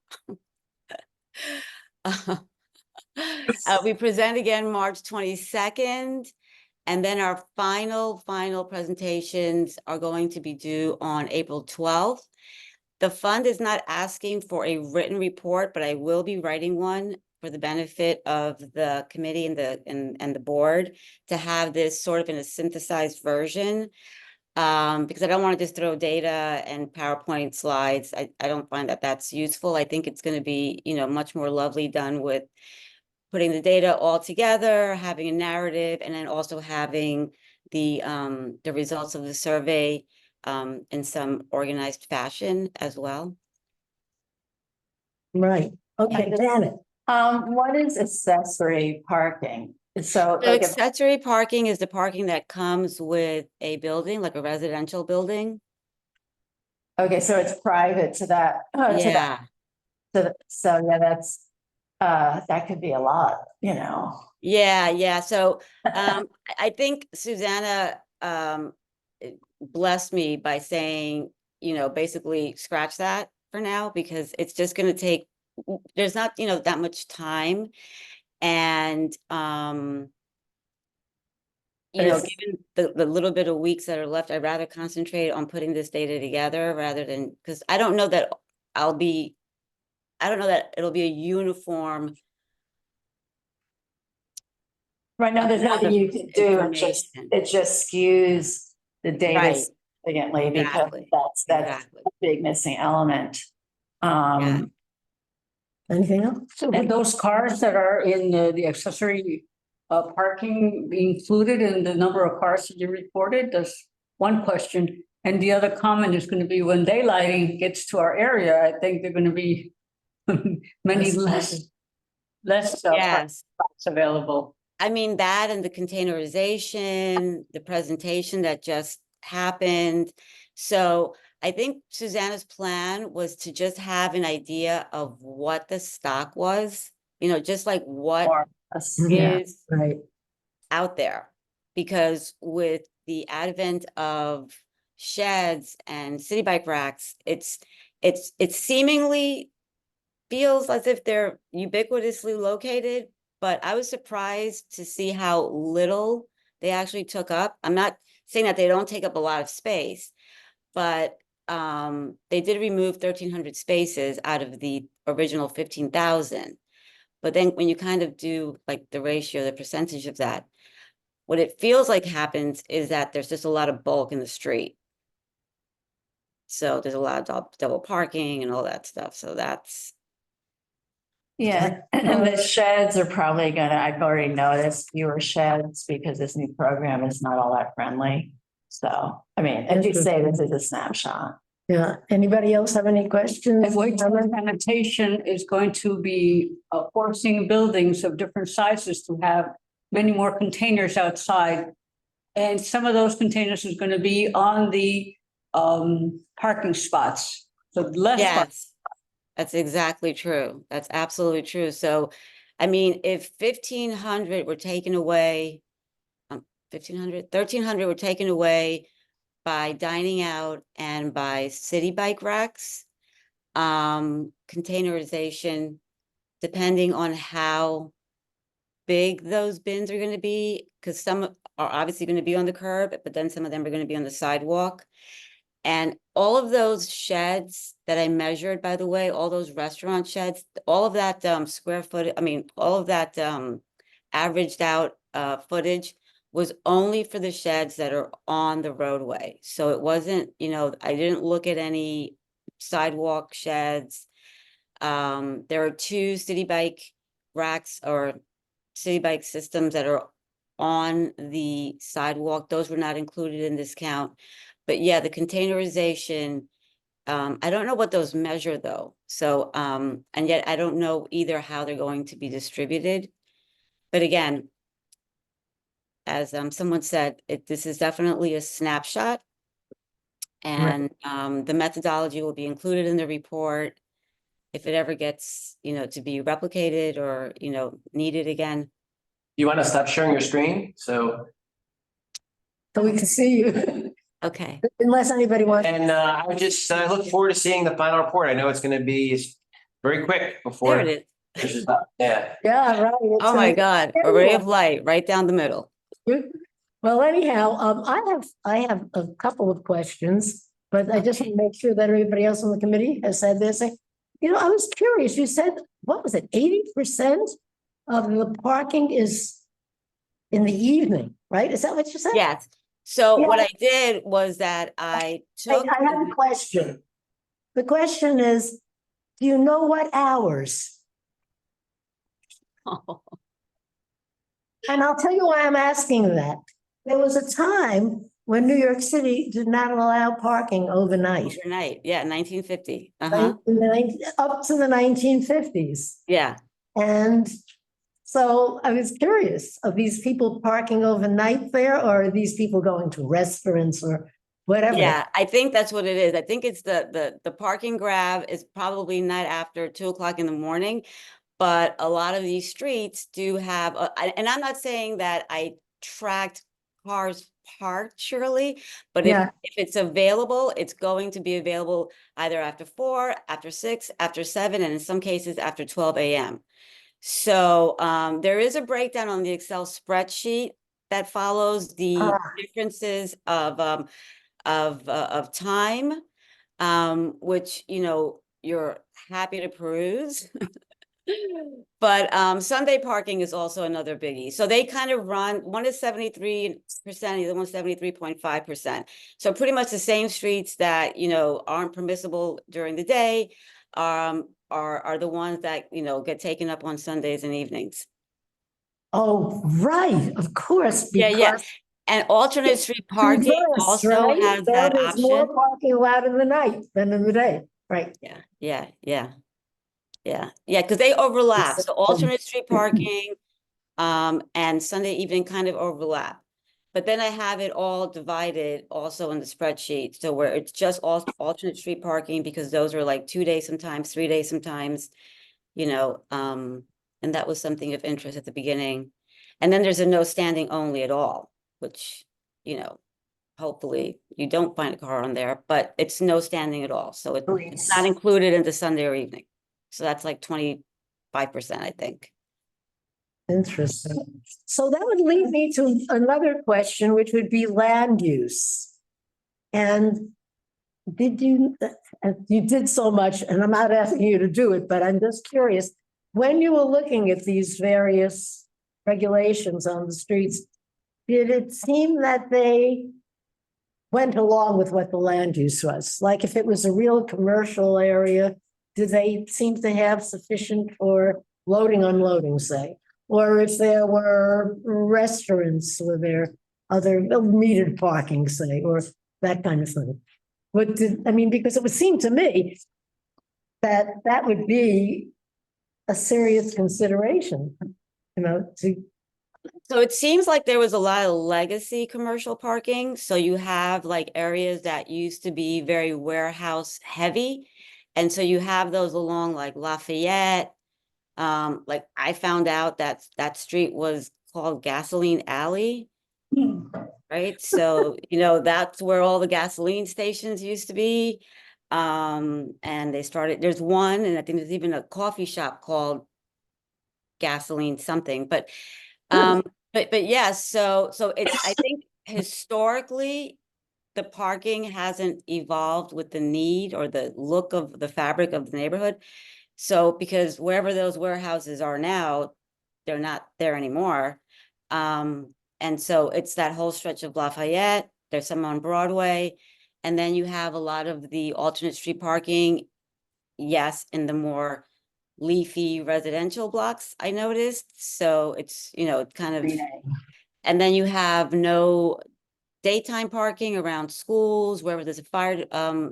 We present again March 22nd, and then our final presentations are going to be due on April 12th. The fund is not asking for a written report, but I will be writing one for the benefit of the committee and the board, to have this sort of in a synthesized version. Because I don't want to just throw data and PowerPoint slides. I don't find that that's useful. I think it's going to be, much more lovely done with putting the data all together, having a narrative, and then also having the results of the survey in some organized fashion as well. Right, okay, Janet. What is accessory parking? So So like if, accessory parking is the parking that comes with a building, like a residential building. okay, so it's private to that, Yeah, so yeah, that's, that could be a lot, you know. yeah. So I think Susanna blessed me by saying, basically scratch that for now, because it's just gonna take, there's not, that much time. And given the little bit of weeks that are left, I'd rather concentrate on putting this data together rather than, because I don't know that it'll be a uniform. Right now, there's nothing you can do, it just skews the data Right. significantly because Exactly. that's a big missing element. Anything else? So would those cars that are in the accessory parking be included in the number of cars that you reported? That's one question. And the other comment is going to be when daylighting gets to our area, I think there are going to be many less Yes. spots available. I mean, that and the containerization, the presentation that just happened. So I think Susanna's plan was to just have an idea of what the stock was, just like what is right out there. Because with the advent of sheds and city bike racks, it's seemingly feels as if they're ubiquitously located, but I was surprised to see how little they actually took up. I'm not saying that they don't take up a lot of space, but they did remove 1,300 spaces out of the original 15,000. But then when you kind of do like the ratio, the percentage of that, what it feels like happens is that there's just a lot of bulk in the street. So there's a lot of double parking and all that stuff. So that's. Yeah, and the sheds are probably I've already noticed fewer sheds because this new program is not all that friendly. So, I mean, as you say, this is a snapshot. Yeah, anybody else have any questions? And wastewater sanitation is going to be forcing buildings of different sizes to have many more containers outside. And some of those containers is going to be on the parking spots. So less. Yes. That's exactly true. That's absolutely true. So, I mean, if 1,500 were taken away, 1,300 were taken away by dining out and by city bike racks, containerization, depending on how big those bins are going to be, because some are obviously going to be on the curb, but then some of them are going to be on the sidewalk. And all of those sheds that I measured, by the way, all those restaurant sheds, all of that square footage, all of that averaged out footage was only for the sheds that are on the roadway. So it wasn't, I didn't look at any sidewalk sheds. There are 2 city bike racks or city bike systems that are on the sidewalk. Those were not included in this count. But yeah, the containerization, I don't know what those measure though. So, and yet I don't know either how they're going to be distributed. But again, as someone said, this is definitely a snapshot. And the methodology will be included in the report if it ever gets, to be replicated or, needed again. You want to stop sharing your screen? So we can see you. Okay. Unless anybody wants. And I would just look forward to seeing the final report. I know it's going to be very quick before. There it is. Yeah. Yeah, right. Oh my God, a ray of light right down the middle. Well, anyhow, I have a couple of questions, but I just want to make sure that everybody else on the committee has said this. I was curious. You said, what was it? 80% of the parking is in the evening, right? Is that what you said? Yes. So what I did was that I took. I have a question. The question is, do you know what hours? And I'll tell you why I'm asking that. There was a time when New York City did not allow parking overnight. Overnight, yeah, 1950. Right, up to the 1950s. Yeah. And so I was curious, are these people parking overnight there, or are these people going to restaurants or whatever? Yeah, I think that's what it is. I think it's the parking grab is probably not after 2 o'clock in the morning, but a lot of these streets do have, and I'm not saying that I tracked cars parked, Shirley, but Yeah. if it's available, it's going to be available either after 4, after 6, after 7, and in some cases after 12 a.m. So there is a breakdown on the Excel spreadsheet that follows the differences of time, which, you know, you're happy to peruse. But Sunday parking is also another biggie. So they kind of run, one is 73%, the other one's 73.5%. So pretty much the same streets that, you know, aren't permissible during the day are the ones that, you know, get taken up on Sundays and evenings. Oh, right, of course, Yeah, yeah. because And alternate street parking reverse, also right? has There that is more option. parking allowed in the night than in the day, right? Yeah, yeah, yeah. Yeah, yeah, because they overlap. So alternate street parking and Sunday evening kind of overlap. But then I have it all divided also in the spreadsheet. So where it's just alternate street parking, because those are like 2 days sometimes, 3 days sometimes, you know, and that was something of interest at the beginning. And then there's a no standing only at all, which, you know, hopefully you don't find a car on there, but it's no standing at all. So it's not included into Sunday or evening. So that's like 25%, I think. Interesting. So that would lead me to another question, which would be land use. And you did so much, and I'm not asking you to do it, but I'm just curious, when you were looking at these various regulations on the streets, did it seem that they went along with what the land use was? Like if it was a real commercial area, did they seem to have sufficient for loading, unloading, say? Or if there were restaurants, were there other metered parking, say, or that kind of thing? Because it would seem to me that that would be a serious consideration, you know, So it seems like there was a lot of legacy commercial parking. So you have like areas that used to be very warehouse heavy. And so you have those along like Lafayette. Like I found out that that street was called Gasoline Alley. Right? So, you know, that's where all the gasoline stations used to be. And they started, there's one, and I think there's even a coffee shop called Gasoline something, but yeah, so it's, I think historically, the parking hasn't evolved with the need or the look of the fabric of the neighborhood. So because wherever those warehouses are now, they're not there anymore. And so it's that whole stretch of Lafayette, there's some on Broadway, and then you have a lot of the alternate street parking, yes, in the more leafy residential blocks, I noticed. So it's, you know, kind of, and then you have no daytime parking around schools, wherever there's a fire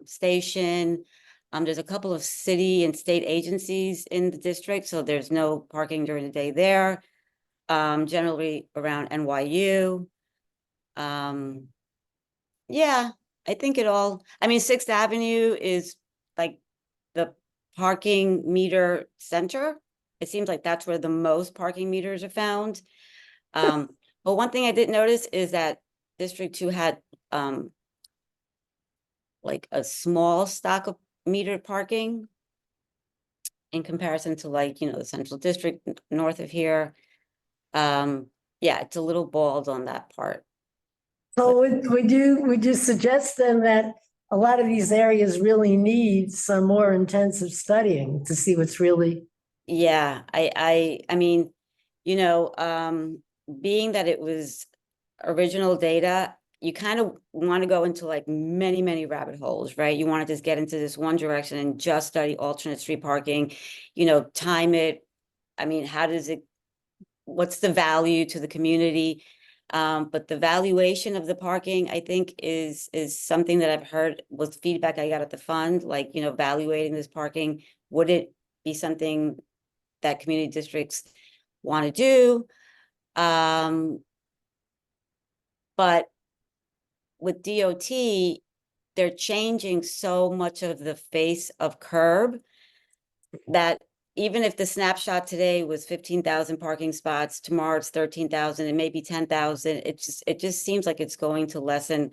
station. There's a couple of city and state agencies in the district, so there's no parking during the day there. Generally around NYU. Yeah, I think it all, I mean, 6th Avenue is like the parking meter center. It seems like that's where the most parking meters are found. But one thing I did notice is that District 2 had like a small stock of metered parking in comparison to like, you know, the Central District north of here. Yeah, it's a little bald on that part. So would you suggest then that a lot of these areas really need some more intensive studying to see what's really? Yeah, I mean, you know, being that it was original data, you kind of want to go into like many rabbit holes, right? You want to just get into this one direction and just study alternate street parking, you know, time it. I mean, how does it, what's the value to the community? But the valuation of the parking, I think, is something that I've heard was feedback I got at the fund, like, you know, evaluating this parking. Would it be something that community districts want to do? But with DOT, they're changing so much of the face of curb that even if the snapshot today was 15,000 parking spots, tomorrow it's 13,000, and maybe 10,000, it just seems like it's going to lessen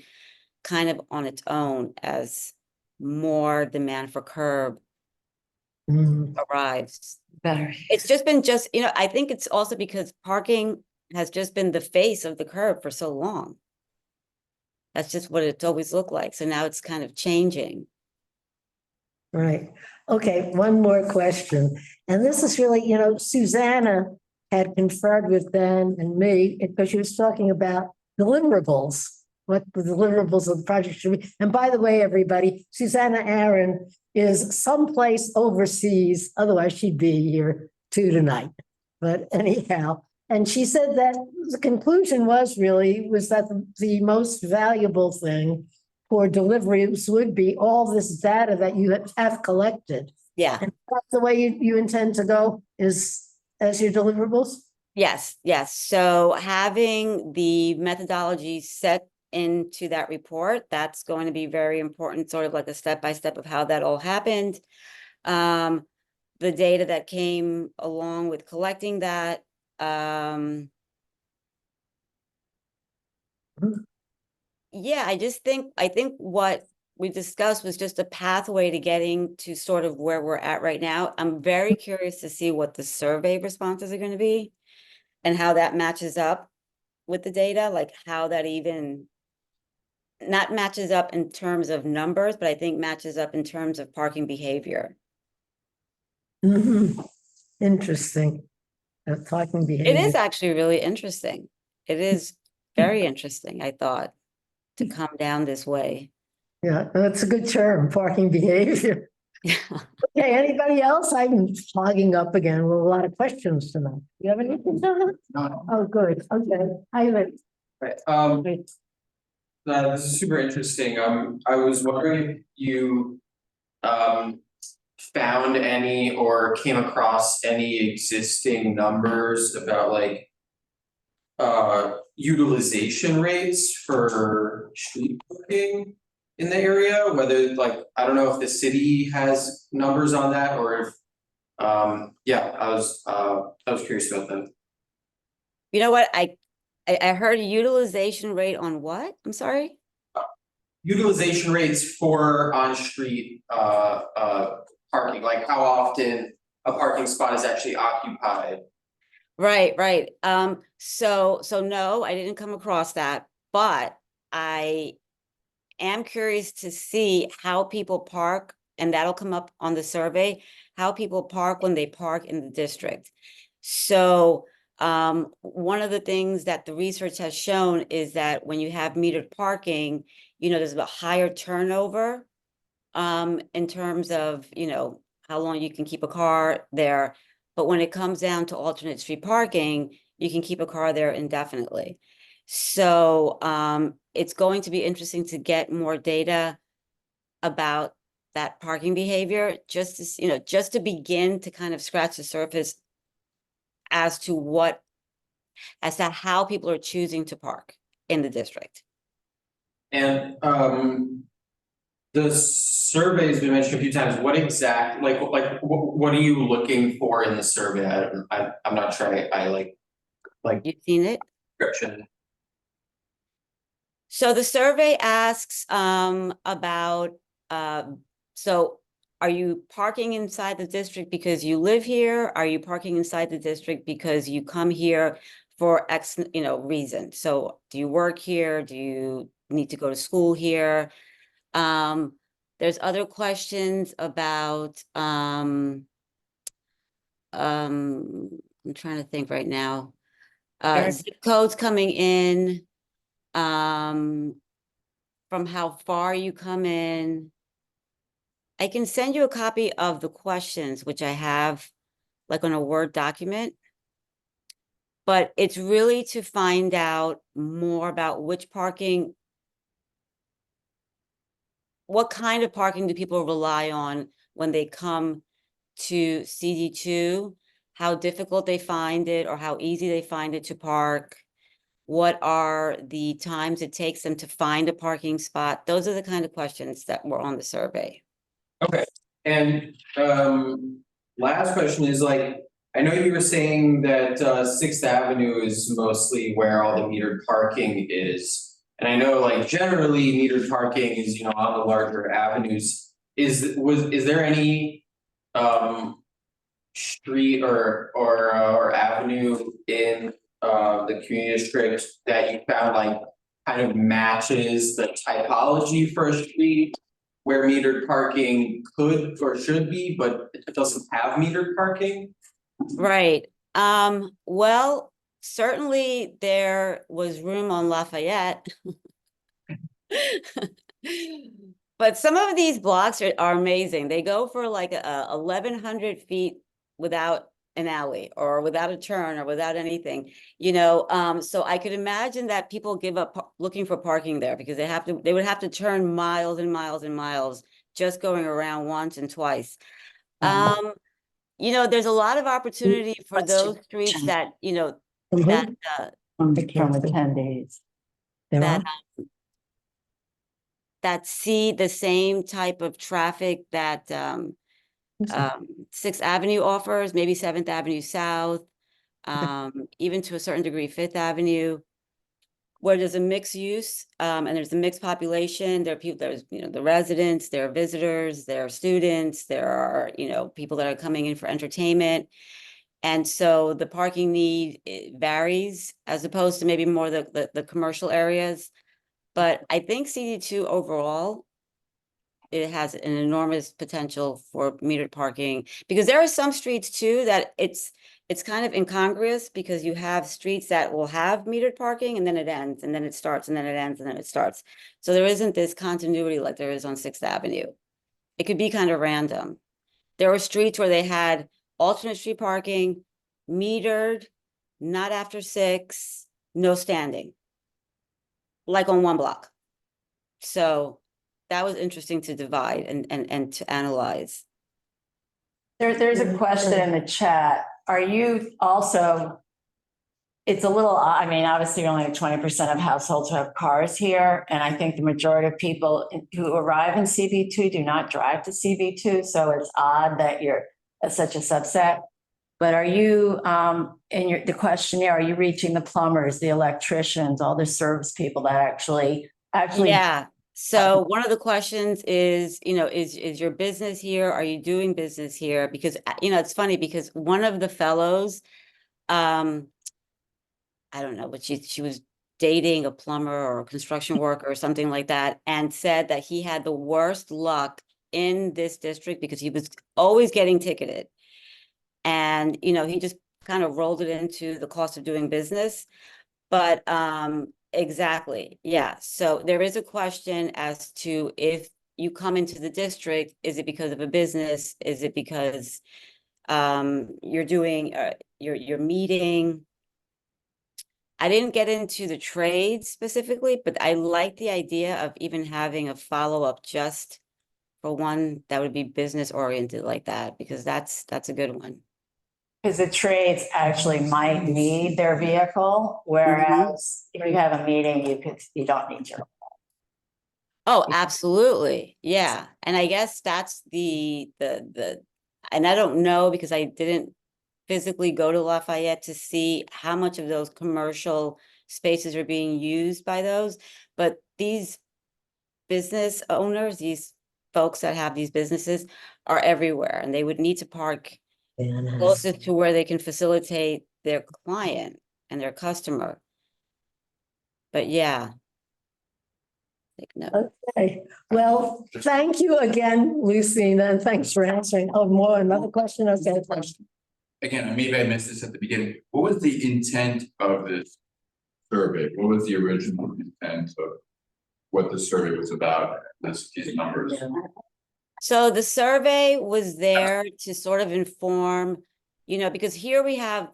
kind of on its own as more demand for curb arrives. Better. It's just been you know, I think it's also because parking has just been the face of the curb for so long. That's just what it's always looked like. So now it's kind of changing. Right. Okay, one more question. And this is really, you know, Susanna had conferred with Ben and me because she was talking about deliverables, what the deliverables of the project should be. And by the way, everybody, Susanna Aaron is someplace overseas, otherwise she'd be here too tonight. But anyhow, and she said that the conclusion was that the most valuable thing for deliveries would be all this data that you have collected. Yeah. And that's the way you intend to go is as your deliverables? Yes, yes. So having the methodology set into that report, that's going to be very important, sort of like a step-by-step of how that all happened. The data that came along with collecting that. Yeah, I think what we discussed was just a pathway to getting to sort of where we're at right now. I'm very curious to see what the survey responses are going to be and how that matches up with the data, like how that even not matches up in terms of numbers, but I think matches up in terms of parking behavior. Interesting. Parking It behavior. is actually really interesting. It is very interesting, I thought, to come down this way. Yeah, that's a good term, parking behavior. Okay, anybody else? I'm clogging up again with a lot of questions tonight. You have anything, John? No. Oh, good. Okay. Ivan. Right, this is super interesting. I was wondering if you found any or came across any existing numbers about like utilization rates for street parking in the area, whether like, I don't know if the city has numbers on that or if yeah, I was curious about that. You know what? I heard a utilization rate on what? I'm sorry? Utilization rates for on-street parking, like how often a parking spot is actually occupied. Right, right. So no, I didn't come across that, but I am curious to see how people park, and that'll come up on the survey, how people park when they park in the district. So one of the things that the research has shown is that when you have metered parking, you know, there's a higher turnover in terms of, you know, how long you can keep a car there. But when it comes down to alternate street parking, you can keep a car there indefinitely. So it's going to be interesting to get more data about that parking behavior, just to, you know, just to begin to kind of scratch the surface as to how people are choosing to park in the district. And the survey's been mentioned a few times. What exact, what are you looking for in the survey? I'm not sure I like. You've seen it? Description. So the survey asks about, so are you parking inside the district because you live here? Are you parking inside the district because you come here for X, you know, reason? So do you work here? Do you need to go to school here? There's other questions about, I'm trying to think right now. Zip codes coming in, from how far you come in. I can send you a copy of the questions, which I have like on a Word document. But it's really to find out more about what kind of parking do people rely on when they come to CD2, how difficult they find it or how easy they find it to park. What are the times it takes them to find a parking spot? Those are the kind of questions that were on the survey. Okay, and last question is like, I know you were saying that Sixth Avenue is mostly where all the metered parking is. And I know like generally metered parking is, you know, on the larger avenues. Is there any street or avenue in the community district that you found like kind of matches the typology for a street where metered parking could or should be, but it doesn't have metered parking? Right. Well, certainly there was room on Lafayette. But some of these blocks are amazing. They go for like 1,100 feet without an alley or without a turn or without anything, you know. So I could imagine that people give up looking for parking there because they would have to turn miles and miles and miles just going around once and twice. You know, there's a lot of opportunity for those streets that, you know, that From attendees. that see the same type of traffic that Sixth Avenue offers, maybe Seventh Avenue South, even to a certain degree, Fifth Avenue, where there's a mixed use and there's a mixed population. There are people, there's, you know, the residents, there are visitors, there are students, there are, you know, people that are coming in for entertainment. And so the parking need varies as opposed to maybe more the commercial areas. But I think CD2 overall, it has an enormous potential for metered parking because there are some streets too that it's kind of incongruous because you have streets that will have metered parking and then it ends and then it starts and then it ends and then it starts. So there isn't this continuity like there is on Sixth Avenue. It could be kind of random. There were streets where they had alternate street parking, metered, not after 6, no standing, like on one block. So that was interesting to divide and to analyze. There's a question in the chat. Are you also, it's a little, I mean, obviously only 20% of households who have cars here. And I think the majority of people who arrive in CB2 do not drive to CB2. So it's odd that you're such a subset. But are you, in the questionnaire, are you reaching the plumbers, the electricians, all the service people that actually? Yeah. So one of the questions is, you know, is your business here? Are you doing business here? Because, you know, it's funny because one of the fellows, I don't know, but she was dating a plumber or a construction worker or something like that, and said that he had the worst luck in this district because he was always getting ticketed. And, you know, he just kind of rolled it into the cost of doing business. But exactly, yeah. So there is a question as to if you come into the district, is it because of a business? Is it because you're doing, you're meeting? I didn't get into the trades specifically, but I like the idea of even having a follow-up just for one that would be business oriented like that, because that's a good one. Because the trades actually might need their vehicle, whereas if you have a meeting, you don't need your. Oh, absolutely. Yeah. And I guess that's and I don't know because I didn't physically go to Lafayette to see how much of those commercial spaces are being used by those, but these business owners, these folks that have these businesses are everywhere and they would need to park closest to where they can facilitate their client and their customer. But yeah. Take note. Okay, well, thank you again, Lucina, and thanks for answering. Oh, another question? Okay, question. Again, maybe I missed this at the beginning. What was the intent of this survey? What was the original intent of what the survey was about, these numbers? So the survey was there to sort of inform, you know, because here we have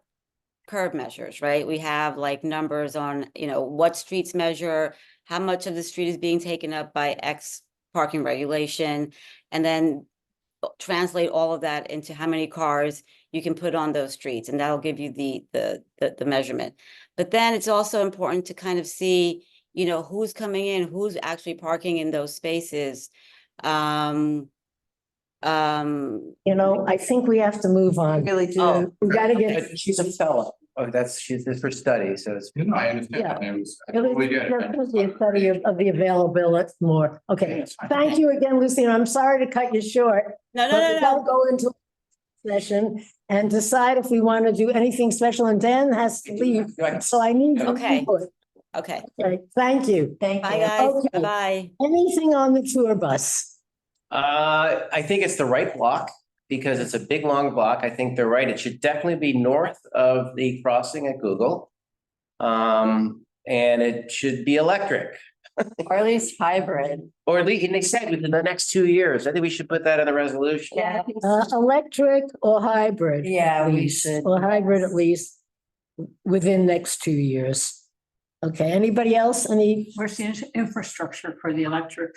curb measures, right? We have like numbers on, what streets measure, how much of the street is being taken up by X parking regulation, and then translate all of that into how many cars you can put on those streets, and that'll give you the measurement. But then it's also important to kind of see, who's coming in, who's actually parking in those spaces. I think we have to move on. Really do. Oh, We gotta get. but she's a fellow. Oh, she's this for study, so it's. No, I understand. Yeah. I totally get it. There's a study of the availability more. Okay, thank you again, Lucina. I'm sorry to cut you short. No, but we gotta go into session and decide if we want to do anything special, and Dan has to leave, so I need. your Okay. input. Okay. Okay, thank you. Bye, guys. Okay. Bye. Anything on the tour bus? I think it's the right block because it's a big, long block. I think they're right. It should definitely be north of the crossing at Google. And it should be electric. Or at least hybrid. Or at least, and they said within the next 2 years. I think we should put that in the resolution. Yeah. Electric or hybrid? Yeah, at we least, should. Or hybrid at least within next 2 years. Okay, anybody else? Where's the infrastructure for the electric?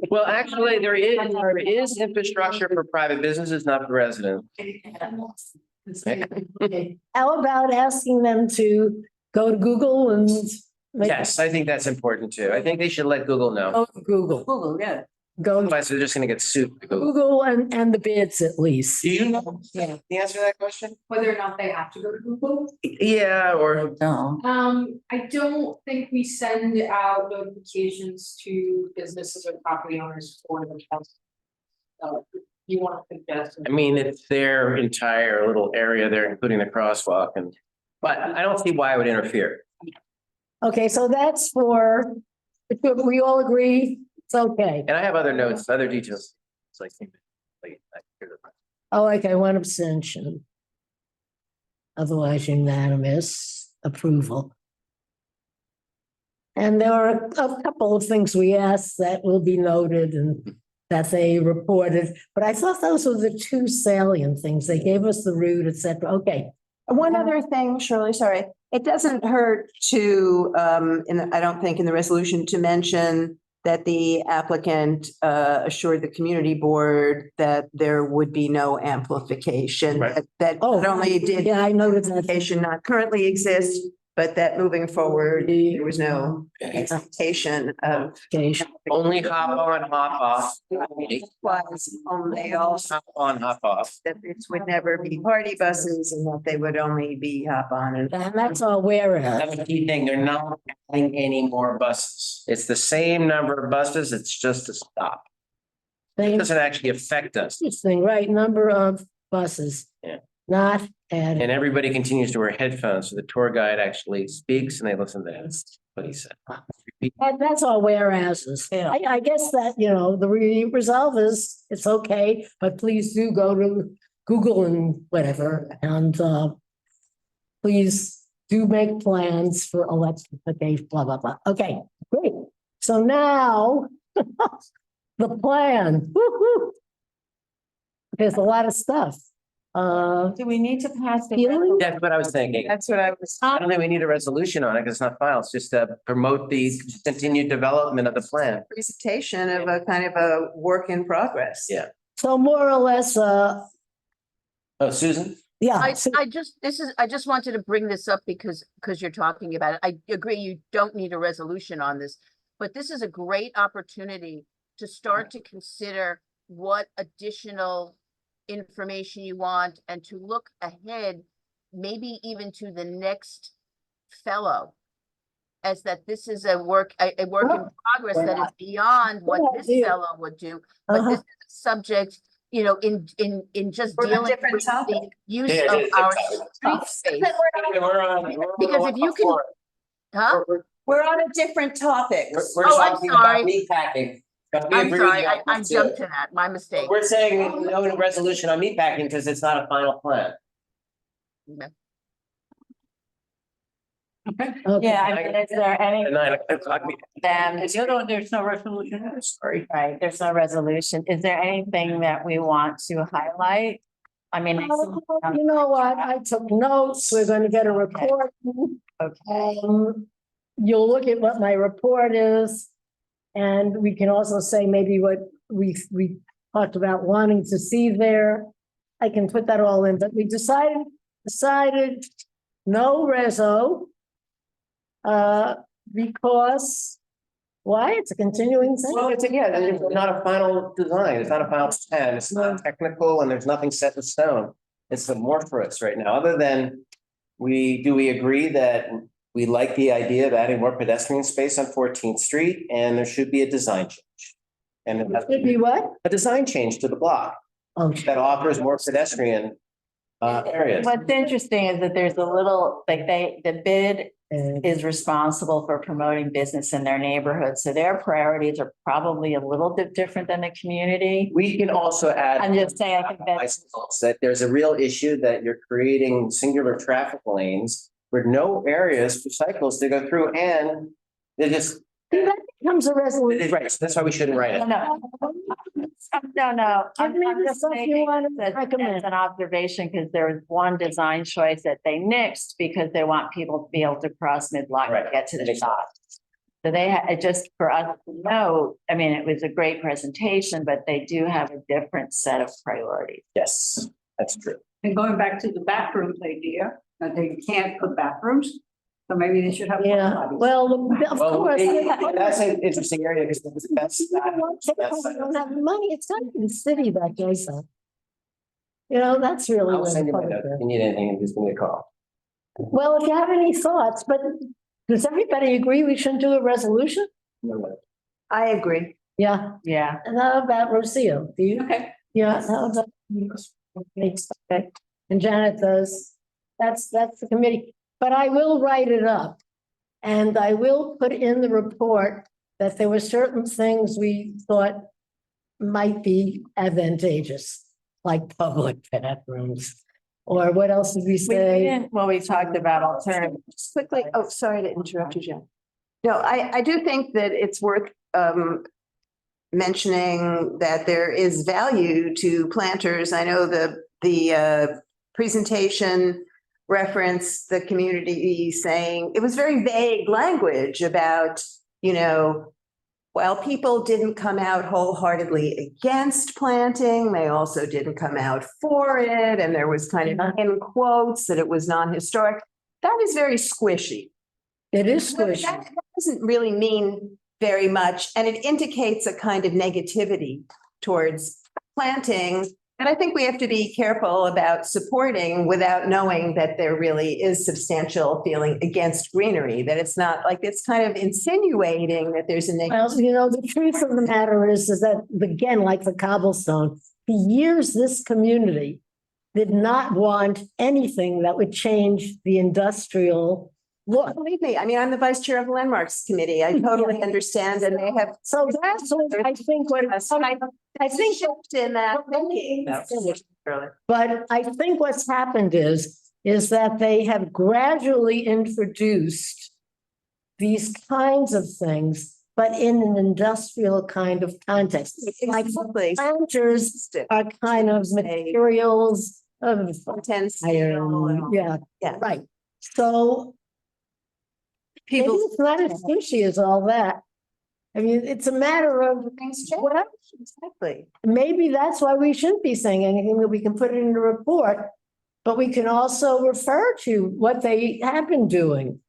Well, actually, there is infrastructure for private businesses, not for residents. How about asking them to go to Google and? Yes, I think that's important too. I think they should let Google know. Go to Google. Google, yeah. Go Otherwise, they're just gonna get sued. by Google. Google and the bids at least. Do you know the answer to that question? Whether or not they have to go to Google. Yeah, or No. I don't think we send out notifications to businesses or property owners for the council. So you want to suggest. I mean, it's their entire little area there, including the crosswalk, but I don't see why it would interfere. Okay, so that's for, we all agree, it's okay. And I have other notes, other details. It's like. Oh, okay, one abstention. Otherwise unanimous approval. And there are a couple of things we asked that will be noted and that they reported, but I thought those were the two salient things. They gave us the route, et cetera. Okay. One other thing, Shirley, sorry, it doesn't hurt to, I don't think in the resolution to mention that the applicant assured the community board that there would be no amplification. Right. That not only did Yeah, I noted that. amplification not currently exist, but that moving forward, there was no expectation of. Only hop on, hop off. Was only also Hop on, hop off. that this would never be party buses and that they would only be hop on and. And that's all we're at. That's the key thing. They're not adding any more buses. It's the same number of buses. It's just a stop. It doesn't actually affect us. Interesting, right? Number of buses. Yeah. Not added. And everybody continues to wear headphones. So the tour guide actually speaks and they listen to what he said. And that's all whereases. I guess that, the resolve is, it's okay, but please do go to Google and whatever, and please do make plans for electrification, blah, blah, blah. Okay, great. So now, the plan. Woo-hoo. There's a lot of stuff. Do we need to pass the? Healing? That's what I was thinking. That's what I was. I don't think we need a resolution on it because it's not filed. It's just to promote the continued development of the plan. Presentation of a kind of a work in progress. Yeah. So more or less, Oh, Susan? yeah. I just wanted to bring this up because you're talking about it. I agree, you don't need a resolution on this, but this is a great opportunity to start to consider what additional information you want and to look ahead, maybe even to the next fellow. As that this is a work in progress that is beyond what this fellow would do, but this is a subject, in just dealing with the use of our street space. Because if you can, huh? We're on a different topic. We're Oh, I'm talking sorry. about meatpacking. But we I'm agree sorry, with you I on jumped too. to that, my mistake. We're saying no resolution on meatpacking because it's not a final plan. Okay. Yeah, I mean, is there any? At 9 o'clock meeting. Then, there's no resolution. Sorry. Right, there's no resolution. Is there anything that we want to highlight? I mean. You know what? I took notes. We're going to get a report. Okay. You'll look at what my report is. And we can also say maybe what we talked about wanting to see there. I can put that all in, but we decided no reso. Because, why? It's a continuing thing. Well, it's not a final design, it's not a final plan, it's not technical, and there's nothing set in stone. It's amorphous right now, other than we agree that we like the idea of adding more pedestrian space on 14th Street, and there should be a design change. And it has to Should be what? a design change to the block that offers more pedestrian areas. What's interesting is that there's a little, like the bid is responsible for promoting business in their neighborhood. So their priorities are probably a little bit different than the community. We can also add. I'm just saying, I think that there's a real issue that you're creating singular traffic lanes with no areas for cycles to go through, and they just. That becomes a resolution. Right, so that's why we shouldn't write it. No. I'm just making that's an observation, because there was one design choice that they nixed because they want people to be able to cross mid-block to get to the top. So they had, just for us to know, I mean, it was a great presentation, but they do have a different set of priorities. Yes, that's true. And going back to the bathrooms idea, that they can't put bathrooms, so maybe they should have. Yeah, well, of course. That's an interesting area because that's. We don't have the money. It's not the city that does that. You know, that's really. I'll send you my note. If you need anything, just give me a call. Well, if you have any thoughts, but does everybody agree we shouldn't do a resolution? I agree. Yeah. Yeah. And how about Rocio? Do you? Okay. Yeah, how about? Okay. And Janet does. That's the committee. But I will write it up, and I will put in the report that there were certain things we thought might be advantageous, like public bathrooms. Or what else did we say? Well, we talked about alternatives. Just quickly, oh, sorry to interrupt you, Jen. No, I do think that it's worth mentioning that there is value to planters. I know the presentation reference the community saying, it was very vague language about, while people didn't come out wholeheartedly against planting, they also didn't come out for it. And there was kind of in quotes that it was non-historic. That is very squishy. It is squishy. That doesn't really mean very much. And it indicates a kind of negativity towards planting. And I think we have to be careful about supporting without knowing that there really is substantial feeling against greenery, that it's not like it's kind of insinuating that there's a negative. Well, the truth of the matter is that, again, like the cobblestone, for years, this community did not want anything that would change the industrial look. Believe me, I mean, I'm the vice chair of the landmarks committee. I totally understand, and they have. So that's what I think. I think in that. But I think what's happened is that they have gradually introduced these kinds of things, but in an industrial kind of context. Like planters are kind of materials of iron. Yeah, right. So maybe it's not as squishy as all that. I mean, it's a matter of things change. Exactly. Maybe that's why we shouldn't be saying anything, that we can put it in the report, but we can also refer to what they have been doing.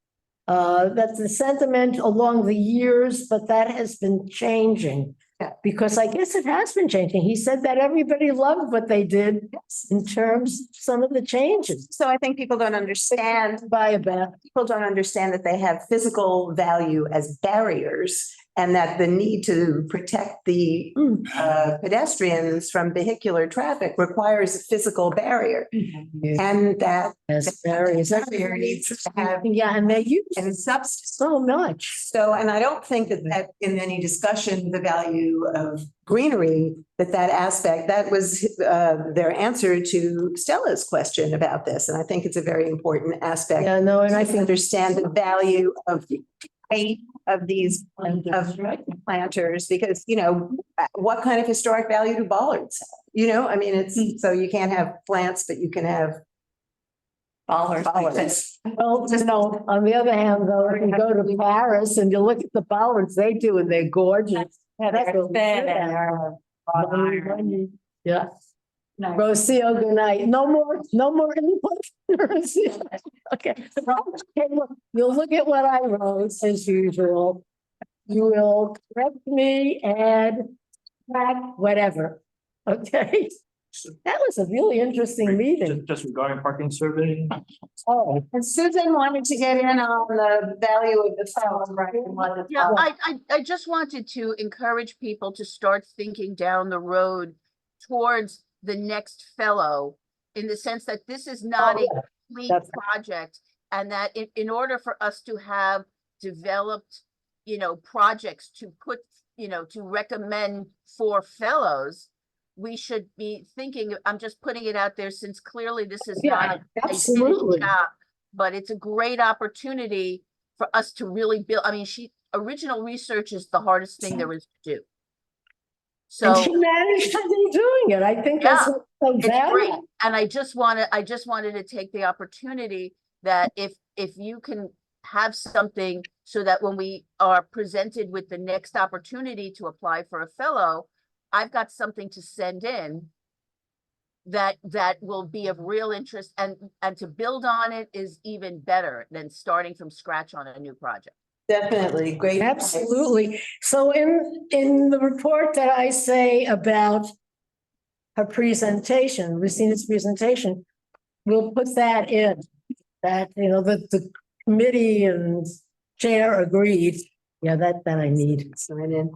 That's the sentiment along the years, but that has been changing. Because I guess it has been changing. He said that everybody loved what they did in terms of some of the changes. So I think people don't understand people don't understand that they have physical value as barriers, and that the need to protect the pedestrians from vehicular traffic requires a physical barrier. And that barriers needs to have and they use and substance so much. So, and I don't think that in any discussion, the value of greenery, that aspect, that was their answer to Stella's question about this. And I think it's a very important aspect. Yeah, no, and I think understand the value of of these, of planters, because, what kind of historic value do bollards have? I mean, it's, so you can't have plants, but you can have bollards. Well, on the other hand, though, if you go to Paris and you look at the bollards they do, and they're gorgeous. That's what we thin should and have. they're Yeah. Rocio, good night. No more input. Okay. You'll look at what I wrote as usual. You will correct me, add, subtract, whatever. Okay. That was a really interesting meeting. Just regarding parking survey. Oh, and Susan wanted to get in on the value of the fellow, right? Yeah, I just wanted to encourage people to start thinking down the road towards the next fellow, in the sense that this is not a complete project, and that in order for us to have developed, projects to put, to recommend for fellows, we should be thinking, I'm just putting it out there, since clearly this is not a absolutely. finished job, but it's a great opportunity for us to really build. I mean, original research is the hardest thing there is to do. And So she managed to be doing it. I think that's so it's great. valuable. And I just wanted to take the opportunity that if you can have something, so that when we are presented with the next opportunity to apply for a fellow, I've got something to send in that will be of real interest, and to build on it is even better than starting from scratch on a new project. Definitely, great. Absolutely. So in the report that I say about her presentation, Lucina's presentation, we'll put that in, that, the committee and chair agreed. Yeah, that I need. Sign in.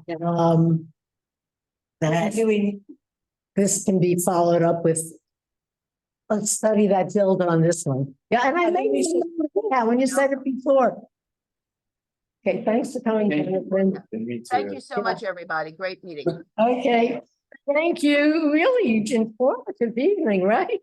That this can be followed up with a study that build on this one. Yeah, and I made when you said it before. Okay, thanks for coming. Jonathan. Thank you so much, everybody. Great meeting. Okay, thank you. Really informative evening, right?